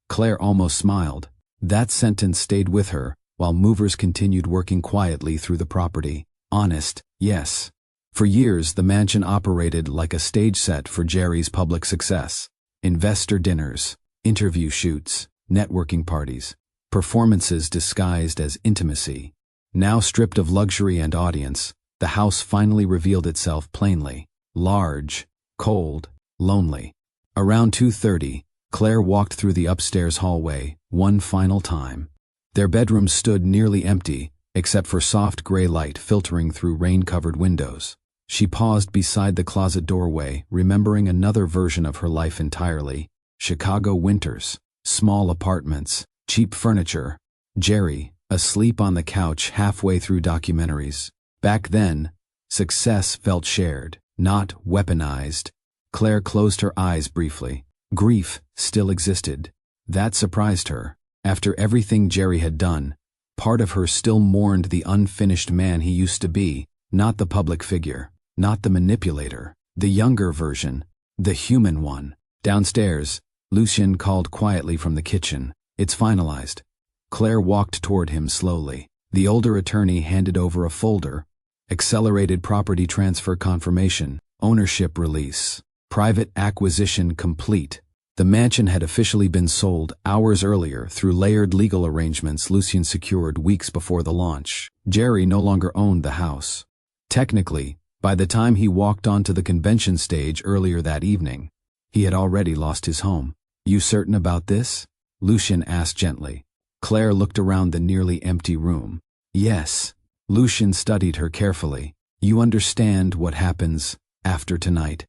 Claire almost smiled. That sentence stayed with her while movers continued working quietly through the property. Honest, yes. For years, the mansion operated like a stage set for Jerry's public success. Investor dinners, interview shoots, networking parties, performances disguised as intimacy. Now stripped of luxury and audience, the house finally revealed itself plainly. Large, cold, lonely. Around 2:30, Claire walked through the upstairs hallway one final time. Their bedrooms stood nearly empty, except for soft gray light filtering through rain-covered windows. She paused beside the closet doorway, remembering another version of her life entirely. Chicago winters, small apartments, cheap furniture. Jerry, asleep on the couch halfway through documentaries. Back then, success felt shared, not weaponized. Claire closed her eyes briefly. Grief still existed. That surprised her. After everything Jerry had done, part of her still mourned the unfinished man he used to be, not the public figure. Not the manipulator, the younger version, the human one. Downstairs, Lucien called quietly from the kitchen. "It's finalized." Claire walked toward him slowly. The older attorney handed over a folder. Accelerated property transfer confirmation. Ownership release. Private acquisition complete. The mansion had officially been sold hours earlier through layered legal arrangements Lucien secured weeks before the launch. Jerry no longer owned the house. Technically, by the time he walked onto the convention stage earlier that evening, he had already lost his home. "You certain about this?" Lucien asked gently. Claire looked around the nearly empty room. "Yes." Lucien studied her carefully. "You understand what happens after tonight?"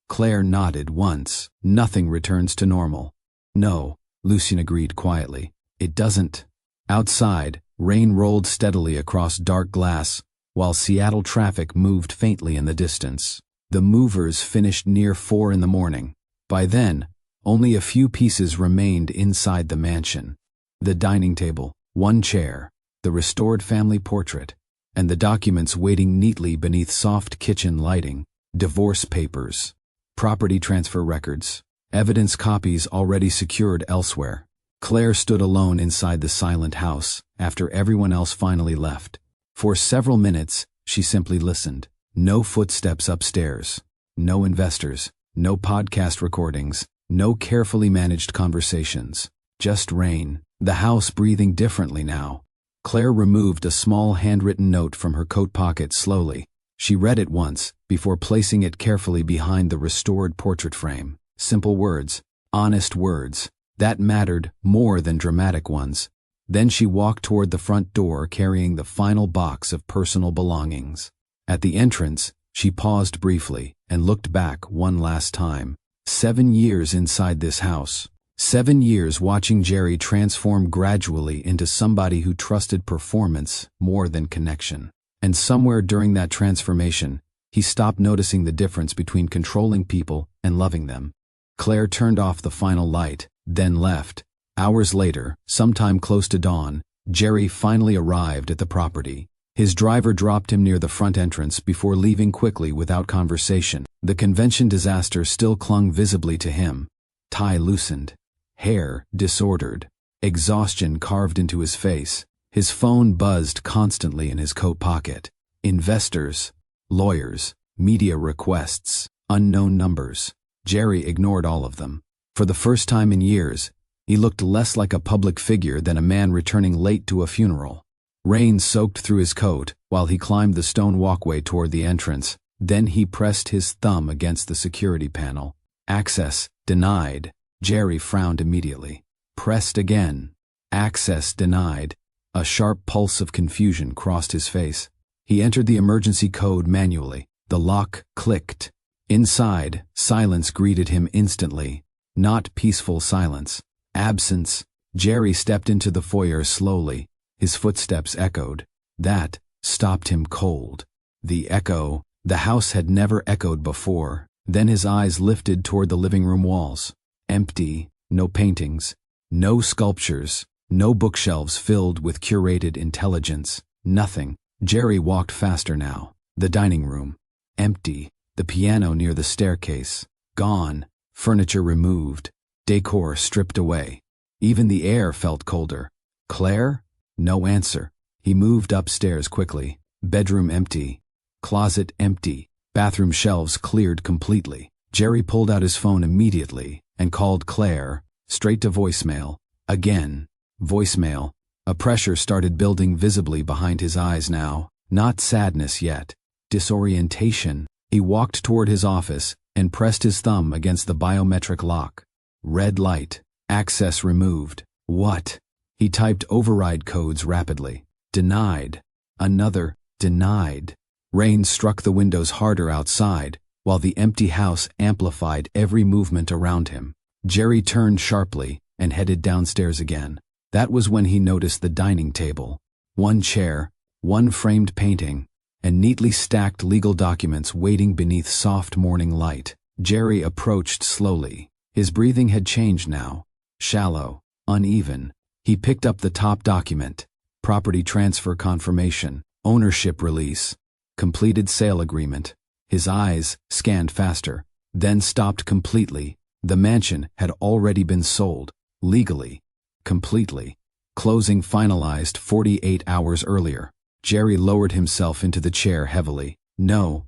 Claire nodded once. "Nothing returns to normal." "No," Lucien agreed quietly. "It doesn't." Outside, rain rolled steadily across dark glass, while Seattle traffic moved faintly in the distance. The movers finished near 4 in the morning. By then, only a few pieces remained inside the mansion. The dining table, one chair, the restored family portrait, and the documents waiting neatly beneath soft kitchen lighting. Divorce papers, property transfer records, evidence copies already secured elsewhere. Claire stood alone inside the silent house after everyone else finally left. For several minutes, she simply listened. No footsteps upstairs, no investors, no podcast recordings, no carefully managed conversations. Just rain, the house breathing differently now. Claire removed a small handwritten note from her coat pocket slowly. She read it once, before placing it carefully behind the restored portrait frame. Simple words, honest words, that mattered more than dramatic ones. Then she walked toward the front door carrying the final box of personal belongings. At the entrance, she paused briefly and looked back one last time. 7 years inside this house. 7 years watching Jerry transform gradually into somebody who trusted performance more than connection. And somewhere during that transformation, he stopped noticing the difference between controlling people and loving them. Claire turned off the final light, then left. Hours later, sometime close to dawn, Jerry finally arrived at the property. His driver dropped him near the front entrance before leaving quickly without conversation. The convention disaster still clung visibly to him. Tie loosened, hair disordered, exhaustion carved into his face. His phone buzzed constantly in his coat pocket. Investors, lawyers, media requests, unknown numbers. Jerry ignored all of them. For the first time in years, he looked less like a public figure than a man returning late to a funeral. Rain soaked through his coat while he climbed the stone walkway toward the entrance. Then he pressed his thumb against the security panel. Access denied. Jerry frowned immediately. Pressed again. Access denied. A sharp pulse of confusion crossed his face. He entered the emergency code manually. The lock clicked. Inside, silence greeted him instantly. Not peaceful silence. Absence. Jerry stepped into the foyer slowly. His footsteps echoed. That stopped him cold. The echo. The house had never echoed before. Then his eyes lifted toward the living room walls. Empty. No paintings. No sculptures. No bookshelves filled with curated intelligence. Nothing. Jerry walked faster now. The dining room. Empty. The piano near the staircase. Gone. Furniture removed. Decor stripped away. Even the air felt colder. Claire? No answer. He moved upstairs quickly. Bedroom empty. Closet empty. Bathroom shelves cleared completely. Jerry pulled out his phone immediately and called Claire, straight to voicemail. Again. Voicemail. A pressure started building visibly behind his eyes now. Not sadness yet. Disorientation. He walked toward his office and pressed his thumb against the biometric lock. Red light. Access removed. What? He typed override codes rapidly. Denied. Another. Denied. Rain struck the windows harder outside, while the empty house amplified every movement around him. Jerry turned sharply and headed downstairs again. That was when he noticed the dining table. One chair, one framed painting, and neatly stacked legal documents waiting beneath soft morning light. Jerry approached slowly. His breathing had changed now. Shallow, uneven. He picked up the top document. Property transfer confirmation. Ownership release. Completed sale agreement. His eyes scanned faster, then stopped completely. The mansion had already been sold. Legally. Completely. Closing finalized 48 hours earlier. Jerry lowered himself into the chair heavily. No.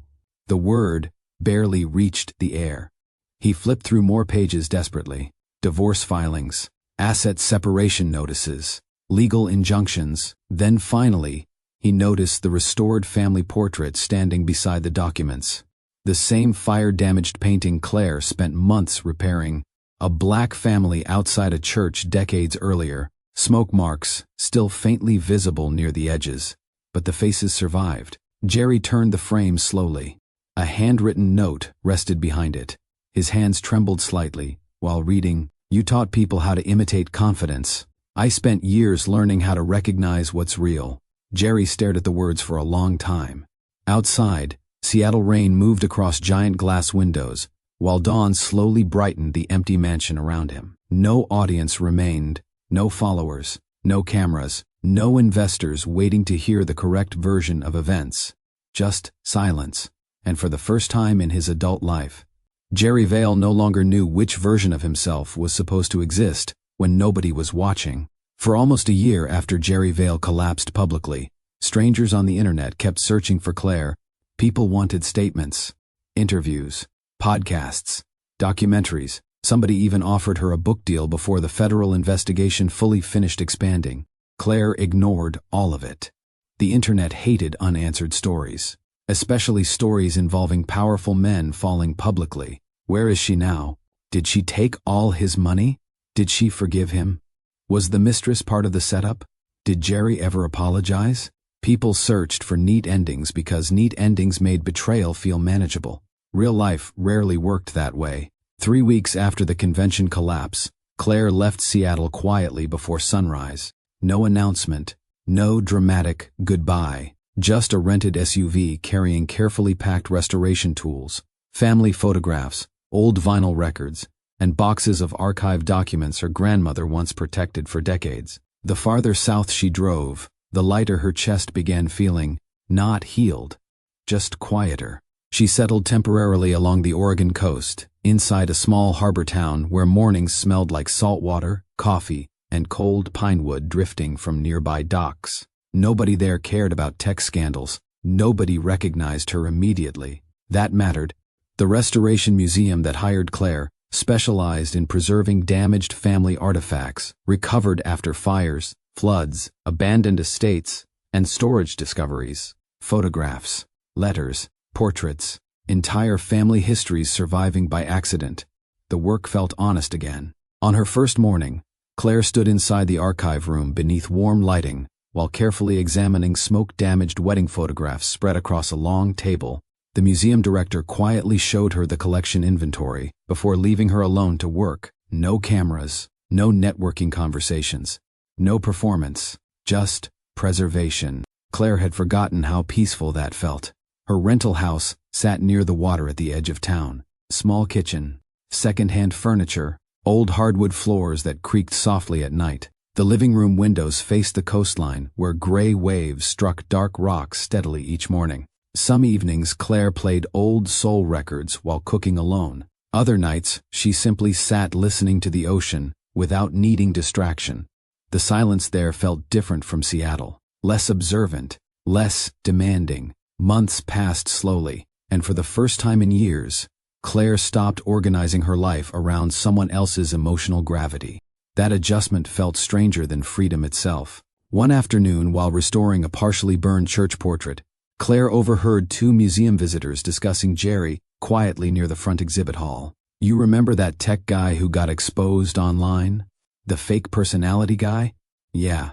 The word barely reached the air. He flipped through more pages desperately. Divorce filings, asset separation notices, legal injunctions. Then finally, he noticed the restored family portrait standing beside the documents. The same fire-damaged painting Claire spent months repairing. A black family outside a church decades earlier. Smoke marks, still faintly visible near the edges. But the faces survived. Jerry turned the frame slowly. A handwritten note rested behind it. His hands trembled slightly, while reading, "You taught people how to imitate confidence. I spent years learning how to recognize what's real." Jerry stared at the words for a long time. Outside, Seattle rain moved across giant glass windows, while dawn slowly brightened the empty mansion around him. No audience remained, no followers, no cameras, no investors waiting to hear the correct version of events. Just silence. And for the first time in his adult life, Jerry Vale no longer knew which version of himself was supposed to exist when nobody was watching. For almost a year after Jerry Vale collapsed publicly, strangers on the internet kept searching for Claire. People wanted statements, interviews, podcasts, documentaries. Somebody even offered her a book deal before the federal investigation fully finished expanding. Claire ignored all of it. The internet hated unanswered stories, especially stories involving powerful men falling publicly. Where is she now? Did she take all his money? Did she forgive him? Was the mistress part of the setup? Did Jerry ever apologize? People searched for neat endings because neat endings made betrayal feel manageable. Real life rarely worked that way. 3 weeks after the convention collapse, Claire left Seattle quietly before sunrise. No announcement, no dramatic goodbye, just a rented SUV carrying carefully packed restoration tools, family photographs, old vinyl records, and boxes of archived documents her grandmother once protected for decades. The farther south she drove, the lighter her chest began feeling, not healed, just quieter. She settled temporarily along the Oregon coast, inside a small harbor town where mornings smelled like salt water, coffee, and cold pine wood drifting from nearby docks. Nobody there cared about tech scandals. Nobody recognized her immediately. That mattered. The Restoration Museum that hired Claire specialized in preserving damaged family artifacts, recovered after fires, floods, abandoned estates, and storage discoveries. Photographs, letters, portraits, entire family histories surviving by accident. The work felt honest again. On her first morning, Claire stood inside the archive room beneath warm lighting, while carefully examining smoke-damaged wedding photographs spread across a long table. The museum director quietly showed her the collection inventory before leaving her alone to work. No cameras, no networking conversations, no performance, just preservation. Claire had forgotten how peaceful that felt. Her rental house sat near the water at the edge of town. Small kitchen, second-hand furniture, old hardwood floors that creaked softly at night. The living room windows faced the coastline where gray waves struck dark rocks steadily each morning. Some evenings Claire played old soul records while cooking alone. Other nights she simply sat listening to the ocean without needing distraction. The silence there felt different from Seattle, less observant, less demanding. Months passed slowly, and for the first time in years, Claire stopped organizing her life around someone else's emotional gravity. That adjustment felt stranger than freedom itself. One afternoon, while restoring a partially burned church portrait, Claire overheard 2 museum visitors discussing Jerry quietly near the front exhibit hall. "You remember that tech guy who got exposed online? The fake personality guy?" "Yeah."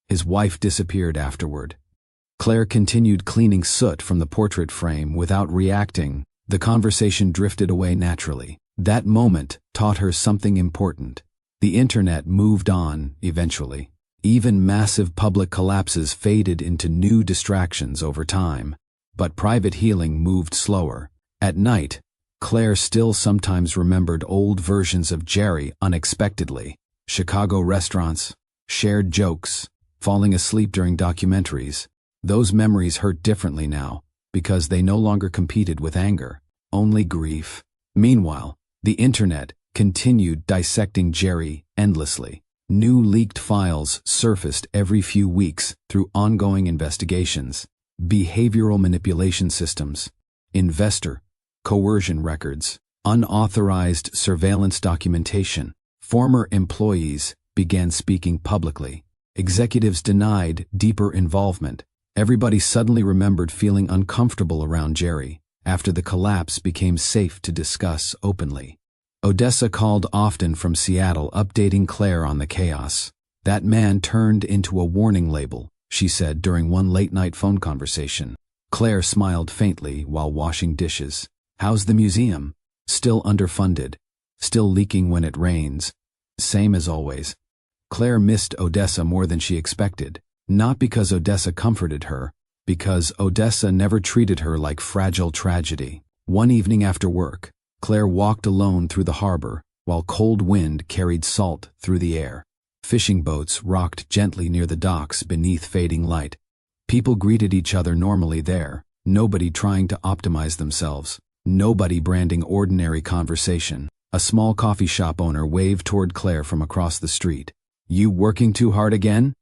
His wife disappeared afterward. Claire continued cleaning soot from the portrait frame without reacting. The conversation drifted away naturally. That moment taught her something important. The internet moved on, eventually. Even massive public collapses faded into new distractions over time. But private healing moved slower. At night, Claire still sometimes remembered old versions of Jerry unexpectedly. Chicago restaurants, shared jokes, falling asleep during documentaries. Those memories hurt differently now, because they no longer competed with anger, only grief. Meanwhile, the internet continued dissecting Jerry endlessly. New leaked files surfaced every few weeks through ongoing investigations. Behavioral manipulation systems, investor coercion records, unauthorized surveillance documentation. Former employees began speaking publicly. Executives denied deeper involvement. Everybody suddenly remembered feeling uncomfortable around Jerry. After the collapse became safe to discuss openly. Odessa called often from Seattle, updating Claire on the chaos. That man turned into a warning label, she said during one late-night phone conversation. Claire smiled faintly while washing dishes. How's the museum? Still underfunded. Still leaking when it rains. Same as always. Claire missed Odessa more than she expected. Not because Odessa comforted her, because Odessa never treated her like fragile tragedy. One evening after work, Claire walked alone through the harbor, while cold wind carried salt through the air. Fishing boats rocked gently near the docks beneath fading light. People greeted each other normally there, nobody trying to optimize themselves, nobody branding ordinary conversation. A small coffee shop owner waved toward Claire from across the street. You working too hard again?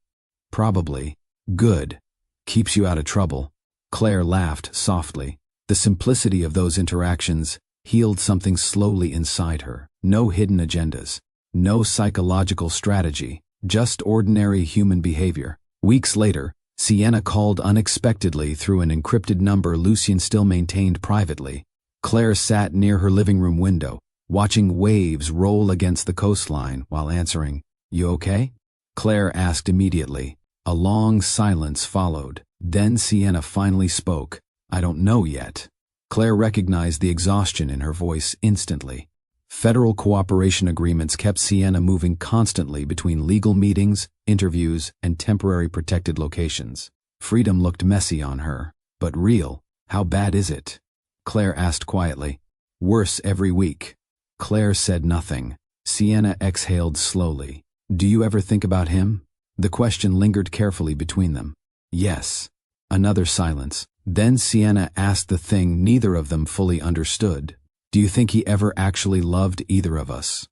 Probably. Good. Keeps you out of trouble. Claire laughed softly. The simplicity of those interactions healed something slowly inside her. No hidden agendas. No psychological strategy. Just ordinary human behavior. Weeks later, Sienna called unexpectedly through an encrypted number Lucien still maintained privately. Claire sat near her living room window, watching waves roll against the coastline while answering, "You okay?" Claire asked immediately. A long silence followed. Then Sienna finally spoke. "I don't know yet." Claire recognized the exhaustion in her voice instantly. Federal cooperation agreements kept Sienna moving constantly between legal meetings, interviews, and temporary protected locations. Freedom looked messy on her. But real. How bad is it? Claire asked quietly. Worse every week. Claire said nothing. Sienna exhaled slowly. Do you ever think about him? The question lingered carefully between them. Yes. Another silence. Then Sienna asked the thing neither of them fully understood. Do you think he ever actually loved either of us?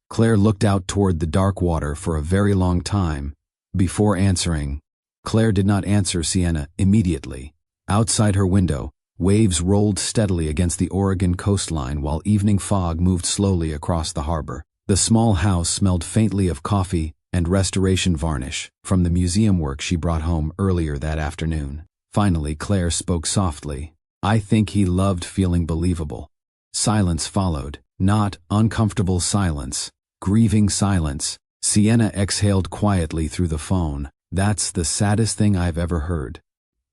Claire looked out toward the dark water for a very long time before answering. Claire did not answer Sienna immediately. Outside her window, waves rolled steadily against the Oregon coastline while evening fog moved slowly across the harbor. The small house smelled faintly of coffee and restoration varnish from the museum work she brought home earlier that afternoon. Finally, Claire spoke softly. I think he loved feeling believable. Silence followed, not uncomfortable silence, grieving silence. Sienna exhaled quietly through the phone. That's the saddest thing I've ever heard.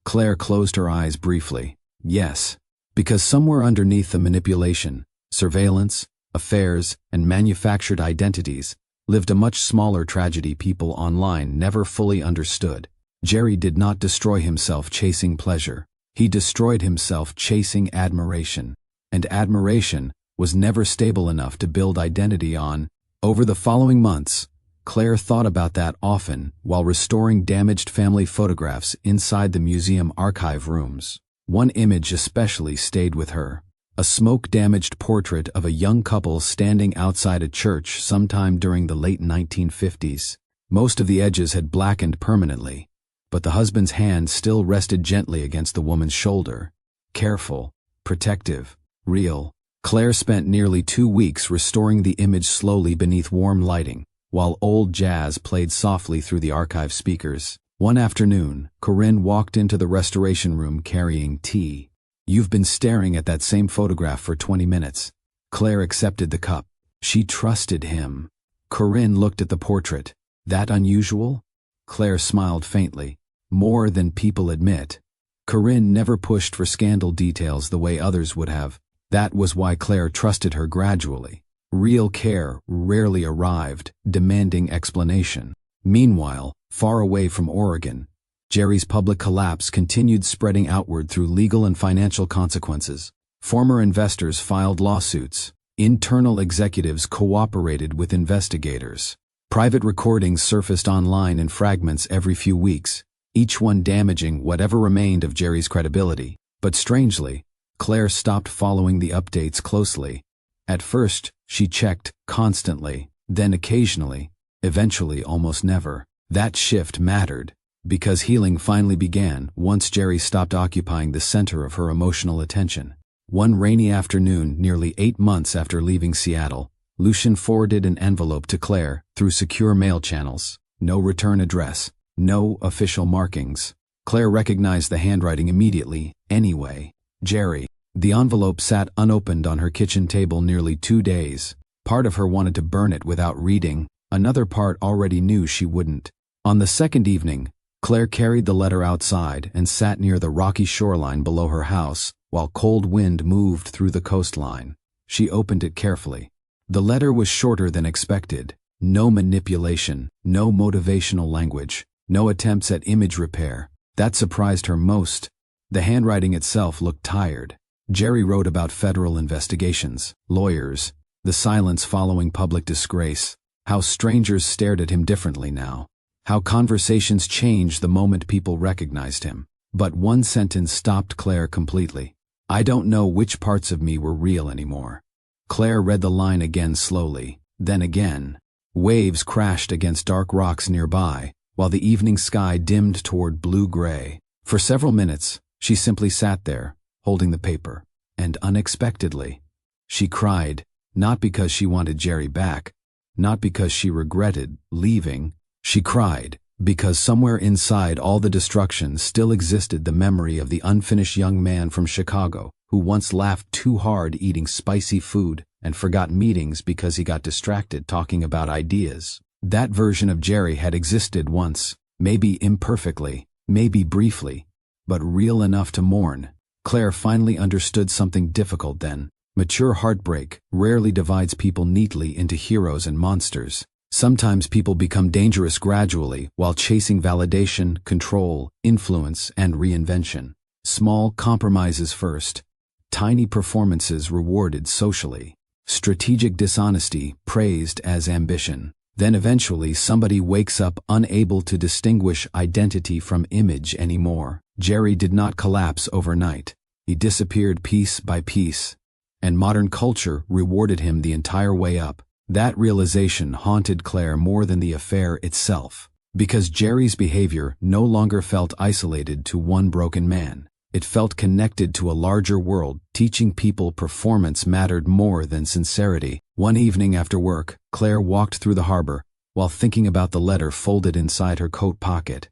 Claire closed her eyes briefly. Yes, because somewhere underneath the manipulation, surveillance, affairs, and manufactured identities lived a much smaller tragedy people online never fully understood. Jerry did not destroy himself chasing pleasure. He destroyed himself chasing admiration. And admiration was never stable enough to build identity on. Over the following months, Claire thought about that often while restoring damaged family photographs inside the museum archive rooms. One image especially stayed with her. A smoke-damaged portrait of a young couple standing outside a church sometime during the late 1950s. Most of the edges had blackened permanently, but the husband's hand still rested gently against the woman's shoulder. Careful, protective, real. Claire spent nearly 2 weeks restoring the image slowly beneath warm lighting, while old jazz played softly through the archive speakers. One afternoon, Corinne walked into the restoration room carrying tea. You've been staring at that same photograph for 20 minutes. Claire accepted the cup. She trusted him. Corinne looked at the portrait. That unusual? Claire smiled faintly. More than people admit. Corinne never pushed for scandal details the way others would have. That was why Claire trusted her gradually. Real care rarely arrived, demanding explanation. Meanwhile, far away from Oregon, Jerry's public collapse continued spreading outward through legal and financial consequences. Former investors filed lawsuits. Internal executives cooperated with investigators. Private recordings surfaced online in fragments every few weeks, each one damaging whatever remained of Jerry's credibility. But strangely, Claire stopped following the updates closely. At first, she checked constantly, then occasionally, Eventually, almost never. That shift mattered, because healing finally began once Jerry stopped occupying the center of her emotional attention. One rainy afternoon, nearly 8 months after leaving Seattle, Lucien forwarded an envelope to Claire through secure mail channels. No return address, no official markings. Claire recognized the handwriting immediately, anyway. Jerry. The envelope sat unopened on her kitchen table nearly 2 days. Part of her wanted to burn it without reading, another part already knew she wouldn't. On the second evening, Claire carried the letter outside and sat near the rocky shoreline below her house while cold wind moved through the coastline. She opened it carefully. The letter was shorter than expected. No manipulation, no motivational language, no attempts at image repair. That surprised her most. The handwriting itself looked tired. Jerry wrote about federal investigations, lawyers, the silence following public disgrace, how strangers stared at him differently now, how conversations changed the moment people recognized him. But one sentence stopped Claire completely. I don't know which parts of me were real anymore. Claire read the line again slowly, then again. Waves crashed against dark rocks nearby, while the evening sky dimmed toward blue-gray. For several minutes, she simply sat there, holding the paper. And unexpectedly, she cried, not because she wanted Jerry back, not because she regretted leaving. She cried because somewhere inside all the destruction still existed the memory of the unfinished young man from Chicago who once laughed too hard eating spicy food and forgot meetings because he got distracted talking about ideas. That version of Jerry had existed once, maybe imperfectly, maybe briefly, but real enough to mourn. Claire finally understood something difficult then. Mature heartbreak rarely divides people neatly into heroes and monsters. Sometimes people become dangerous gradually while chasing validation, control, influence, and reinvention. Small compromises first. Tiny performances rewarded socially. Strategic dishonesty praised as ambition. Then eventually somebody wakes up unable to distinguish identity from image anymore. Jerry did not collapse overnight. He disappeared piece by piece, and modern culture rewarded him the entire way up. That realization haunted Claire more than the affair itself, because Jerry's behavior no longer felt isolated to one broken man. It felt connected to a larger world, teaching people performance mattered more than sincerity. One evening after work, Claire walked through the harbor, while thinking about the letter folded inside her coat pocket.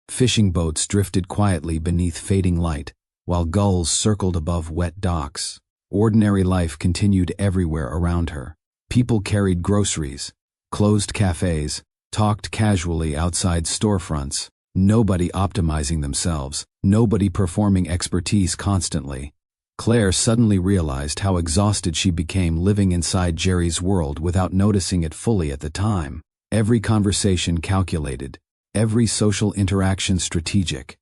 Fishing boats drifted quietly beneath fading light, while gulls circled above wet docks. Ordinary life continued everywhere around her. People carried groceries, closed cafes, talked casually outside storefronts. Nobody optimizing themselves, nobody performing expertise constantly. Claire suddenly realized how exhausted she became living inside Jerry's world without noticing it fully at the time. Every conversation calculated, every social interaction strategic,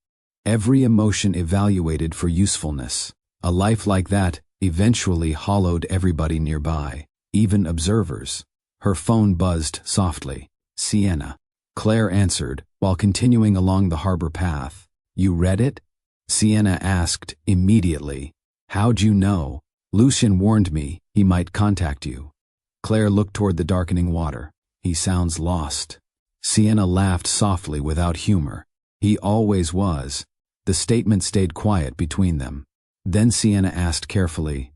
every emotion evaluated for usefulness. A life like that eventually hollowed everybody nearby, even observers. Her phone buzzed softly. Sienna. Claire answered, while continuing along the harbor path. You read it? Sienna asked immediately. How'd you know? Lucien warned me he might contact you. Claire looked toward the darkening water. He sounds lost. Sienna laughed softly without humor. He always was. The statement stayed quiet between them. Then Sienna asked carefully,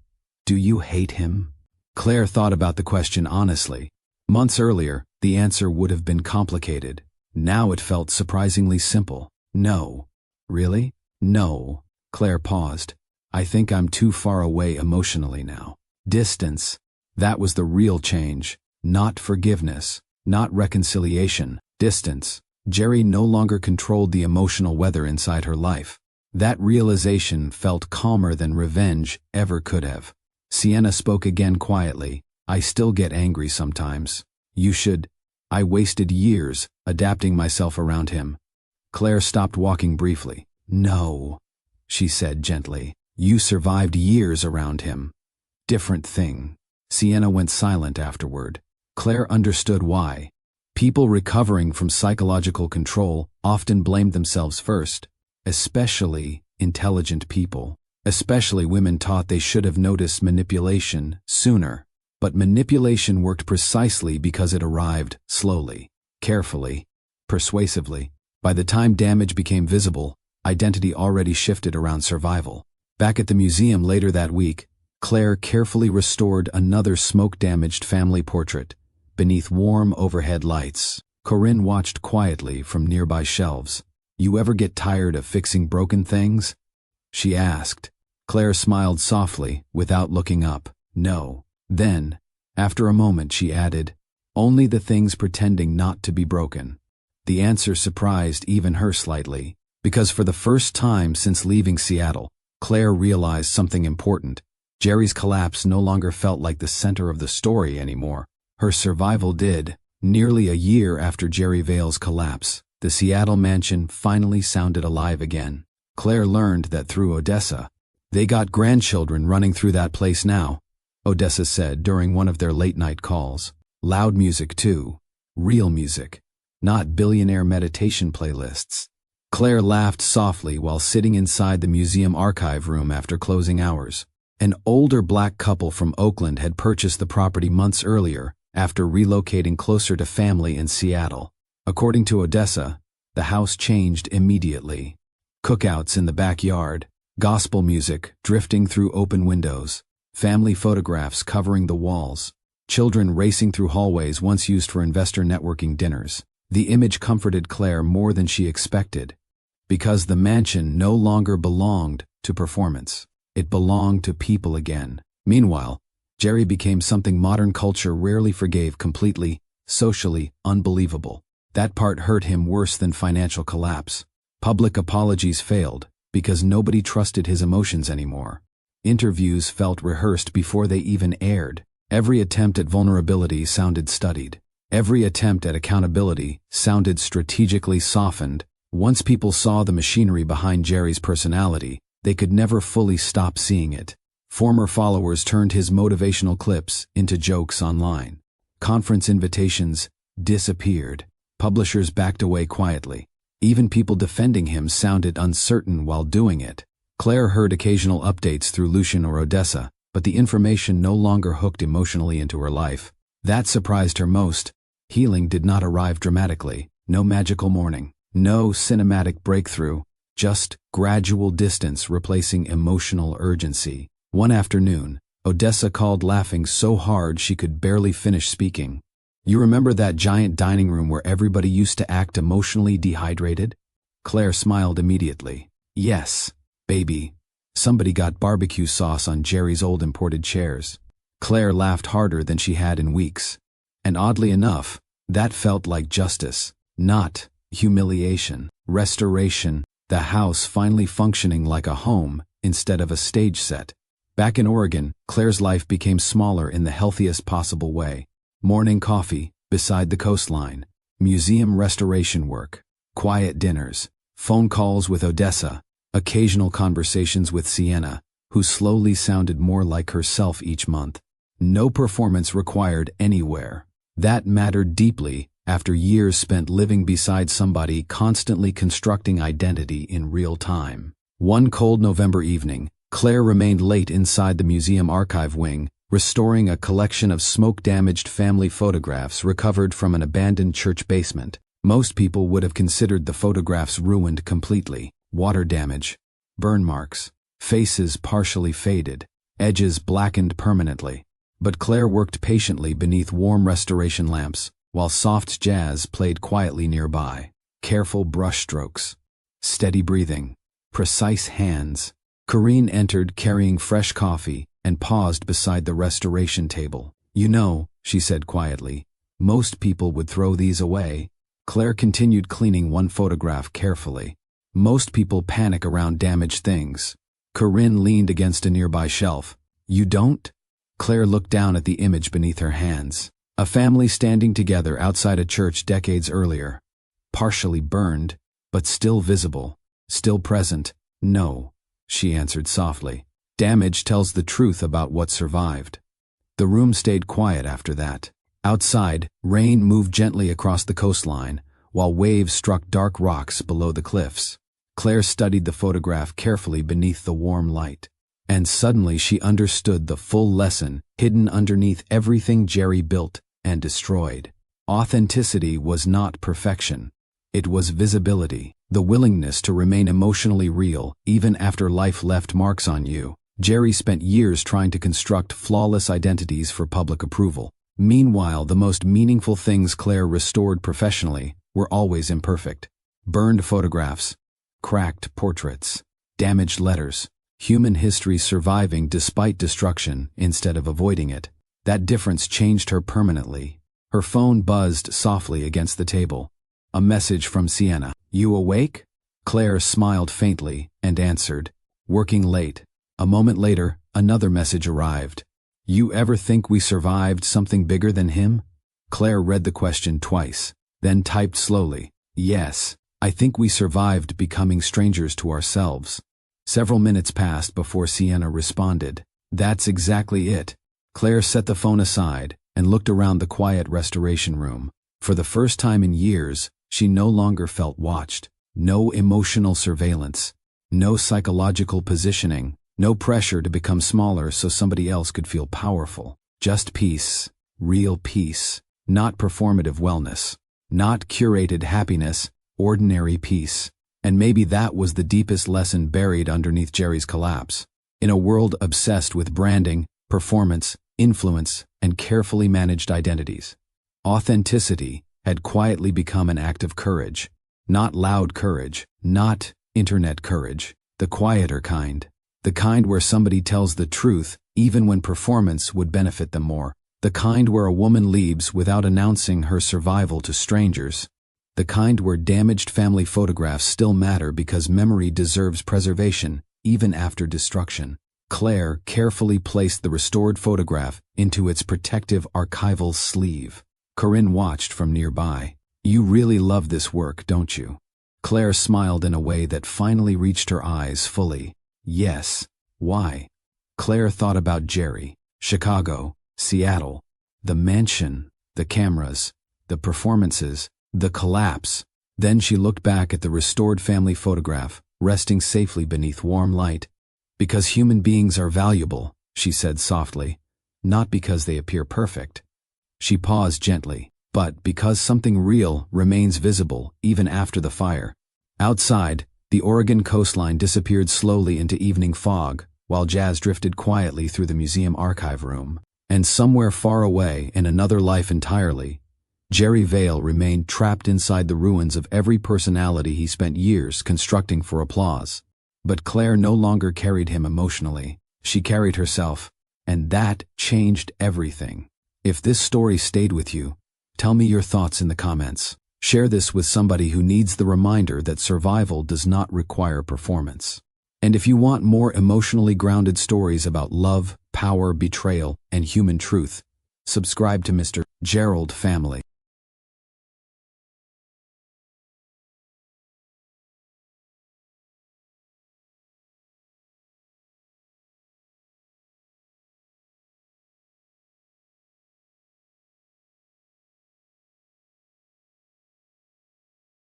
Do you hate him? Claire thought about the question honestly. Months earlier, the answer would have been complicated. Now it felt surprisingly simple. No. Really? No. Claire paused. I think I'm too far away emotionally now. Distance. That was the real change. Not forgiveness. Not reconciliation. Distance. Jerry no longer controlled the emotional weather inside her life. That realization felt calmer than revenge ever could have. Sienna spoke again quietly. I still get angry sometimes. You should. I wasted years adapting myself around him. Claire stopped walking briefly. No, she said gently. You survived years around him. Different thing. Sienna went silent afterward. Claire understood why. People recovering from psychological control often blamed themselves first, especially intelligent people. Especially women taught they should have noticed manipulation sooner. But manipulation worked precisely because it arrived slowly. carefully, persuasively. By the time damage became visible, identity already shifted around survival. Back at the museum later that week, Claire carefully restored another smoke-damaged family portrait, beneath warm overhead lights. Corinne watched quietly from nearby shelves. "You ever get tired of fixing broken things?" she asked. Claire smiled softly, without looking up. "No." Then, after a moment, she added, "Only the things pretending not to be broken." The answer surprised even her slightly, because for the first time since leaving Seattle, Claire realized something important. Jerry's collapse no longer felt like the center of the story anymore. Her survival did. Nearly a year after Jerry Vale's collapse, the Seattle mansion finally sounded alive again. Claire learned that through Odessa. "They got grandchildren running through that place now," Odessa said during one of their late-night calls. "Loud music, too. Real music. Not billionaire meditation playlists." Claire laughed softly while sitting inside the museum archive room after closing hours. An older black couple from Oakland had purchased the property months earlier, after relocating closer to family in Seattle. According to Odessa, the house changed immediately. Cookouts in the backyard, gospel music drifting through open windows, family photographs covering the walls, children racing through hallways once used for investor networking dinners. The image comforted Claire more than she expected, because the mansion no longer belonged to performance. It belonged to people again. Meanwhile, Jerry became something modern culture rarely forgave completely, socially unbelievable. That part hurt him worse than financial collapse. Public apologies failed, because nobody trusted his emotions anymore. Interviews felt rehearsed before they even aired. Every attempt at vulnerability sounded studied. Every attempt at accountability sounded strategically softened. Once people saw the machinery behind Jerry's personality, they could never fully stop seeing it. Former followers turned his motivational clips into jokes online. Conference invitations disappeared. Publishers backed away quietly. Even people defending him sounded uncertain while doing it. Claire heard occasional updates through Lucian or Odessa, but the information no longer hooked emotionally into her life. That surprised her most. Healing did not arrive dramatically. No magical morning. No cinematic breakthrough. Just gradual distance replacing emotional urgency. One afternoon, Odessa called laughing so hard she could barely finish speaking. "You remember that giant dining room where everybody used to act emotionally dehydrated?" Claire smiled immediately. "Yes, baby. Somebody got barbecue sauce on Jerry's old imported chairs." Claire laughed harder than she had in weeks. And oddly enough, that felt like justice, not humiliation. Restoration, the house finally functioning like a home instead of a stage set. Back in Oregon, Claire's life became smaller in the healthiest possible way. Morning coffee beside the coastline, museum restoration work, quiet dinners, phone calls with Odessa, occasional conversations with Sienna, who slowly sounded more like herself each month. No performance required anywhere. That mattered deeply after years spent living beside somebody constantly constructing identity in real time. One cold November evening, Claire remained late inside the museum archive wing, restoring a collection of smoke-damaged family photographs recovered from an abandoned church basement. Most people would have considered the photographs ruined completely. Water damage, burn marks, faces partially faded, edges blackened permanently. But Claire worked patiently beneath warm restoration lamps, while soft jazz played quietly nearby. Careful brushstrokes, steady breathing, precise hands. Corinne entered carrying fresh coffee and paused beside the restoration table. "You know," she said quietly, "most people would throw these away." Claire continued cleaning one photograph carefully. "Most people panic around damaged things." Corinne leaned against a nearby shelf. "You don't?" Claire looked down at the image beneath her hands. A family standing together outside a church decades earlier. Partially burned, but still visible, still present. "No," she answered softly. "Damage tells the truth about what survived." The room stayed quiet after that. Outside, rain moved gently across the coastline, while waves struck dark rocks below the cliffs. Claire studied the photograph carefully beneath the warm light. And suddenly she understood the full lesson hidden underneath everything Jerry built and destroyed. Authenticity was not perfection. It was visibility, the willingness to remain emotionally real even after life left marks on you. Jerry spent years trying to construct flawless identities for public approval. Meanwhile, the most meaningful things Claire restored professionally were always imperfect. Burned photographs, cracked portraits, damaged letters, human history surviving despite destruction instead of avoiding it. That difference changed her permanently. Her phone buzzed softly against the table. A message from Sienna. "You awake?" Claire smiled faintly and answered, "Working late." A moment later, another message arrived. "You ever think we survived something bigger than him?" Claire read the question twice, then typed slowly, "Yes, I think we survived becoming strangers to ourselves." Several minutes passed before Sienna responded. "That's exactly it." Claire set the phone aside and looked around the quiet restoration room. For the first time in years, she no longer felt watched. No emotional surveillance, no psychological positioning, no pressure to become smaller so somebody else could feel powerful. Just peace, real peace, not performative wellness, not curated happiness, ordinary peace. And maybe that was the deepest lesson buried underneath Jerry's collapse. In a world obsessed with branding, performance, influence, and carefully managed identities, authenticity had quietly become an act of courage. Not loud courage, not internet courage, the quieter kind. The kind where somebody tells the truth even when performance would benefit them more. The kind where a woman leaves without announcing her survival to strangers. The kind where damaged family photographs still matter because memory deserves preservation even after destruction. Claire carefully placed the restored photograph into its protective archival sleeve. Corinne watched from nearby. "You really love this work, don't you?" Claire smiled in a way that finally reached her eyes fully. "Yes." "Why?" Claire thought about Jerry, Chicago, Seattle, the mansion, the cameras, the performances, the collapse. Then she looked back at the restored family photograph, resting safely beneath warm light. "Because human beings are valuable," she said softly, "not because they appear perfect." She paused gently, "But because something real remains visible even after the fire." Outside, the Oregon coastline disappeared slowly into evening fog, while jazz drifted quietly through the museum archive room. And somewhere far away, in another life entirely, Jerry Vale remained trapped inside the ruins of every personality he spent years constructing for applause. But Claire no longer carried him emotionally. She carried herself, and that changed everything. If this story stayed with you, tell me your thoughts in the comments. Share this with somebody who needs the reminder that survival does not require performance. And if you want more emotionally grounded stories about love, power, betrayal, and human truth, subscribe to Mr. Gerald Family.